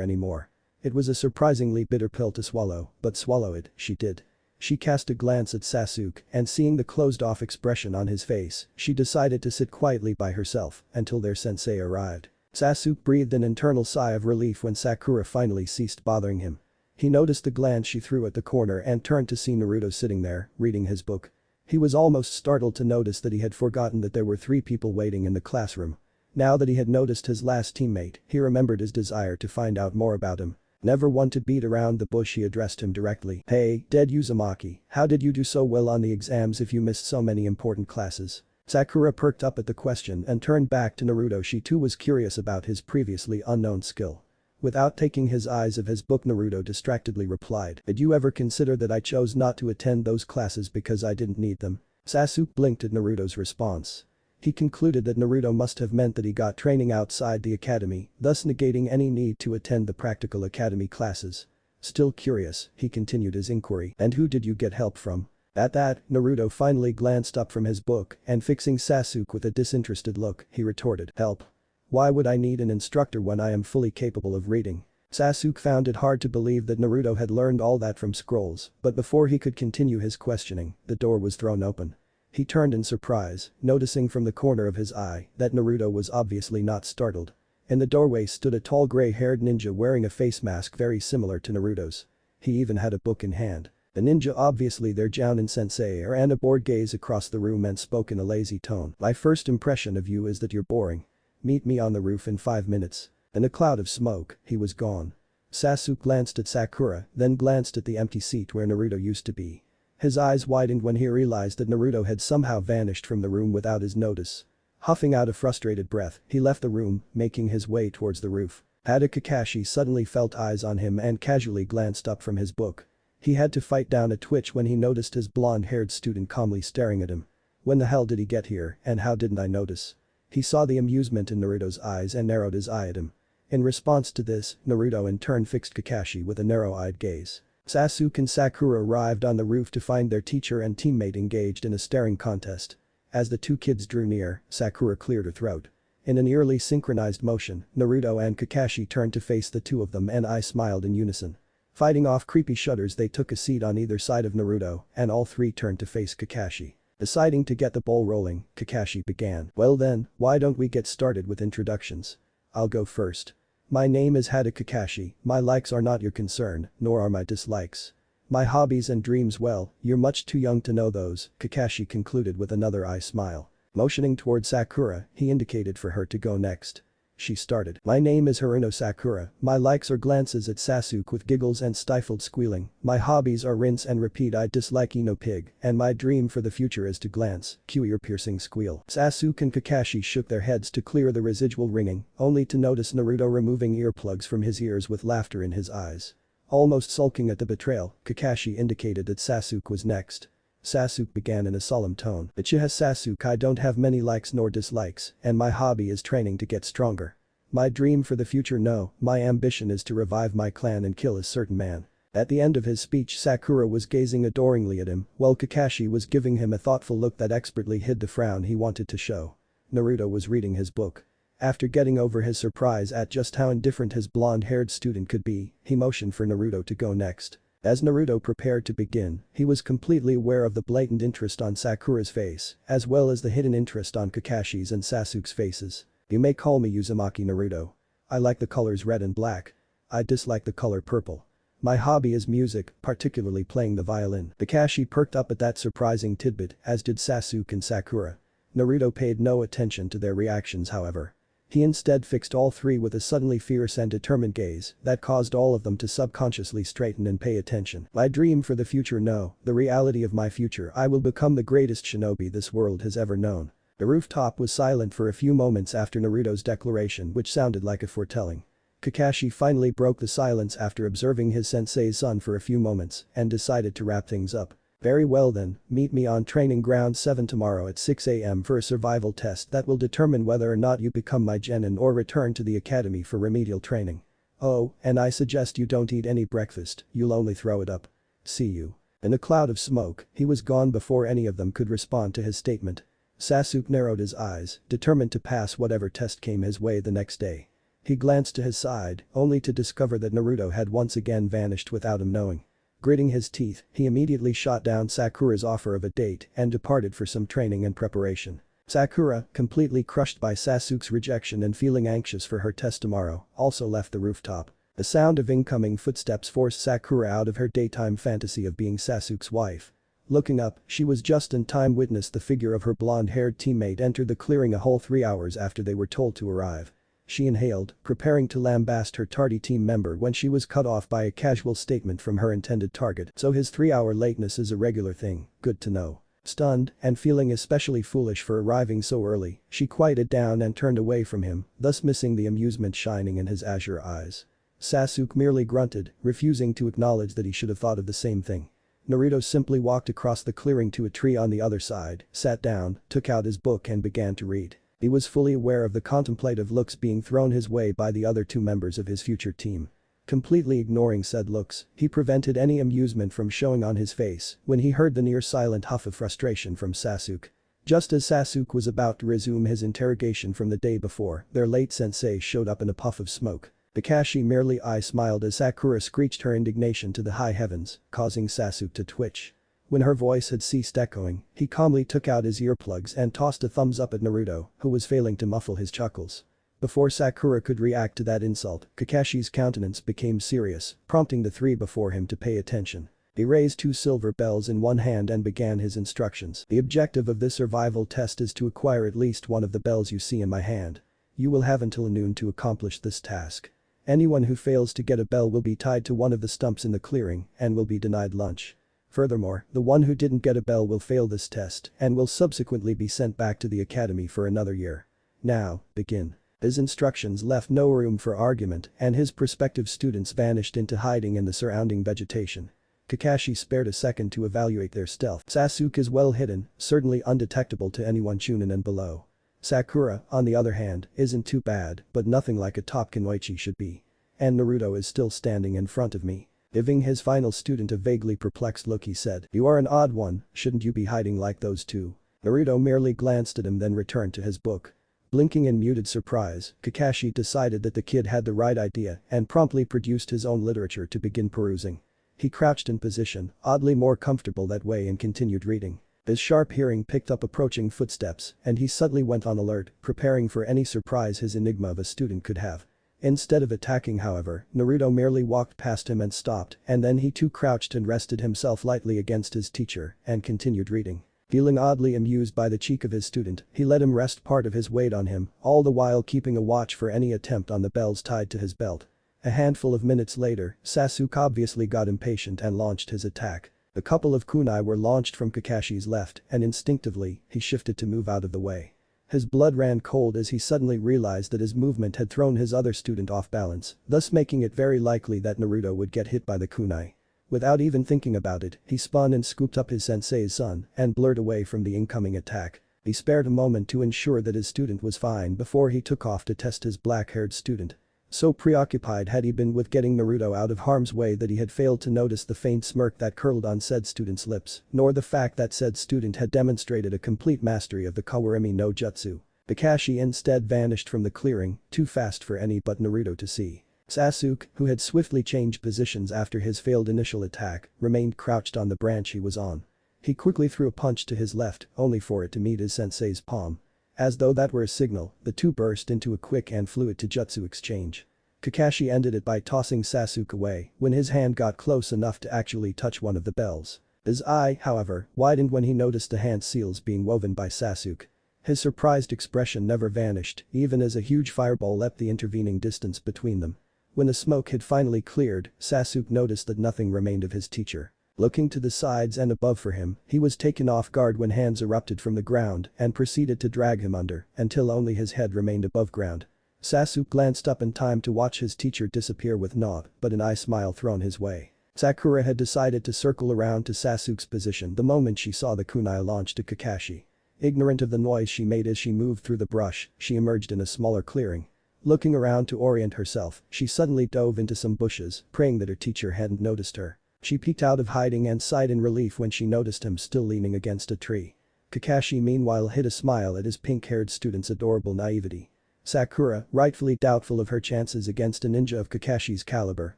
anymore. It was a surprisingly bitter pill to swallow, but swallow it, she did. She cast a glance at Sasuke, and seeing the closed-off expression on his face, she decided to sit quietly by herself until their sensei arrived. Sasuke breathed an internal sigh of relief when Sakura finally ceased bothering him. He noticed the glance she threw at the corner and turned to see Naruto sitting there, reading his book. He was almost startled to notice that he had forgotten that there were 3 people waiting in the classroom. Now that he had noticed his last teammate, he remembered his desire to find out more about him. Never one to beat around the bush, he addressed him directly. "Hey, dead Uzumaki, how did you do so well on the exams if you missed so many important classes?" Sakura perked up at the question and turned back to Naruto. She too was curious about his previously unknown skill. Without taking his eyes off his book, Naruto distractedly replied, "Did you ever consider that I chose not to attend those classes because I didn't need them?" Sasuke blinked at Naruto's response. He concluded that Naruto must have meant that he got training outside the academy, thus negating any need to attend the practical academy classes. Still curious, he continued his inquiry, "And who did you get help from?" At that, Naruto finally glanced up from his book and fixing Sasuke with a disinterested look, he retorted, "Help? Why would I need an instructor when I am fully capable of reading?" Sasuke found it hard to believe that Naruto had learned all that from scrolls, but before he could continue his questioning, the door was thrown open. He turned in surprise, noticing from the corner of his eye that Naruto was obviously not startled. In the doorway stood a tall gray-haired ninja wearing a face mask very similar to Naruto's. He even had a book in hand. The ninja, obviously their Jounin sensei, ran a bored gaze across the room and spoke in a lazy tone. "My first impression of you is that you're boring. Meet me on the roof in 5 minutes." In a cloud of smoke, he was gone. Sasuke glanced at Sakura, then glanced at the empty seat where Naruto used to be. His eyes widened when he realized that Naruto had somehow vanished from the room without his notice. Huffing out a frustrated breath, he left the room, making his way towards the roof. Kakashi suddenly felt eyes on him and casually glanced up from his book. He had to fight down a twitch when he noticed his blonde-haired student calmly staring at him. "When the hell did he get here, and how didn't I notice?" He saw the amusement in Naruto's eyes and narrowed his eye at him. In response to this, Naruto in turn fixed Kakashi with a narrow-eyed gaze. Sasuke and Sakura arrived on the roof to find their teacher and teammate engaged in a staring contest. As the 2 kids drew near, Sakura cleared her throat. In an eerily synchronized motion, Naruto and Kakashi turned to face the 2 of them and I smiled in unison. Fighting off creepy shudders, they took a seat on either side of Naruto and all 3 turned to face Kakashi. Deciding to get the ball rolling, Kakashi began. "Well then, why don't we get started with introductions? I'll go first. My name is Kakashi, my likes are not your concern, nor are my dislikes. My hobbies and dreams, well, you're much too young to know those," Kakashi concluded with another eye smile. Motioning toward Sakura, he indicated for her to go next. She started. "My name is Haruno Sakura, my likes are glances at Sasuke with giggles and stifled squealing, my hobbies are rinse and repeat, I dislike Ino Pig, and my dream for the future is to glance, cue ear-piercing squeal." Sasuke and Kakashi shook their heads to clear the residual ringing, only to notice Naruto removing earplugs from his ears with laughter in his eyes. Almost sulking at the betrayal, Kakashi indicated that Sasuke was next. Sasuke began in a solemn tone. "Ichiha Sasuke, I don't have many likes nor dislikes, and my hobby is training to get stronger. My dream for the future, no, my ambition is to revive my clan and kill a certain man." At the end of his speech, Sakura was gazing adoringly at him, while Kakashi was giving him a thoughtful look that expertly hid the frown he wanted to show. Naruto was reading his book. After getting over his surprise at just how indifferent his blonde-haired student could be, he motioned for Naruto to go next. As Naruto prepared to begin, he was completely aware of the blatant interest on Sakura's face, as well as the hidden interest on Kakashi's and Sasuke's faces. You may call me Uzumaki Naruto. I like the colors red and black. I dislike the color purple. My hobby is music, particularly playing the violin. Kakashi perked up at that surprising tidbit, as did Sasuke and Sakura. Naruto paid no attention to their reactions, however. He instead fixed all three with a suddenly fierce and determined gaze that caused all of them to subconsciously straighten and pay attention. My dream for the future, no, the reality of my future. I will become the greatest shinobi this world has ever known. The rooftop was silent for a few moments after Naruto's declaration, which sounded like a foretelling. Kakashi finally broke the silence after observing his sensei's son for a few moments and decided to wrap things up. Very well then, meet me on training ground 7 tomorrow at 6 AM for a survival test that will determine whether or not you become my genin or return to the academy for remedial training. Oh, and I suggest you don't eat any breakfast, you'll only throw it up. See you. In a cloud of smoke, he was gone before any of them could respond to his statement. Sasuke narrowed his eyes, determined to pass whatever test came his way the next day. He glanced to his side, only to discover that Naruto had once again vanished without him knowing. Gritting his teeth, he immediately shot down Sakura's offer of a date and departed for some training and preparation. Sakura, completely crushed by Sasuke's rejection and feeling anxious for her test tomorrow, also left the rooftop. The sound of incoming footsteps forced Sakura out of her daytime fantasy of being Sasuke's wife. Looking up, she was just in time to witness the figure of her blonde-haired teammate enter the clearing a whole 3 hours after they were told to arrive. She inhaled, preparing to lambast her tardy team member when she was cut off by a casual statement from her intended target. So his 3-hour lateness is a regular thing, good to know. Stunned and feeling especially foolish for arriving so early, she quieted down and turned away from him, thus missing the amusement shining in his azure eyes. Sasuke merely grunted, refusing to acknowledge that he should have thought of the same thing. Naruto simply walked across the clearing to a tree on the other side, sat down, took out his book and began to read. He was fully aware of the contemplative looks being thrown his way by the other 2 members of his future team. Completely ignoring said looks, he prevented any amusement from showing on his face when he heard the near-silent huff of frustration from Sasuke. Just as Sasuke was about to resume his interrogation from the day before, their late sensei showed up in a puff of smoke. Kakashi merely smiled as Sakura screeched her indignation to the high heavens, causing Sasuke to twitch. When her voice had ceased echoing, he calmly took out his earplugs and tossed a thumbs up at Naruto, who was failing to muffle his chuckles. Before Sakura could react to that insult, Kakashi's countenance became serious, prompting the 3 before him to pay attention. He raised 2 silver bells in one hand and began his instructions. The objective of this survival test is to acquire at least one of the bells you see in my hand. You will have until noon to accomplish this task. Anyone who fails to get a bell will be tied to one of the stumps in the clearing and will be denied lunch. Furthermore, the one who didn't get a bell will fail this test and will subsequently be sent back to the academy for another year. Now, begin. His instructions left no room for argument and his prospective students vanished into hiding in the surrounding vegetation. Kakashi spared a second to evaluate their stealth. Sasuke is well hidden, certainly undetectable to anyone Chunin and below. Sakura, on the other hand, isn't too bad, but nothing like a top Kunoichi should be. And Naruto is still standing in front of me. Giving his final student a vaguely perplexed look, he said, "You are an odd one, shouldn't you be hiding like those 2? Naruto merely glanced at him then returned to his book. Blinking in muted surprise, Kakashi decided that the kid had the right idea and promptly produced his own literature to begin perusing. He crouched in position, oddly more comfortable that way, and continued reading. His sharp hearing picked up approaching footsteps and he suddenly went on alert, preparing for any surprise his enigma of a student could have. Instead of attacking, however, Naruto merely walked past him and stopped, and then he too crouched and rested himself lightly against his teacher and continued reading. Feeling oddly amused by the cheek of his student, he let him rest part of his weight on him, all the while keeping a watch for any attempt on the bells tied to his belt. A handful of minutes later, Sasuke obviously got impatient and launched his attack. A couple of kunai were launched from Kakashi's left and instinctively, he shifted to move out of the way. His blood ran cold as he suddenly realized that his movement had thrown his other student off balance, thus making it very likely that Naruto would get hit by the kunai. Without even thinking about it, he spun and scooped up his sensei's son and blurred away from the incoming attack. He spared a moment to ensure that his student was fine before he took off to test his black-haired student. So preoccupied had he been with getting Naruto out of harm's way that he had failed to notice the faint smirk that curled on said student's lips, nor the fact that said student had demonstrated a complete mastery of the Kawarimi no Jutsu. Kakashi instead vanished from the clearing, too fast for any but Naruto to see. Sasuke, who had swiftly changed positions after his failed initial attack, remained crouched on the branch he was on. He quickly threw a punch to his left, only for it to meet his sensei's palm. As though that were a signal, the two burst into a quick and fluid taijutsu exchange. Kakashi ended it by tossing Sasuke away when his hand got close enough to actually touch one of the bells. His eye, however, widened when he noticed the hand seals being woven by Sasuke. His surprised expression never vanished, even as a huge fireball leapt the intervening distance between them. When the smoke had finally cleared, Sasuke noticed that nothing remained of his teacher. Looking to the sides and above for him, he was taken off guard when hands erupted from the ground and proceeded to drag him under until only his head remained above ground. Sasuke glanced up in time to watch his teacher disappear with naught but an eye smile thrown his way. Sakura had decided to circle around to Sasuke's position the moment she saw the kunai launched to Kakashi. Ignorant of the noise she made as she moved through the brush, she emerged in a smaller clearing. Looking around to orient herself, she suddenly dove into some bushes, praying that her teacher hadn't noticed her. She peeked out of hiding and sighed in relief when she noticed him still leaning against a tree. Kakashi meanwhile hid a smile at his pink-haired student's adorable naivety. Sakura, rightfully doubtful of her chances against a ninja of Kakashi's caliber,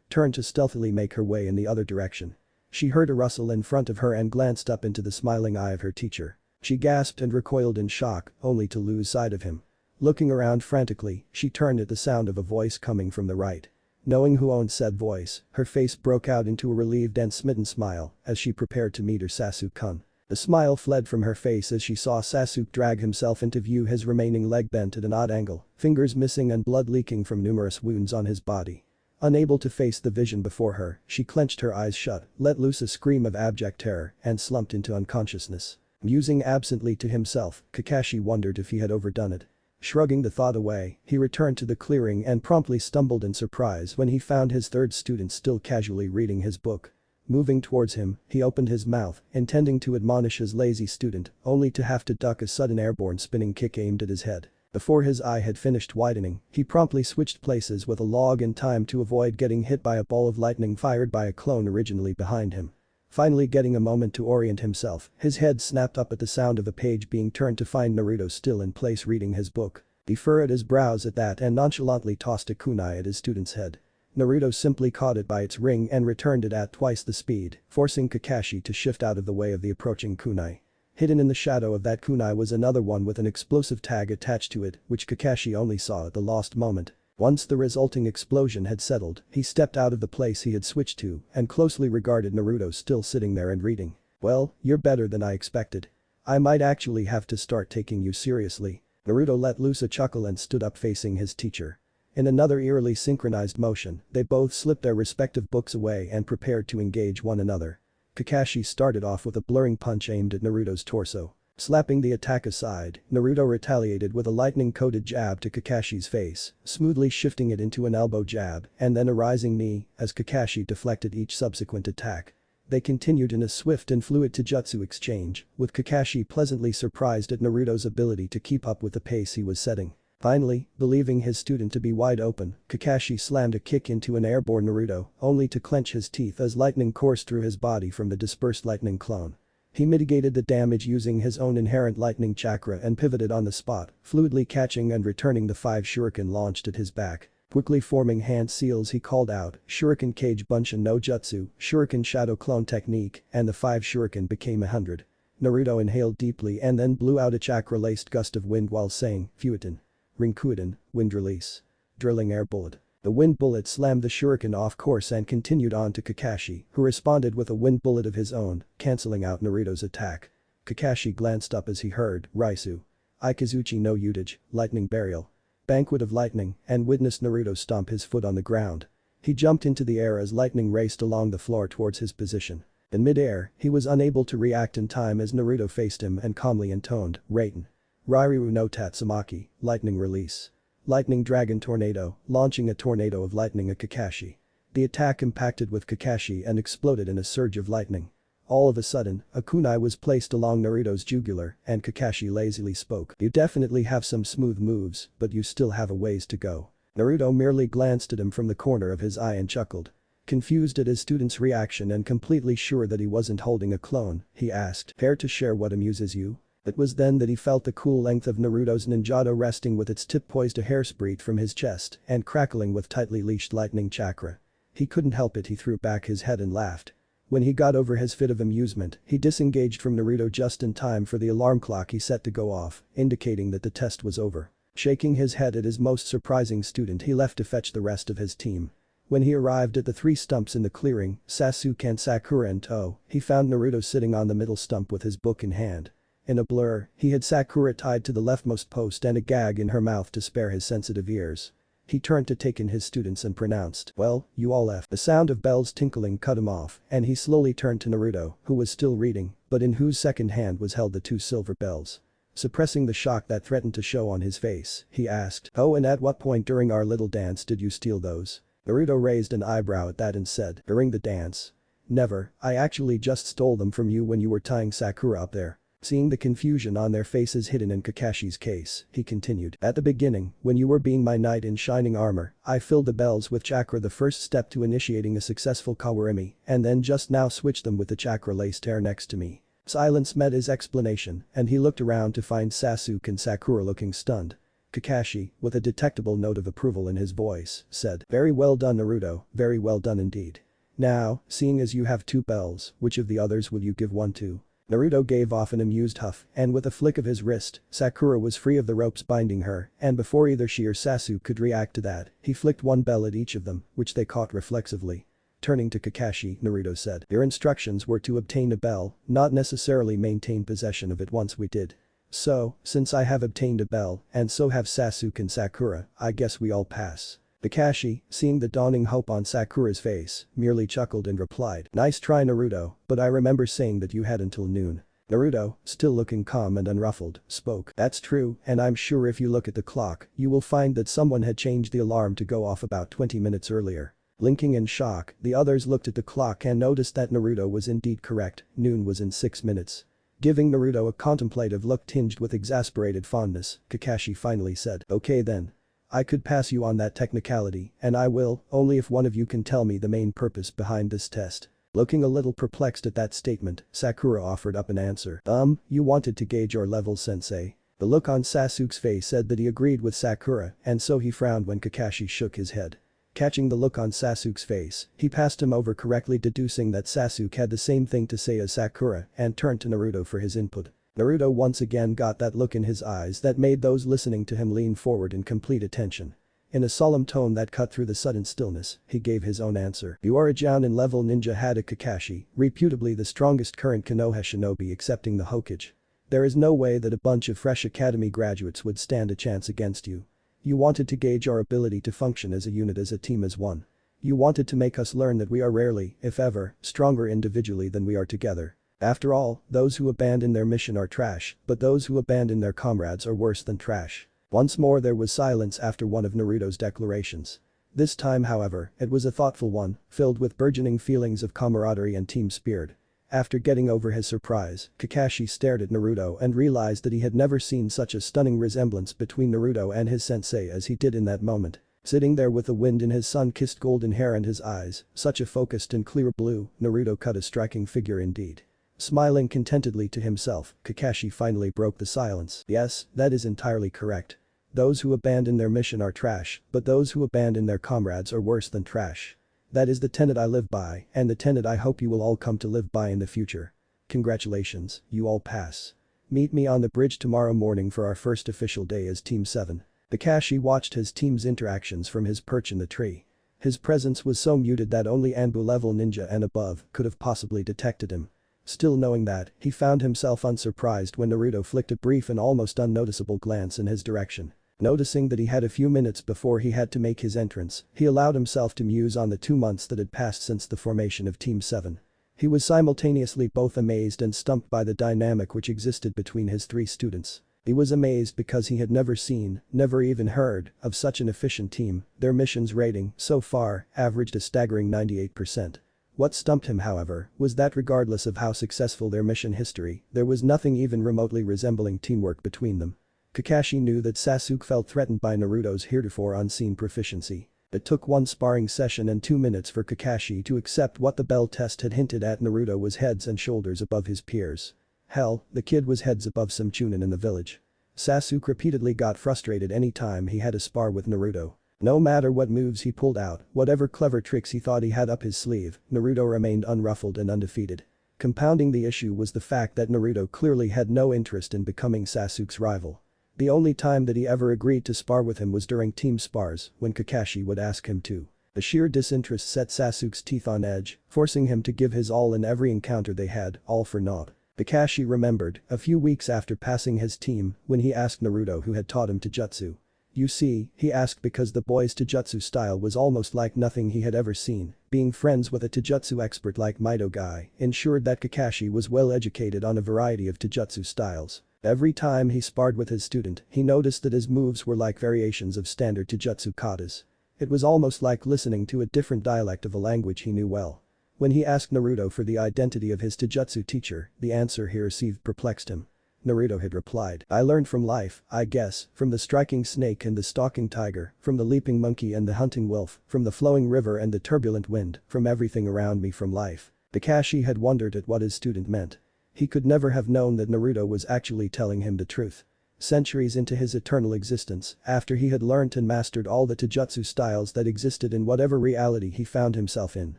turned to stealthily make her way in the other direction. She heard a rustle in front of her and glanced up into the smiling eye of her teacher. She gasped and recoiled in shock, only to lose sight of him. Looking around frantically, she turned at the sound of a voice coming from the right. Knowing who owned said voice, her face broke out into a relieved and smitten smile as she prepared to meet her Sasuke-kun. The smile fled from her face as she saw Sasuke drag himself into view, his remaining leg bent at an odd angle, fingers missing and blood leaking from numerous wounds on his body. Unable to face the vision before her, she clenched her eyes shut, let loose a scream of abject terror, and slumped into unconsciousness. Musing absently to himself, Kakashi wondered if he had overdone it. Shrugging the thought away, he returned to the clearing and promptly stumbled in surprise when he found his third student still casually reading his book. Moving towards him, he opened his mouth, intending to admonish his lazy student, only to have to duck a sudden airborne spinning kick aimed at his head. Before his eye had finished widening, he promptly switched places with a log in time to avoid getting hit by a ball of lightning fired by a clone originally behind him. Finally getting a moment to orient himself, his head snapped up at the sound of a page being turned to find Naruto still in place reading his book. He furrowed his brows at that and nonchalantly tossed a kunai at his student's head. Naruto simply caught it by its ring and returned it at twice the speed, forcing Kakashi to shift out of the way of the approaching kunai. Hidden in the shadow of that kunai was another one with an explosive tag attached to it, which Kakashi only saw at the lost moment. Once the resulting explosion had settled, he stepped out of the place he had switched to and closely regarded Naruto still sitting there and reading. "Well, you're better than I expected. I might actually have to start taking you seriously." Naruto let loose a chuckle and stood up facing his teacher. In another eerily synchronized motion, they both slipped their respective books away and prepared to engage one another. Kakashi started off with a blurring punch aimed at Naruto's torso. Slapping the attack aside, Naruto retaliated with a lightning-coated jab to Kakashi's face, smoothly shifting it into an elbow jab and then a rising knee as Kakashi deflected each subsequent attack. They continued in a swift and fluid taijutsu exchange, with Kakashi pleasantly surprised at Naruto's ability to keep up with the pace he was setting. Finally, believing his student to be wide open, Kakashi slammed a kick into an airborne Naruto, only to clench his teeth as lightning coursed through his body from the dispersed lightning clone. He mitigated the damage using his own inherent lightning chakra and pivoted on the spot, fluidly catching and returning the 5 shuriken launched at his back. Quickly forming hand seals he called out, "Shuriken Kage Bunshin no Jutsu, Shuriken Shadow Clone Technique," and the 5 shuriken became 100. Naruto inhaled deeply and then blew out a chakra-laced gust of wind while saying, "Fuiten. Rinkuiden, wind release." Drilling air bullet. The wind bullet slammed the shuriken off course and continued on to Kakashi, who responded with a wind bullet of his own, cancelling out Naruto's attack. Kakashi glanced up as he heard, "Raisu. Ikazuchi no Utage, lightning burial." Banquet of lightning, and witnessed Naruto stomp his foot on the ground. He jumped into the air as lightning raced along the floor towards his position. In mid-air, he was unable to react in time as Naruto faced him and calmly intoned, "Raiten. Rairu no Tatsumaki, lightning release." Lightning Dragon Tornado, launching a tornado of lightning at Kakashi. The attack impacted with Kakashi and exploded in a surge of lightning. All of a sudden, a kunai was placed along Naruto's jugular and Kakashi lazily spoke, "You definitely have some smooth moves, but you still have a ways to go." Naruto merely glanced at him from the corner of his eye and chuckled. Confused at his student's reaction and completely sure that he wasn't holding a clone, he asked, "Care to share what amuses you?" It was then that he felt the cool length of Naruto's ninjato resting with its tip poised a hairspray from his chest and crackling with tightly leashed lightning chakra. He couldn't help it, he threw back his head and laughed. When he got over his fit of amusement, he disengaged from Naruto just in time for the alarm clock he set to go off, indicating that the test was over. Shaking his head at his most surprising student, he left to fetch the rest of his team. When he arrived at the three stumps in the clearing, Sasuke and Sakura in tow, he found Naruto sitting on the middle stump with his book in hand. In a blur, he had Sakura tied to the leftmost post and a gag in her mouth to spare his sensitive ears. He turned to take in his students and pronounced, "Well, you all left." The sound of bells tinkling cut him off, and he slowly turned to Naruto, who was still reading, but in whose second hand was held the two silver bells. Suppressing the shock that threatened to show on his face, he asked, "Oh, and at what point during our little dance did you steal those?" Naruto raised an eyebrow at that and said, "During the dance? Never, I actually just stole them from you when you were tying Sakura up there." Seeing the confusion on their faces hidden in Kakashi's case, he continued, "At the beginning, when you were being my knight in shining armor, I filled the bells with chakra, the first step to initiating a successful Kawarimi, and then just now switched them with the chakra-laced air next to me." Silence met his explanation, and he looked around to find Sasuke and Sakura looking stunned. Kakashi, with a detectable note of approval in his voice, said, "Very well done, Naruto, very well done indeed. Now, seeing as you have two bells, which of the others will you give one to?" Naruto gave off an amused huff, and with a flick of his wrist, Sakura was free of the ropes binding her, and before either she or Sasuke could react to that, he flicked one bell at each of them, which they caught reflexively. Turning to Kakashi, Naruto said, "Your instructions were to obtain a bell, not necessarily maintain possession of it once we did. So, since I have obtained a bell, and so have Sasuke and Sakura, I guess we all pass." Kakashi, seeing the dawning hope on Sakura's face, merely chuckled and replied, "Nice try, Naruto, but I remember saying that you had until noon." Naruto, still looking calm and unruffled, spoke, "That's true, and I'm sure if you look at the clock, you will find that someone had changed the alarm to go off about 20 minutes earlier." Blinking in shock, the others looked at the clock and noticed that Naruto was indeed correct, noon was in 6 minutes. Giving Naruto a contemplative look tinged with exasperated fondness, Kakashi finally said, "Okay then. I could pass you on that technicality, and I will, only if one of you can tell me the main purpose behind this test." Looking a little perplexed at that statement, Sakura offered up an answer. You wanted to gauge your level, sensei." The look on Sasuke's face said that he agreed with Sakura, and so he frowned when Kakashi shook his head. Catching the look on Sasuke's face, he passed him over, correctly deducing that Sasuke had the same thing to say as Sakura, and turned to Naruto for his input. Naruto once again got that look in his eyes that made those listening to him lean forward in complete attention. In a solemn tone that cut through the sudden stillness, he gave his own answer. "You are a Jounin level ninja Hada Kakashi, reputably the strongest current Konoha shinobi excepting the Hokage. There is no way that a bunch of fresh academy graduates would stand a chance against you. You wanted to gauge our ability to function as a unit, as a team, as one. You wanted to make us learn that we are rarely, if ever, stronger individually than we are together. After all, those who abandon their mission are trash, but those who abandon their comrades are worse than trash." Once more there was silence after one of Naruto's declarations. This time, however, it was a thoughtful one, filled with burgeoning feelings of camaraderie and team spirit. After getting over his surprise, Kakashi stared at Naruto and realized that he had never seen such a stunning resemblance between Naruto and his sensei as he did in that moment. Sitting there with the wind in his sun-kissed golden hair and his eyes, such a focused and clear blue, Naruto cut a striking figure indeed. Smiling contentedly to himself, Kakashi finally broke the silence. "Yes, that is entirely correct. Those who abandon their mission are trash, but those who abandon their comrades are worse than trash. That is the tenet I live by, and the tenet I hope you will all come to live by in the future. Congratulations, you all pass. Meet me on the bridge tomorrow morning for our first official day as Team 7. Kakashi watched his team's interactions from his perch in the tree. His presence was so muted that only Anbu-level ninja and above could have possibly detected him. Still knowing that, he found himself unsurprised when Naruto flicked a brief and almost unnoticeable glance in his direction. Noticing that he had a few minutes before he had to make his entrance, he allowed himself to muse on the 2 months that had passed since the formation of Team 7. He was simultaneously both amazed and stumped by the dynamic which existed between his three students. He was amazed because he had never seen, never even heard, of such an efficient team. Their missions rating, so far, averaged a staggering 98%. What stumped him, however, was that regardless of how successful their mission history, there was nothing even remotely resembling teamwork between them. Kakashi knew that Sasuke felt threatened by Naruto's heretofore unseen proficiency. It took one sparring session and 2 minutes for Kakashi to accept what the bell test had hinted at: Naruto was heads and shoulders above his peers. Hell, the kid was heads above some chunin in the village. Sasuke repeatedly got frustrated any time he had to spar with Naruto. No matter what moves he pulled out, whatever clever tricks he thought he had up his sleeve, Naruto remained unruffled and undefeated. Compounding the issue was the fact that Naruto clearly had no interest in becoming Sasuke's rival. The only time that he ever agreed to spar with him was during team spars, when Kakashi would ask him to. The sheer disinterest set Sasuke's teeth on edge, forcing him to give his all in every encounter they had, all for naught. Kakashi remembered, a few weeks after passing his team, when he asked Naruto who had taught him Taijutsu. You see, he asked because the boy's Taijutsu style was almost like nothing he had ever seen. Being friends with a Taijutsu expert like Mido Guy ensured that Kakashi was well educated on a variety of Taijutsu styles. Every time he sparred with his student, he noticed that his moves were like variations of standard Taijutsu katas. It was almost like listening to a different dialect of a language he knew well. When he asked Naruto for the identity of his Taijutsu teacher, the answer he received perplexed him. Naruto had replied, I learned from life, I guess, from the striking snake and the stalking tiger, from the leaping monkey and the hunting wolf, from the flowing river and the turbulent wind, from everything around me from life. Kakashi had wondered at what his student meant. He could never have known that Naruto was actually telling him the truth. Centuries into his eternal existence, after he had learnt and mastered all the Taijutsu styles that existed in whatever reality he found himself in,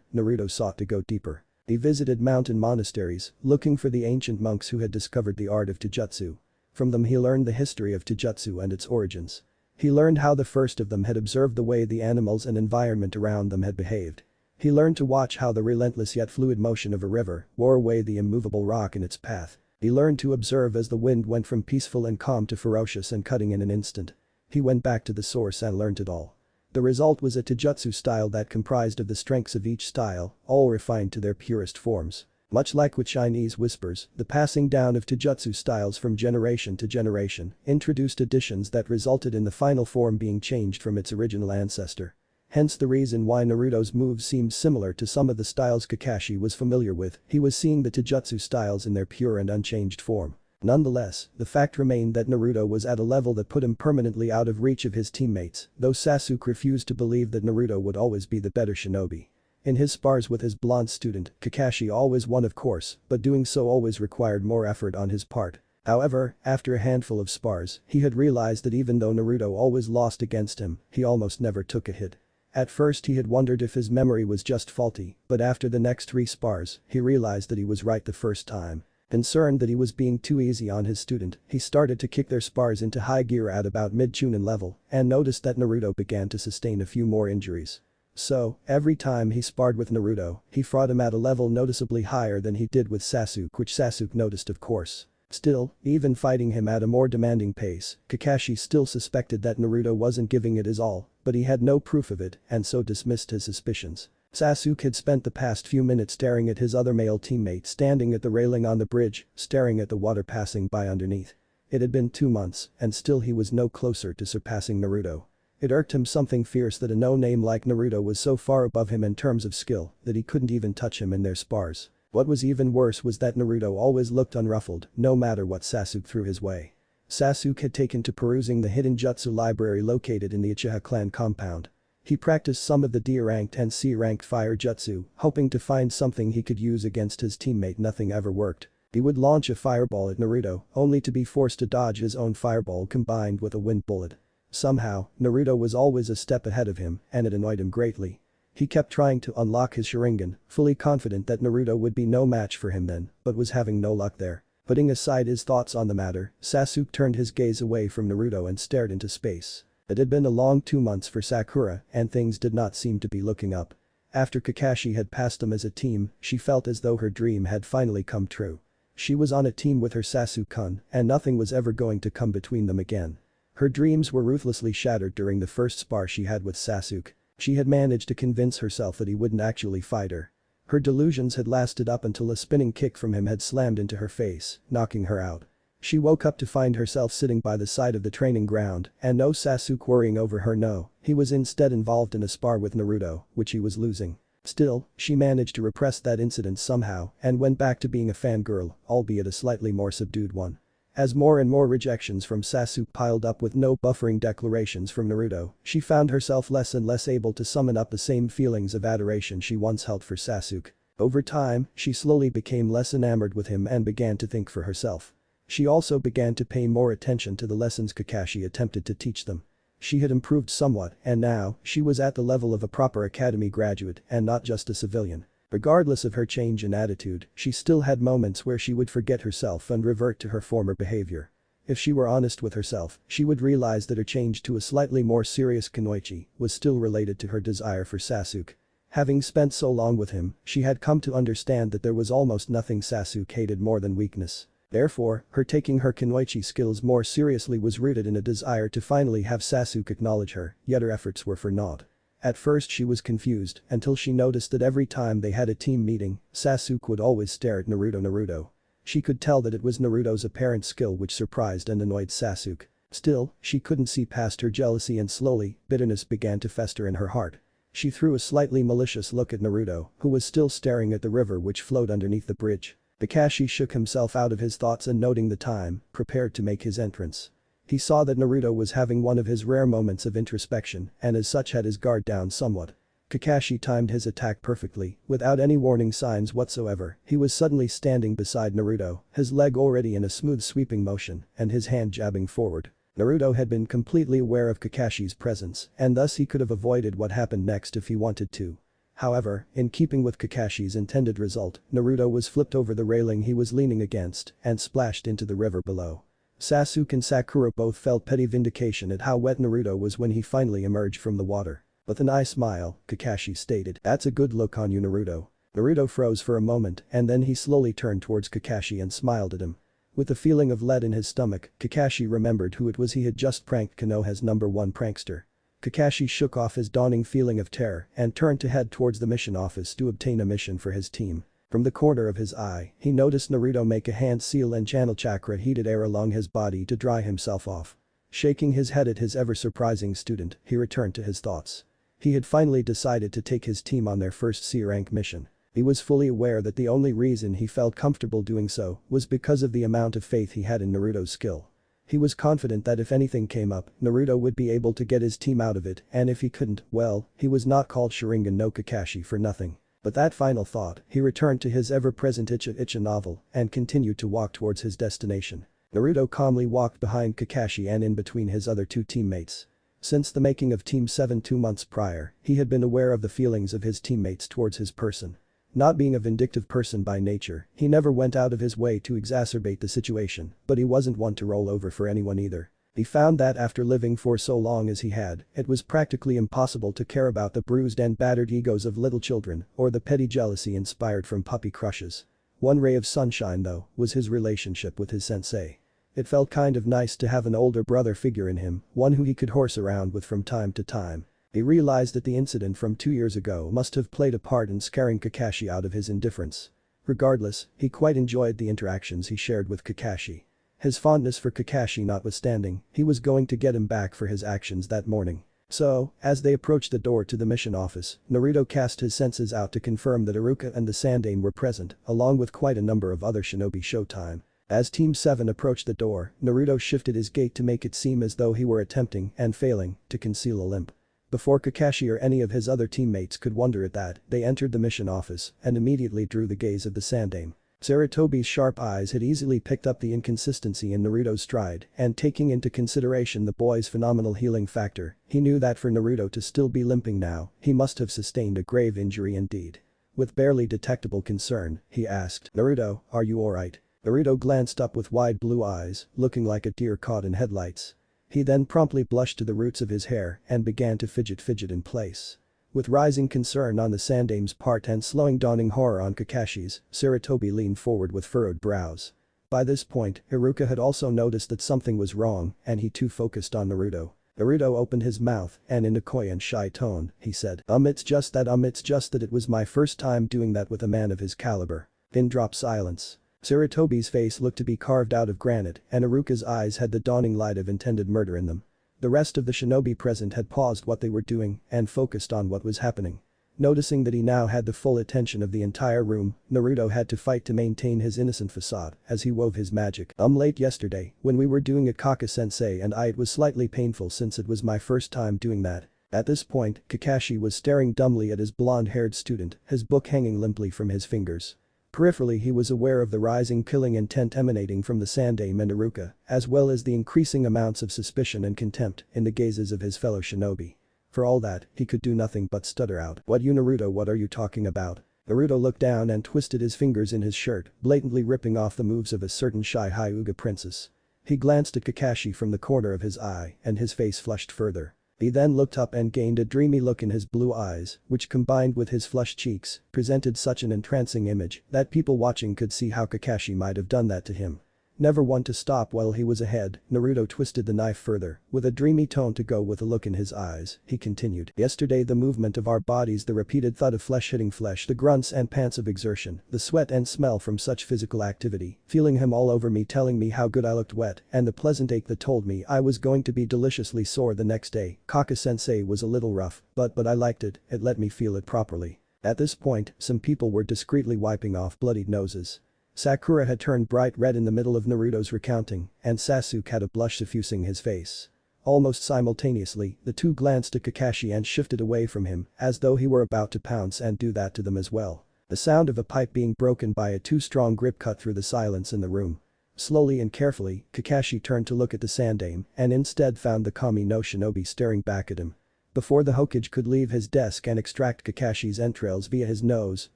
Naruto sought to go deeper. He visited mountain monasteries, looking for the ancient monks who had discovered the art of Taijutsu. From them he learned the history of Taijutsu and its origins. He learned how the first of them had observed the way the animals and environment around them had behaved. He learned to watch how the relentless yet fluid motion of a river wore away the immovable rock in its path. He learned to observe as the wind went from peaceful and calm to ferocious and cutting in an instant. He went back to the source and learned it all. The result was a Taijutsu style that comprised of the strengths of each style, all refined to their purest forms. Much like with Chinese whispers, the passing down of Taijutsu styles from generation to generation introduced additions that resulted in the final form being changed from its original ancestor. Hence the reason why Naruto's moves seemed similar to some of the styles Kakashi was familiar with, he was seeing the Taijutsu styles in their pure and unchanged form. Nonetheless, the fact remained that Naruto was at a level that put him permanently out of reach of his teammates, though Sasuke refused to believe that Naruto would always be the better shinobi. In his spars with his blonde student, Kakashi always won of course, but doing so always required more effort on his part. However, after a handful of spars, he had realized that even though Naruto always lost against him, he almost never took a hit. At first he had wondered if his memory was just faulty, but after the next 3 spars, he realized that he was right the first time. Concerned that he was being too easy on his student, he started to kick their spars into high gear at about mid-chunin level and noticed that Naruto began to sustain a few more injuries. So, every time he sparred with Naruto, he fought him at a level noticeably higher than he did with Sasuke, which Sasuke noticed of course. Still, even fighting him at a more demanding pace, Kakashi still suspected that Naruto wasn't giving it his all, but he had no proof of it and so dismissed his suspicions. Sasuke had spent the past few minutes staring at his other male teammate standing at the railing on the bridge, staring at the water passing by underneath. It had been 2 months, and still he was no closer to surpassing Naruto. It irked him something fierce that a no-name like Naruto was so far above him in terms of skill that he couldn't even touch him in their spars. What was even worse was that Naruto always looked unruffled, no matter what Sasuke threw his way. Sasuke had taken to perusing the hidden jutsu library located in the Uchiha clan compound. He practiced some of the D-ranked and C-ranked fire jutsu, hoping to find something he could use against his teammate. Nothing ever worked. He would launch a fireball at Naruto, only to be forced to dodge his own fireball combined with a wind bullet. Somehow, Naruto was always a step ahead of him, and it annoyed him greatly. He kept trying to unlock his Sharingan, fully confident that Naruto would be no match for him then, but was having no luck there. Putting aside his thoughts on the matter, Sasuke turned his gaze away from Naruto and stared into space. It had been a long 2 months for Sakura, and things did not seem to be looking up. After Kakashi had passed them as a team, she felt as though her dream had finally come true. She was on a team with her Sasuke-kun, and nothing was ever going to come between them again. Her dreams were ruthlessly shattered during the first spar she had with Sasuke. She had managed to convince herself that he wouldn't actually fight her. Her delusions had lasted up until a spinning kick from him had slammed into her face, knocking her out. She woke up to find herself sitting by the side of the training ground and no Sasuke worrying over her. No, he was instead involved in a spar with Naruto, which he was losing. Still, she managed to repress that incident somehow and went back to being a fangirl, albeit a slightly more subdued one. As more and more rejections from Sasuke piled up with no buffering declarations from Naruto, she found herself less and less able to summon up the same feelings of adoration she once held for Sasuke. Over time, she slowly became less enamored with him and began to think for herself. She also began to pay more attention to the lessons Kakashi attempted to teach them. She had improved somewhat and now, she was at the level of a proper academy graduate and not just a civilian. Regardless of her change in attitude, she still had moments where she would forget herself and revert to her former behavior. If she were honest with herself, she would realize that her change to a slightly more serious Kunoichi was still related to her desire for Sasuke. Having spent so long with him, she had come to understand that there was almost nothing Sasuke hated more than weakness. Therefore, her taking her Kunoichi skills more seriously was rooted in a desire to finally have Sasuke acknowledge her, yet her efforts were for naught. At first she was confused until she noticed that every time they had a team meeting, Sasuke would always stare at Naruto. She could tell that it was Naruto's apparent skill which surprised and annoyed Sasuke. Still, she couldn't see past her jealousy and slowly, bitterness began to fester in her heart. She threw a slightly malicious look at Naruto, who was still staring at the river which flowed underneath the bridge. Kakashi shook himself out of his thoughts and noting the time, prepared to make his entrance. He saw that Naruto was having one of his rare moments of introspection and as such had his guard down somewhat. Kakashi timed his attack perfectly, without any warning signs whatsoever, he was suddenly standing beside Naruto, his leg already in a smooth sweeping motion and his hand jabbing forward. Naruto had been completely aware of Kakashi's presence and thus he could have avoided what happened next if he wanted to. However, in keeping with Kakashi's intended result, Naruto was flipped over the railing he was leaning against and splashed into the river below. Sasuke and Sakura both felt petty vindication at how wet Naruto was when he finally emerged from the water. With an eye smile, Kakashi stated, "That's a good look on you, Naruto." Naruto froze for a moment and then he slowly turned towards Kakashi and smiled at him. With a feeling of lead in his stomach, Kakashi remembered who it was he had just pranked Konoha's #1 prankster. Kakashi shook off his dawning feeling of terror and turned to head towards the mission office to obtain a mission for his team. From the corner of his eye, he noticed Naruto make a hand seal and channel chakra heated air along his body to dry himself off. Shaking his head at his ever-surprising student, he returned to his thoughts. He had finally decided to take his team on their first C-rank mission. He was fully aware that the only reason he felt comfortable doing so was because of the amount of faith he had in Naruto's skill. He was confident that if anything came up, Naruto would be able to get his team out of it and if he couldn't, well, he was not called Sharingan no Kakashi for nothing. But that final thought, he returned to his ever-present Icha novel and continued to walk towards his destination. Naruto calmly walked behind Kakashi and in between his other two teammates. Since the making of Team 7 2 months prior, he had been aware of the feelings of his teammates towards his person. Not being a vindictive person by nature, he never went out of his way to exacerbate the situation, but he wasn't one to roll over for anyone either. He found that after living for so long as he had, it was practically impossible to care about the bruised and battered egos of little children or the petty jealousy inspired from puppy crushes. One ray of sunshine though, was his relationship with his sensei. It felt kind of nice to have an older brother figure in him, one who he could horse around with from time to time. He realized that the incident from 2 years ago must have played a part in scaring Kakashi out of his indifference. Regardless, he quite enjoyed the interactions he shared with Kakashi. His fondness for Kakashi notwithstanding, he was going to get him back for his actions that morning. So, as they approached the door to the mission office, Naruto cast his senses out to confirm that Iruka and the Sandaime were present, along with quite a number of other shinobi showtime. As Team 7 approached the door, Naruto shifted his gait to make it seem as though he were attempting, and failing, to conceal a limp. Before Kakashi or any of his other teammates could wonder at that, they entered the mission office and immediately drew the gaze of the Sandaime. Sarutobi's sharp eyes had easily picked up the inconsistency in Naruto's stride and taking into consideration the boy's phenomenal healing factor, he knew that for Naruto to still be limping now, he must have sustained a grave injury indeed. With barely detectable concern, he asked, "Naruto, are you alright?" Naruto glanced up with wide blue eyes, looking like a deer caught in headlights. He then promptly blushed to the roots of his hair and began to fidget in place. With rising concern on the Sandaime's part and slowing dawning horror on Kakashi's, Sarutobi leaned forward with furrowed brows. By this point, Iruka had also noticed that something was wrong and he too focused on Naruto. Naruto opened his mouth and in a coy and shy tone, he said, it's just that it was my first time doing that with a man of his caliber." Pin drop silence. Sarutobi's face looked to be carved out of granite and Iruka's eyes had the dawning light of intended murder in them. The rest of the shinobi present had paused what they were doing and focused on what was happening. Noticing that he now had the full attention of the entire room, Naruto had to fight to maintain his innocent facade as he wove his magic. Late yesterday, when we were doing Akaka-sensei and it was slightly painful since it was my first time doing that. At this point, Kakashi was staring dumbly at his blonde-haired student, his book hanging limply from his fingers. Peripherally he was aware of the rising killing intent emanating from the Sandaime and Iruka, as well as the increasing amounts of suspicion and contempt in the gazes of his fellow shinobi. For all that, he could do nothing but stutter out, "What you Naruto, what are you talking about?" Naruto looked down and twisted his fingers in his shirt, blatantly ripping off the moves of a certain shy Hyuga princess. He glanced at Kakashi from the corner of his eye and his face flushed further. He then looked up and gained a dreamy look in his blue eyes, which combined with his flushed cheeks, presented such an entrancing image that people watching could see how Kakashi might have done that to him. Never one to stop while he was ahead, Naruto twisted the knife further, with a dreamy tone to go with a look in his eyes, he continued. Yesterday the movement of our bodies, the repeated thud of flesh hitting flesh, the grunts and pants of exertion, the sweat and smell from such physical activity, feeling him all over me telling me how good I looked wet, and the pleasant ache that told me I was going to be deliciously sore the next day. Kaka-sensei was a little rough, but I liked it, it let me feel it properly. At this point, some people were discreetly wiping off bloodied noses. Sakura had turned bright red in the middle of Naruto's recounting, and Sasuke had a blush suffusing his face. Almost simultaneously, the two glanced at Kakashi and shifted away from him, as though he were about to pounce and do that to them as well. The sound of a pipe being broken by a too strong grip cut through the silence in the room. Slowly and carefully, Kakashi turned to look at the Sandaime and instead found the Kami no Shinobi staring back at him. Before the Hokage could leave his desk and extract Kakashi's entrails via his nose,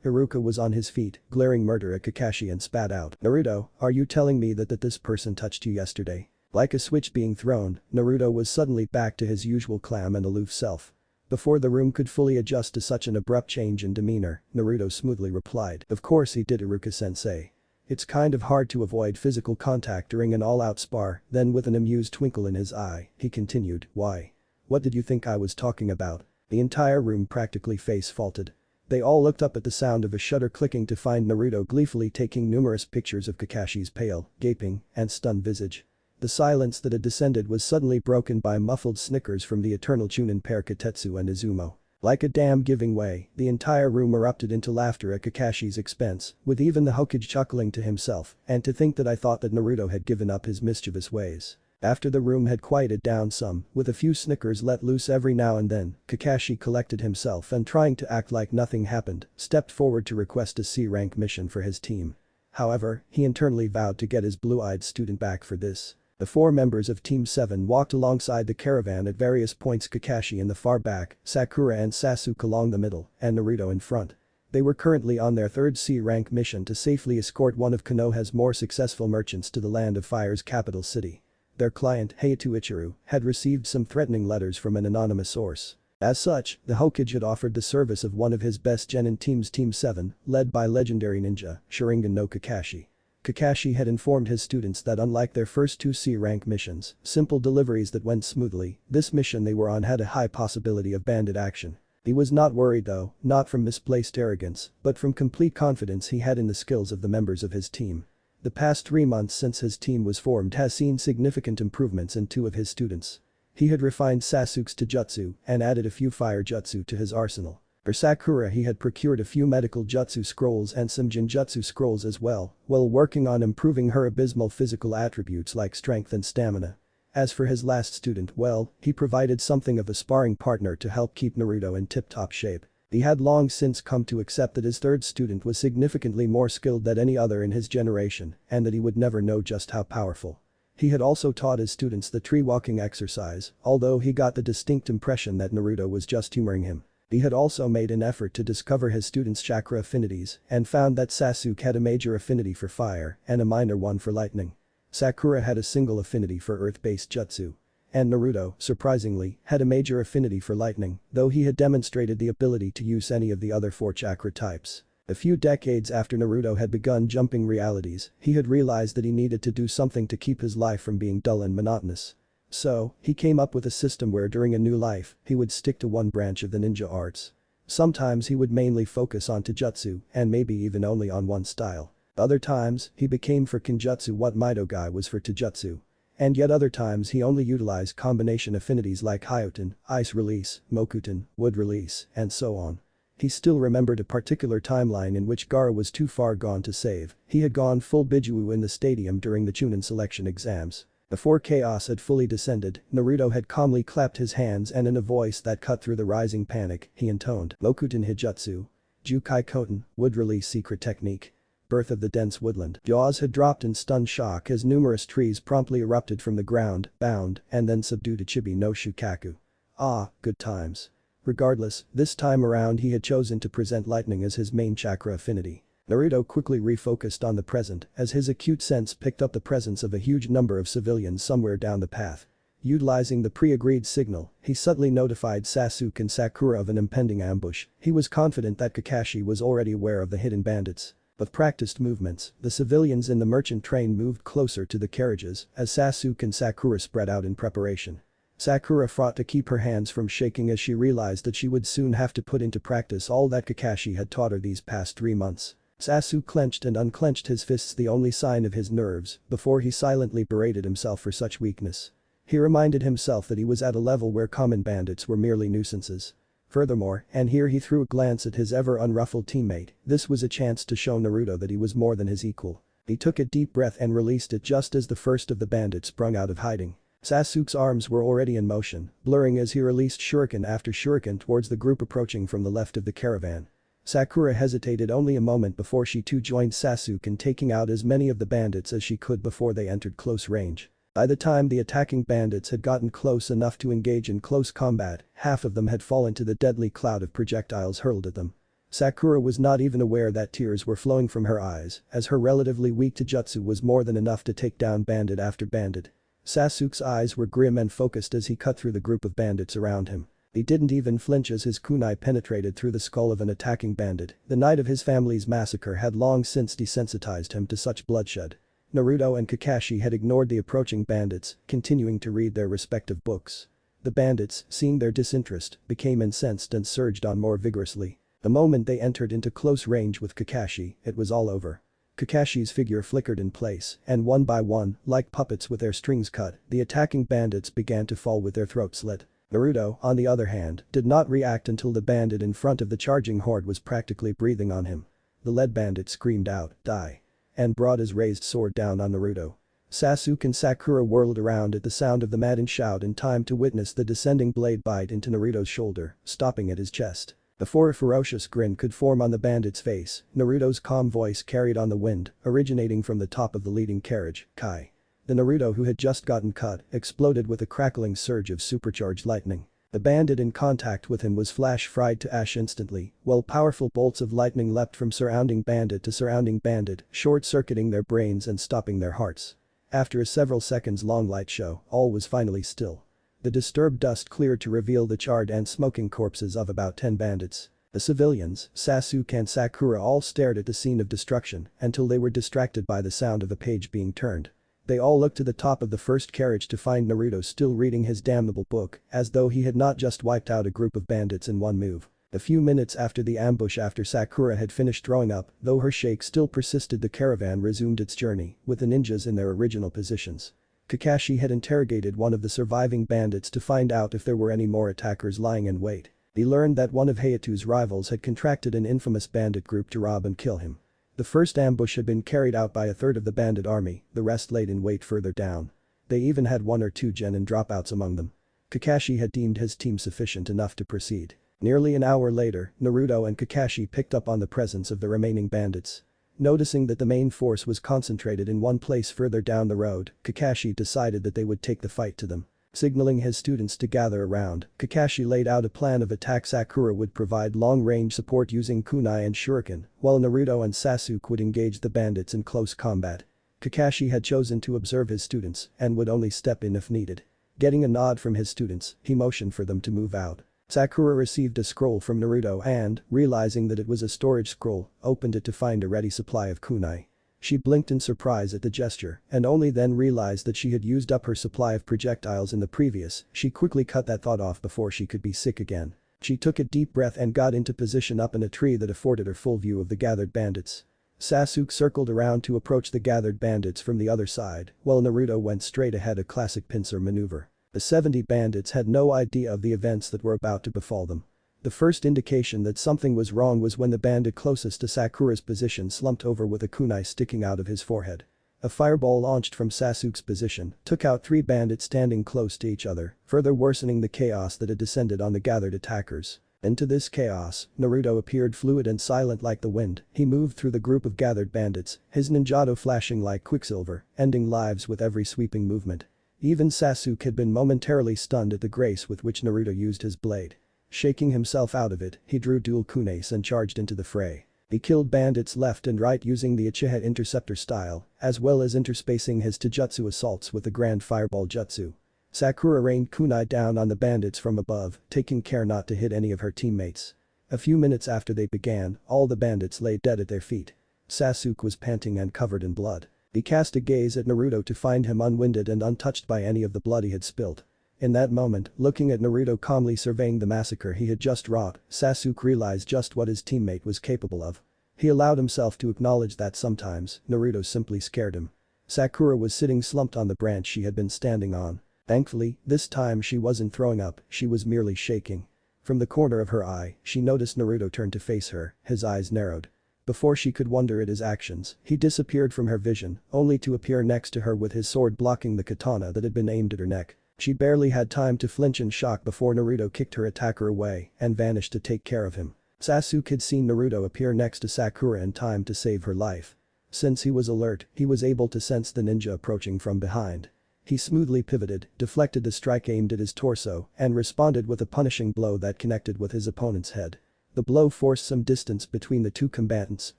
Iruka was on his feet, glaring murder at Kakashi and spat out, "Naruto, are you telling me that this person touched you yesterday?" Like a switch being thrown, Naruto was suddenly back to his usual calm and aloof self. Before the room could fully adjust to such an abrupt change in demeanor, Naruto smoothly replied, "Of course he did, Iruka-sensei. It's kind of hard to avoid physical contact during an all-out spar." Then with an amused twinkle in his eye, he continued, "Why? What did you think I was talking about?" The entire room practically face-faulted. They all looked up at the sound of a shutter clicking to find Naruto gleefully taking numerous pictures of Kakashi's pale, gaping, and stunned visage. The silence that had descended was suddenly broken by muffled snickers from the eternal Chunin pair Katetsu and Izumo. Like a dam giving way, the entire room erupted into laughter at Kakashi's expense, with even the Hokage chuckling to himself, and to think that I thought that Naruto had given up his mischievous ways. After the room had quieted down some, with a few snickers let loose every now and then, Kakashi collected himself and trying to act like nothing happened, stepped forward to request a C-rank mission for his team. However, he internally vowed to get his blue-eyed student back for this. The four members of Team 7 walked alongside the caravan at various points, Kakashi in the far back, Sakura and Sasuke along the middle, and Naruto in front. They were currently on their third C-rank mission to safely escort one of Konoha's more successful merchants to the Land of Fire's capital city. Their client, Heitou Ichiru, had received some threatening letters from an anonymous source. As such, the Hokage had offered the service of one of his best genin teams, Team 7, led by legendary ninja, Sharingan no Kakashi. Kakashi had informed his students that unlike their first two C-rank missions, simple deliveries that went smoothly, this mission they were on had a high possibility of bandit action. He was not worried though, not from misplaced arrogance, but from complete confidence he had in the skills of the members of his team. The past 3 months since his team was formed has seen significant improvements in two of his students. He had refined Sasuke's Taijutsu and added a few fire jutsu to his arsenal. For Sakura he had procured a few medical jutsu scrolls and some genjutsu scrolls as well, while working on improving her abysmal physical attributes like strength and stamina. As for his last student, well, he provided something of a sparring partner to help keep Naruto in tip-top shape. He had long since come to accept that his third student was significantly more skilled than any other in his generation and that he would never know just how powerful. He had also taught his students the tree-walking exercise, although he got the distinct impression that Naruto was just humoring him. He had also made an effort to discover his students' chakra affinities and found that Sasuke had a major affinity for fire and a minor one for lightning. Sakura had a single affinity for earth-based jutsu. And Naruto, surprisingly, had a major affinity for lightning, though he had demonstrated the ability to use any of the other 4 chakra types. A few decades after Naruto had begun jumping realities, he had realized that he needed to do something to keep his life from being dull and monotonous. So, he came up with a system where during a new life, he would stick to one branch of the ninja arts. Sometimes he would mainly focus on taijutsu and maybe even only on one style. Other times, he became for kinjutsu what Mitogai was for taijutsu. And yet other times he only utilized combination affinities like Hyoten, ice release, Mokuten, wood release, and so on. He still remembered a particular timeline in which Gaara was too far gone to save. He had gone full Bijuu in the stadium during the Chunin selection exams. Before chaos had fully descended, Naruto had calmly clapped his hands and in a voice that cut through the rising panic, he intoned, Mokuten Hijutsu. Jukai Koten, wood release secret technique. Birth of the dense woodland. Jaws had dropped in stunned shock as numerous trees promptly erupted from the ground, bound, and then subdued Ichibi no Shukaku. Ah, good times. Regardless, this time around he had chosen to present lightning as his main chakra affinity. Naruto quickly refocused on the present as his acute sense picked up the presence of a huge number of civilians somewhere down the path. Utilizing the pre-agreed signal, he subtly notified Sasuke and Sakura of an impending ambush. He was confident that Kakashi was already aware of the hidden bandits. With practiced movements, the civilians in the merchant train moved closer to the carriages as Sasuke and Sakura spread out in preparation. Sakura fought to keep her hands from shaking as she realized that she would soon have to put into practice all that Kakashi had taught her these past 3 months. Sasuke clenched and unclenched his fists, the only sign of his nerves, before he silently berated himself for such weakness. He reminded himself that he was at a level where common bandits were merely nuisances. Furthermore, and here he threw a glance at his ever unruffled teammate, this was a chance to show Naruto that he was more than his equal. He took a deep breath and released it just as the first of the bandits sprung out of hiding. Sasuke's arms were already in motion, blurring as he released shuriken after shuriken towards the group approaching from the left of the caravan. Sakura hesitated only a moment before she too joined Sasuke in taking out as many of the bandits as she could before they entered close range. By the time the attacking bandits had gotten close enough to engage in close combat, half of them had fallen to the deadly cloud of projectiles hurled at them. Sakura was not even aware that tears were flowing from her eyes, as her relatively weak taijutsu was more than enough to take down bandit after bandit. Sasuke's eyes were grim and focused as he cut through the group of bandits around him. He didn't even flinch as his kunai penetrated through the skull of an attacking bandit. The night of his family's massacre had long since desensitized him to such bloodshed. Naruto and Kakashi had ignored the approaching bandits, continuing to read their respective books. The bandits, seeing their disinterest, became incensed and surged on more vigorously. The moment they entered into close range with Kakashi, it was all over. Kakashi's figure flickered in place, and one by one, like puppets with their strings cut, the attacking bandits began to fall with their throats slit. Naruto, on the other hand, did not react until the bandit in front of the charging horde was practically breathing on him. The lead bandit screamed out, "Die!" and brought his raised sword down on Naruto. Sasuke and Sakura whirled around at the sound of the maddened shout in time to witness the descending blade bite into Naruto's shoulder, stopping at his chest. Before a ferocious grin could form on the bandit's face, Naruto's calm voice carried on the wind, originating from the top of the leading carriage, Kai. The Naruto who had just gotten cut exploded with a crackling surge of supercharged lightning. The bandit in contact with him was flash-fried to ash instantly, while powerful bolts of lightning leapt from surrounding bandit to surrounding bandit, short-circuiting their brains and stopping their hearts. After a several seconds-long light show, all was finally still. The disturbed dust cleared to reveal the charred and smoking corpses of about 10 bandits. The civilians, Sasuke and Sakura all stared at the scene of destruction until they were distracted by the sound of a page being turned. They all looked to the top of the first carriage to find Naruto still reading his damnable book, as though he had not just wiped out a group of bandits in one move. A few minutes after the ambush, after Sakura had finished throwing up, though her shake still persisted, the caravan resumed its journey, with the ninjas in their original positions. Kakashi had interrogated one of the surviving bandits to find out if there were any more attackers lying in wait. He learned that one of Hayato's rivals had contracted an infamous bandit group to rob and kill him. The first ambush had been carried out by a third of the bandit army, the rest laid in wait further down. They even had 1 or 2 genin dropouts among them. Kakashi had deemed his team sufficient enough to proceed. Nearly an hour later, Naruto and Kakashi picked up on the presence of the remaining bandits. Noticing that the main force was concentrated in one place further down the road, Kakashi decided that they would take the fight to them. Signaling his students to gather around, Kakashi laid out a plan of attack. Sakura would provide long-range support using kunai and shuriken, while Naruto and Sasuke would engage the bandits in close combat. Kakashi had chosen to observe his students and would only step in if needed. Getting a nod from his students, he motioned for them to move out. Sakura received a scroll from Naruto and, realizing that it was a storage scroll, opened it to find a ready supply of kunai. She blinked in surprise at the gesture and only then realized that she had used up her supply of projectiles in the previous. She quickly cut that thought off before she could be sick again. She took a deep breath and got into position up in a tree that afforded her full view of the gathered bandits. Sasuke circled around to approach the gathered bandits from the other side, while Naruto went straight ahead, a classic pincer maneuver. The 70 bandits had no idea of the events that were about to befall them. The first indication that something was wrong was when the bandit closest to Sakura's position slumped over with a kunai sticking out of his forehead. A fireball launched from Sasuke's position took out 3 bandits standing close to each other, further worsening the chaos that had descended on the gathered attackers. Into this chaos, Naruto appeared fluid and silent like the wind. He moved through the group of gathered bandits, his ninjato flashing like quicksilver, ending lives with every sweeping movement. Even Sasuke had been momentarily stunned at the grace with which Naruto used his blade. Shaking himself out of it, he drew dual kunes and charged into the fray. He killed bandits left and right using the Uchiha interceptor style, as well as interspacing his taijutsu assaults with the grand fireball jutsu. Sakura rained kunai down on the bandits from above, taking care not to hit any of her teammates. A few minutes after they began, all the bandits lay dead at their feet. Sasuke was panting and covered in blood. He cast a gaze at Naruto to find him unwinded and untouched by any of the blood he had spilled. In that moment, looking at Naruto calmly surveying the massacre he had just wrought, Sasuke realized just what his teammate was capable of. He allowed himself to acknowledge that sometimes, Naruto simply scared him. Sakura was sitting slumped on the branch she had been standing on. Thankfully, this time she wasn't throwing up, she was merely shaking. From the corner of her eye, she noticed Naruto turn to face her, his eyes narrowed. Before she could wonder at his actions, he disappeared from her vision, only to appear next to her with his sword blocking the katana that had been aimed at her neck. She barely had time to flinch in shock before Naruto kicked her attacker away and vanished to take care of him. Sasuke had seen Naruto appear next to Sakura in time to save her life. Since he was alert, he was able to sense the ninja approaching from behind. He smoothly pivoted, deflected the strike aimed at his torso, and responded with a punishing blow that connected with his opponent's head. The blow forced some distance between the two combatants,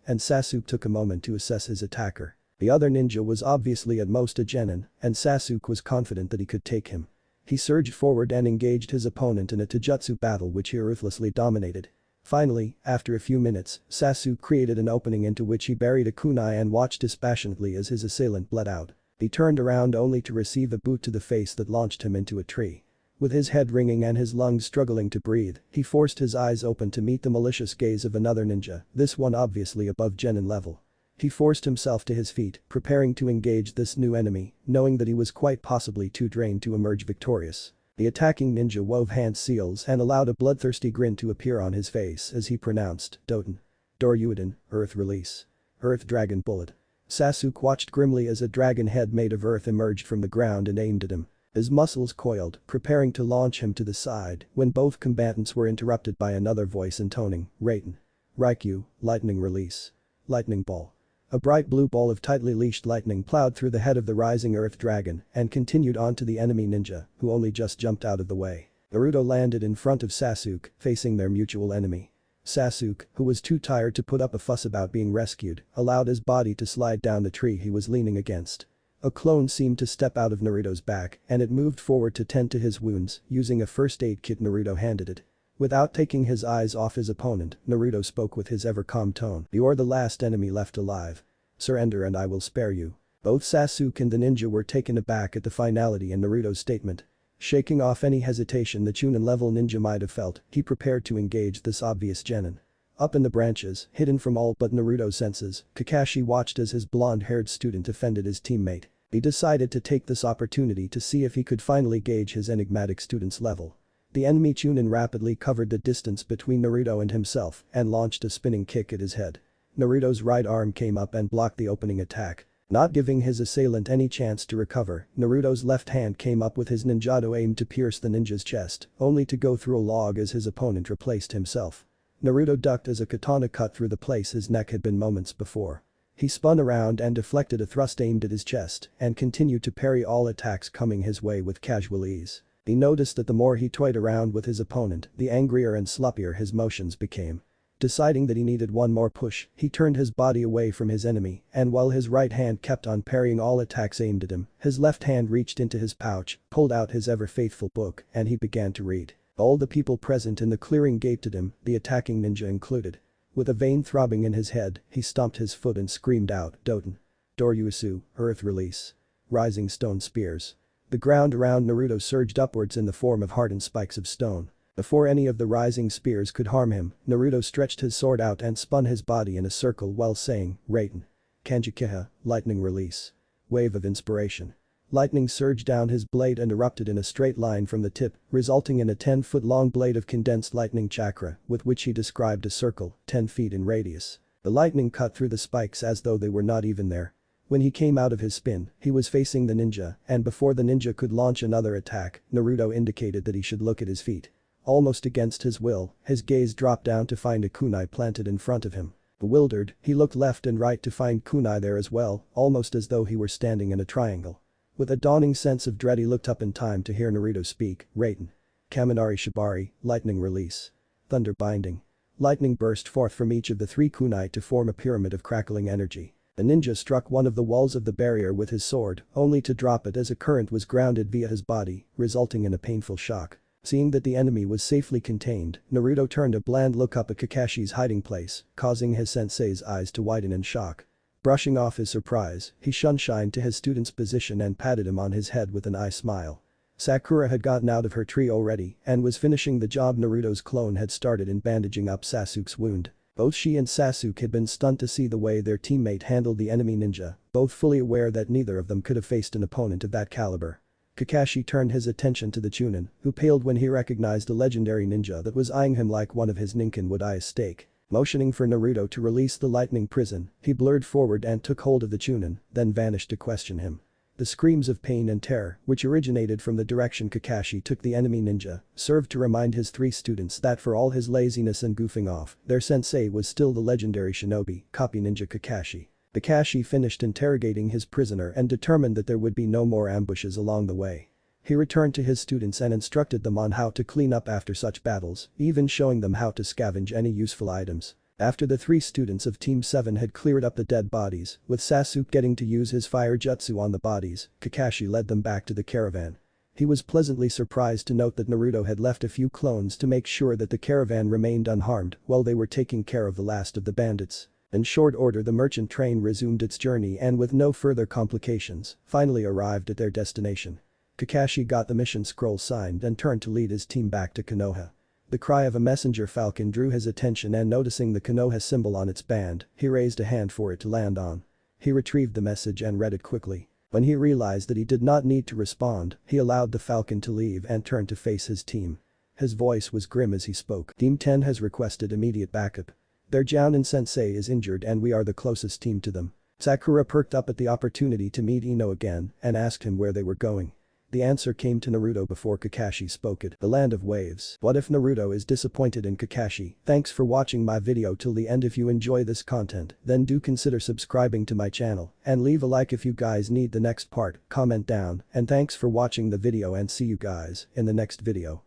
and Sasuke took a moment to assess his attacker. The other ninja was obviously at most a genin, and Sasuke was confident that he could take him. He surged forward and engaged his opponent in a taijutsu battle which he ruthlessly dominated. Finally, after a few minutes, Sasuke created an opening into which he buried a kunai and watched dispassionately as his assailant bled out. He turned around only to receive a boot to the face that launched him into a tree. With his head ringing and his lungs struggling to breathe, he forced his eyes open to meet the malicious gaze of another ninja, this one obviously above genin level. He forced himself to his feet, preparing to engage this new enemy, knowing that he was quite possibly too drained to emerge victorious. The attacking ninja wove hand seals and allowed a bloodthirsty grin to appear on his face as he pronounced, Doten. Doryuiden, Earth Release. Earth Dragon Bullet. Sasuke watched grimly as a dragon head made of earth emerged from the ground and aimed at him. His muscles coiled, preparing to launch him to the side, when both combatants were interrupted by another voice intoning, Raiten. Raikyu, Lightning Release. Lightning Ball. A bright blue ball of tightly leashed lightning plowed through the head of the rising earth dragon and continued on to the enemy ninja, who only just jumped out of the way. Naruto landed in front of Sasuke, facing their mutual enemy. Sasuke, who was too tired to put up a fuss about being rescued, allowed his body to slide down the tree he was leaning against. A clone seemed to step out of Naruto's back and it moved forward to tend to his wounds, using a first aid kit Naruto handed it. Without taking his eyes off his opponent, Naruto spoke with his ever-calm tone. "You're the last enemy left alive. Surrender and I will spare you." Both Sasuke and the ninja were taken aback at the finality in Naruto's statement. Shaking off any hesitation the Chunin-level ninja might have felt, he prepared to engage this obvious genin. Up in the branches, hidden from all but Naruto's senses, Kakashi watched as his blonde-haired student offended his teammate. He decided to take this opportunity to see if he could finally gauge his enigmatic student's level. The enemy Chunin rapidly covered the distance between Naruto and himself and launched a spinning kick at his head. Naruto's right arm came up and blocked the opening attack. Not giving his assailant any chance to recover, Naruto's left hand came up with his ninjato aimed to pierce the ninja's chest, only to go through a log as his opponent replaced himself. Naruto ducked as a katana cut through the place his neck had been moments before. He spun around and deflected a thrust aimed at his chest and continued to parry all attacks coming his way with casual ease. He noticed that the more he toyed around with his opponent, the angrier and sloppier his motions became. Deciding that he needed one more push, he turned his body away from his enemy, and while his right hand kept on parrying all attacks aimed at him, his left hand reached into his pouch, pulled out his ever-faithful book, and he began to read. All the people present in the clearing gaped at him, the attacking ninja included. With a vein throbbing in his head, he stomped his foot and screamed out, Doten. Doryusu, Earth Release. Rising Stone Spears. The ground around Naruto surged upwards in the form of hardened spikes of stone. Before any of the rising spears could harm him, Naruto stretched his sword out and spun his body in a circle while saying, Raiten. Kanjikiha, Lightning Release. Wave of Inspiration. Lightning surged down his blade and erupted in a straight line from the tip, resulting in a 10-foot-long blade of condensed lightning chakra, with which he described a circle, 10 feet in radius. The lightning cut through the spikes as though they were not even there. When he came out of his spin, he was facing the ninja, and before the ninja could launch another attack, Naruto indicated that he should look at his feet. Almost against his will, his gaze dropped down to find a kunai planted in front of him. Bewildered, he looked left and right to find kunai there as well, almost as though he were standing in a triangle. With a dawning sense of dread he looked up in time to hear Naruto speak, Raiden. Kaminari Shibari, lightning release. Thunder binding. Lightning burst forth from each of the 3 kunai to form a pyramid of crackling energy. The ninja struck one of the walls of the barrier with his sword, only to drop it as a current was grounded via his body, resulting in a painful shock. Seeing that the enemy was safely contained, Naruto turned a bland look up at Kakashi's hiding place, causing his sensei's eyes to widen in shock. Brushing off his surprise, he shunshined to his student's position and patted him on his head with an eye smile. Sakura had gotten out of her tree already and was finishing the job Naruto's clone had started in bandaging up Sasuke's wound. Both she and Sasuke had been stunned to see the way their teammate handled the enemy ninja, both fully aware that neither of them could have faced an opponent of that caliber. Kakashi turned his attention to the Chunin, who paled when he recognized a legendary ninja that was eyeing him like one of his ninkin would eye a steak. Motioning for Naruto to release the lightning prison, he blurred forward and took hold of the Chunin, then vanished to question him. The screams of pain and terror, which originated from the direction Kakashi took the enemy ninja, served to remind his 3 students that for all his laziness and goofing off, their sensei was still the legendary shinobi, copy ninja Kakashi. Kakashi finished interrogating his prisoner and determined that there would be no more ambushes along the way. He returned to his students and instructed them on how to clean up after such battles, even showing them how to scavenge any useful items. After the 3 students of Team 7 had cleared up the dead bodies, with Sasuke getting to use his fire jutsu on the bodies, Kakashi led them back to the caravan. He was pleasantly surprised to note that Naruto had left a few clones to make sure that the caravan remained unharmed while they were taking care of the last of the bandits. In short order the merchant train resumed its journey and with no further complications, finally arrived at their destination. Kakashi got the mission scroll signed and turned to lead his team back to Konoha. The cry of a messenger falcon drew his attention and noticing the Konoha symbol on its band, he raised a hand for it to land on. He retrieved the message and read it quickly. When he realized that he did not need to respond, he allowed the falcon to leave and turned to face his team. His voice was grim as he spoke. Team 10 has requested immediate backup. Their Jounin sensei is injured and we are the closest team to them. Sakura perked up at the opportunity to meet Ino again and asked him where they were going. The answer came to Naruto before Kakashi spoke it. The land of waves. What if Naruto is disappointed in Kakashi? Thanks for watching my video till the end. If you enjoy this content, then do consider subscribing to my channel and leave a like if you guys need the next part, comment down, and thanks for watching the video and see you guys in the next video.